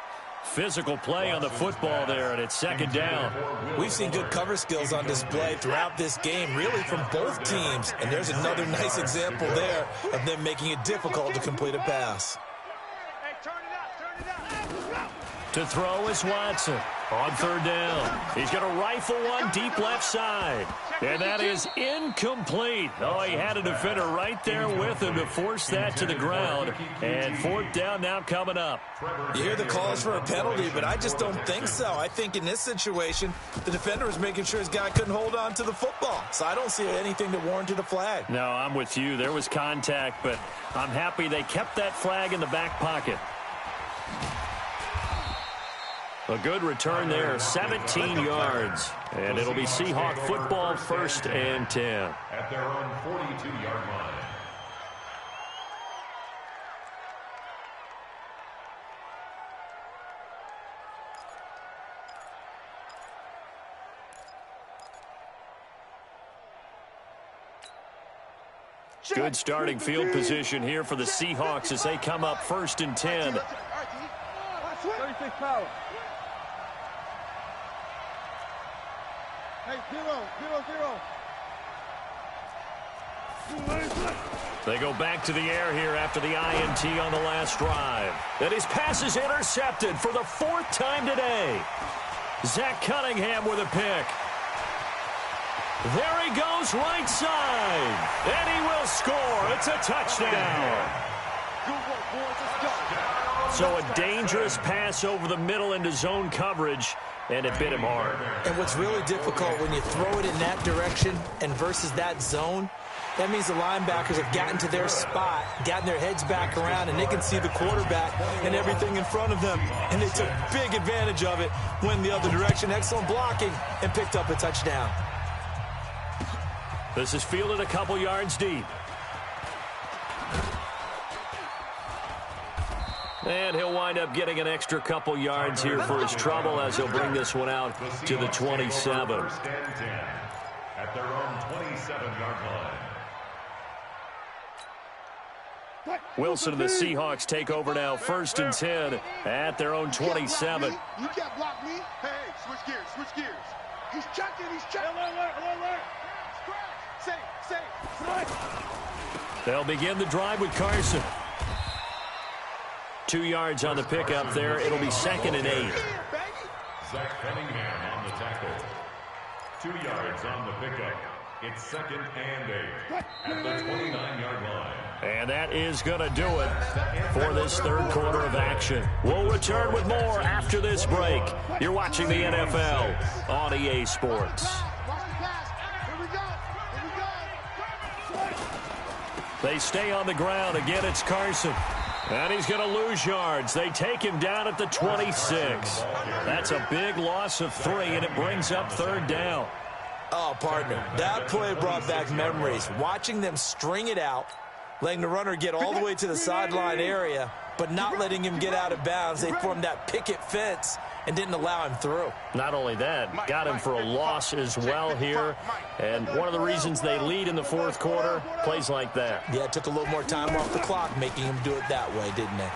Physical play on the football there, and it's 2nd down. We've seen good cover skills on display throughout this game, really from both teams. And there's another nice example there of them making it difficult to complete a pass. Hey, turn it up. To throw is Watson on 3rd down. He's going to rifle one deep left side. And that is incomplete. Oh, he had a defender right there with him to force that to the ground. And 4th down now coming up. You hear the calls for a penalty, but I just don't think so. I think in this situation, the defender was making sure his guy couldn't hold on to the football. So I don't see anything that warranted a flag. No, I'm with you. There was contact, but I'm happy they kept that flag in the back pocket. A good return there, 17 yards. And it'll be Seahawk football, 1st and 10. At their own 42-yard line. Good starting field position here for the Seahawks as they come up 1st and 10. 36 power. Hey, 0-0-0. They go back to the air here after the INT on the last drive. And his pass is intercepted for the 4th time today. Zach Cunningham with a pick. There he goes right side. And he will score. It's a touchdown. So a dangerous pass over the middle into zone coverage, and it bit him hard. And what's really difficult when you throw it in that direction and versus that zone, that means the linebackers have gotten to their spot, gotten their heads back around, and they can see the quarterback and everything in front of them. And they took big advantage of it, went the other direction, excellent blocking, and picked up a touchdown. This is fielded a couple yards deep. And he'll wind up getting an extra couple yards here for his trouble as he'll bring this one out to the 27. At their own 27-yard line. Wilson and the Seahawks take over now 1st and 10 at their own 27. You can't block me. Hey, switch gears. He's checking. Alert. Safe. They'll begin the drive with Carson. 2 yards on the pickup there. It'll be 2nd and 8. Zach Cunningham on the tackle. 2 yards on the pickup. It's 2nd and 8 at the 29-yard line. And that is going to do it for this 3rd quarter of action. We'll return with more after this break. You're watching the NFL on EA Sports. They stay on the ground. Again, it's Carson. And he's going to lose yards. They take him down at the 26. That's a big loss of 3, and it brings up 3rd down. Oh, partner, that play brought back memories. Watching them string it out, letting the runner get all the way to the sideline area, but not letting him get out of bounds. They formed that picket fence and didn't allow him through. Not only that, got him for a loss as well here. And one of the reasons they lead in the 4th quarter, plays like that. Yeah, it took a little more time off the clock, making him do it that way, didn't it?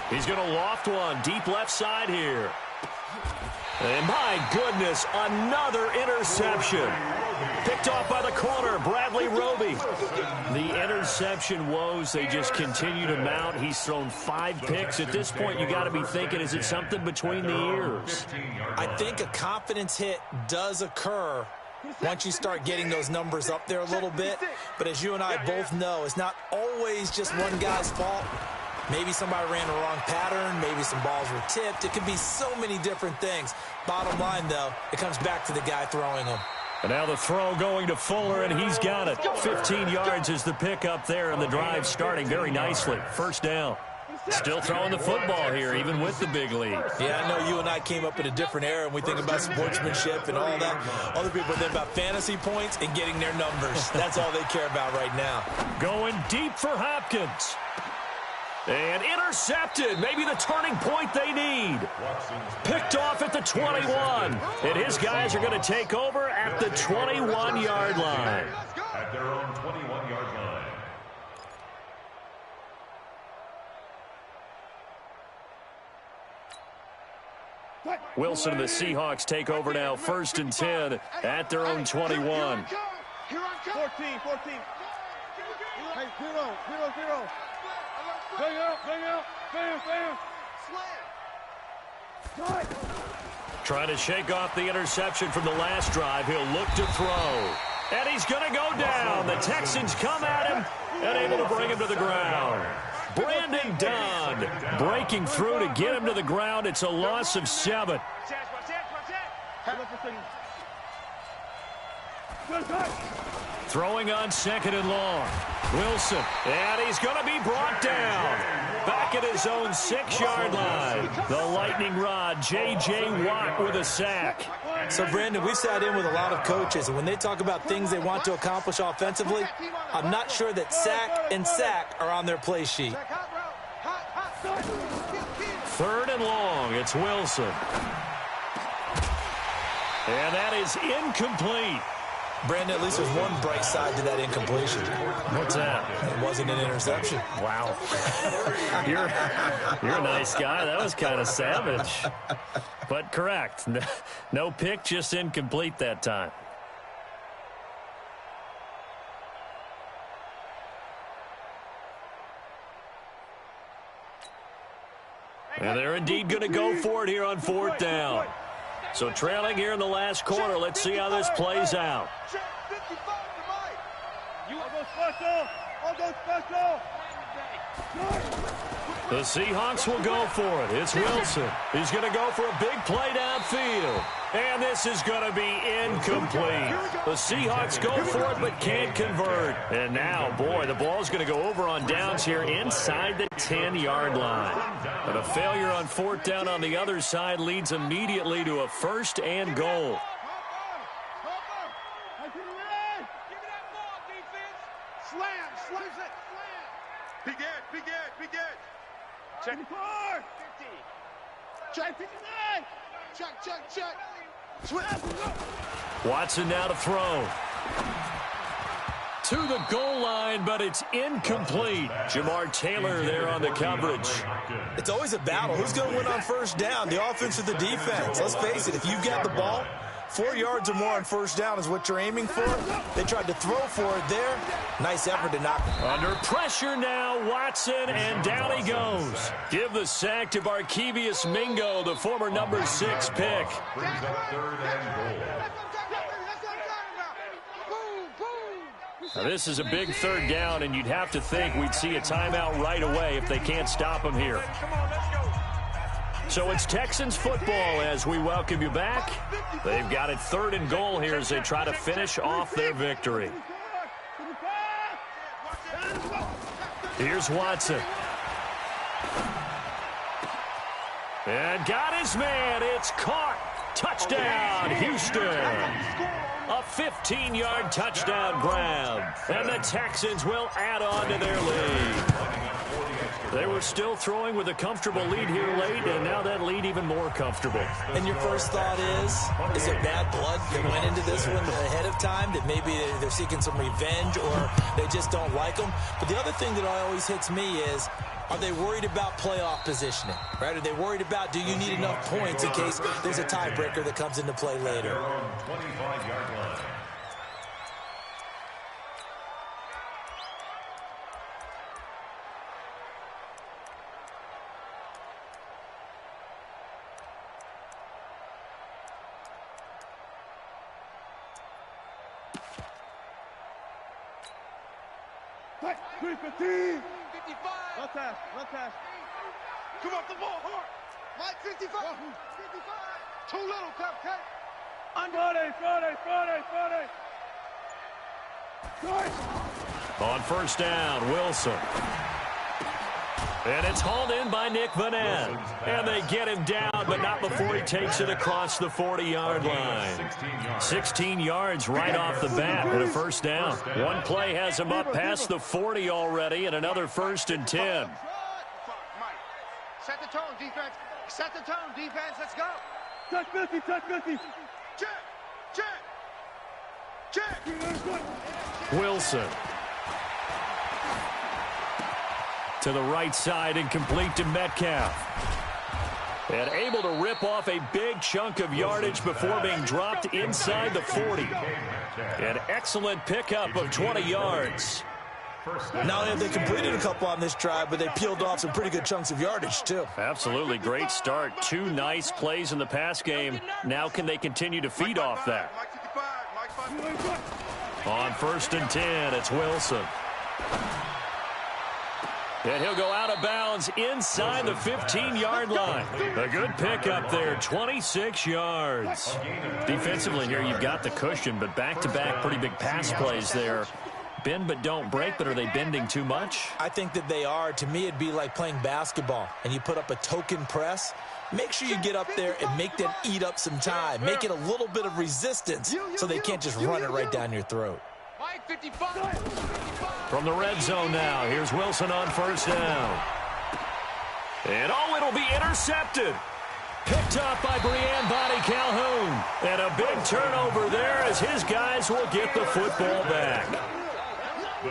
He's going to loft one deep left side here. And my goodness, another interception. Picked off by the corner, Bradley Roby. The interception woes, they just continue to mount. He's thrown 5 picks. At this point, you got to be thinking, is it something between the ears? I think a confidence hit does occur once you start getting those numbers up there a little bit. But as you and I both know, it's not always just one guy's fault. Maybe somebody ran the wrong pattern. Maybe some balls were tipped. It could be so many different things. Bottom line, though, it comes back to the guy throwing them. And now the throw going to Fuller, and he's got it. 15 yards is the pickup there, and the drive starting very nicely. 1st down. Still throwing the football here, even with the big lead. Yeah, I know you and I came up in a different era, and we think about sportsmanship and all that. Other people think about fantasy points and getting their numbers. That's all they care about right now. Going deep for Hopkins. And intercepted, maybe the turning point they need. Picked off at the 21. And his guys are going to take over at the 21-yard line. At their own 21-yard line. Wilson and the Seahawks take over now 1st and 10 at their own 21. 14. Hey, 0. Bring out. Bam. Trying to shake off the interception from the last drive. He'll look to throw. And he's going to go down. The Texans come at him and able to bring him to the ground. Brandon Dunn breaking through to get him to the ground. It's a loss of 7. Throwing on 2nd and long. Wilson, and he's going to be brought down. Back at his own 6-yard line. The lightning rod, J.J. Watt with a sack. So, Brandon, we've sat in with a lot of coaches, and when they talk about things they want to accomplish offensively, I'm not sure that sack and sack are on their play sheet. 3rd and long, it's Wilson. And that is incomplete. Brandon, at least there's one bright side to that incompletion. What's that? It wasn't an interception. Wow. You're a nice guy. That was kind of savage. But correct. No pick, just incomplete that time. And they're indeed going to go for it here on 4th down. So trailing here in the last quarter. Let's see how this plays out. The Seahawks will go for it. It's Wilson. He's going to go for a big play downfield. And this is going to be incomplete. The Seahawks go for it but can't convert. And now, boy, the ball's going to go over on downs here inside the 10-yard line. But a failure on 4th down on the other side leads immediately to a 1st and goal. Check. Check. Watson now to throw. To the goal line, but it's incomplete. Jamar Taylor there on the coverage. It's always a battle. Who's going to win on 1st down, the offense or the defense? Let's face it, if you got the ball, 4 yards or more on 1st down is what you're aiming for. They tried to throw for it there. Nice effort to knock it. Under pressure now, Watson, and down he goes. Give the sack to Barkevious Mingo, the former number 6 pick. Brings up 3rd and goal. Now, this is a big 3rd down, and you'd have to think we'd see a timeout right away if they can't stop him here. So it's Texans football as we welcome you back. They've got it 3rd and goal here as they try to finish off their victory. Here's Watson. And got his man. It's caught. Touchdown, Houston. A 15-yard touchdown grab. And the Texans will add on to their lead. They were still throwing with a comfortable lead here late, and now that lead even more comfortable. And your first thought is it bad blood that went into this one ahead of time, that maybe they're seeking some revenge or they just don't like them? But the other thing that always hits me is, are they worried about playoff positioning? Right? Are they worried about, do you need enough points in case there's a tiebreaker that comes into play later? 25-yard line. No task. Come up the ball hard. Mike, 55. 55. Too little, Cupcake. On 1st down, Wilson. And it's hauled in by Nick Vanette. And they get him down, but not before he takes it across the 40-yard line. 16 yards right off the bat and a 1st down. One play has him up past the 40 already, and another 1st and 10. Set the tone, defense. Set the tone, defense. Let's go. Touch 50. Check. Wilson. To the right side and complete to Metcalf. And able to rip off a big chunk of yardage before being dropped inside the 40. An excellent pickup of 20 yards. Not only have they completed a couple on this drive, but they peeled off some pretty good chunks of yardage, too. Absolutely great start. 2 nice plays in the pass game. Now can they continue to feed off that? On 1st and 10, it's Wilson. And he'll go out of bounds inside the 15-yard line. A good pickup there, 26 yards. Defensively here, you've got the cushion, but back-to-back pretty big pass plays there. Bend but don't break, but are they bending too much? I think that they are. To me, it'd be like playing basketball, and you put up a token press. Make sure you get up there and make them eat up some time. Make it a little bit of resistance so they can't just run it right down your throat. From the red zone now, here's Wilson on 1st down. And it'll be intercepted. Picked up by Breanne Body Calhoun. And a big turnover there as his guys will get the football back.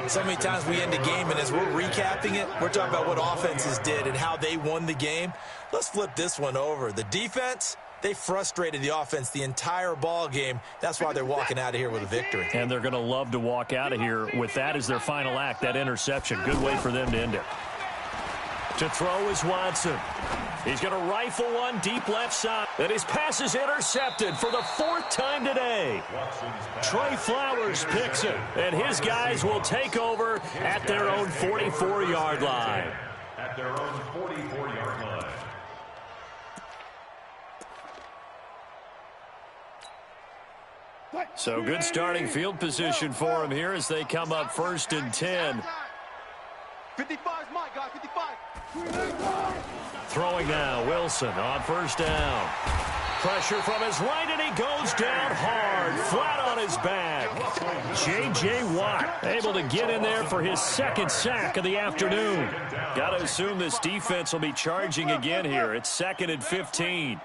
So many times we end the game, and as we're recapping it, we're talking about what offenses did and how they won the game. Let's flip this one over. The defense, they frustrated the offense the entire ball game. That's why they're walking out of here with a victory. And they're going to love to walk out of here with that as their final act, that interception. Good way for them to end it. To throw is Watson. He's going to rifle one deep left side. And his pass is intercepted for the 4th time today. Trey Flowers picks it. And his guys will take over at their own 44-yard line. At their own 44-yard line. So good starting field position for him here as they come up 1st and 10. 55 is Mike, guys, 55. Throwing now, Wilson on 1st down. Pressure from his right, and he goes down hard, flat on his back. J.J. Watt able to get in there for his 2nd sack of the afternoon. Got to assume this defense will be charging again here. It's 2nd and 15.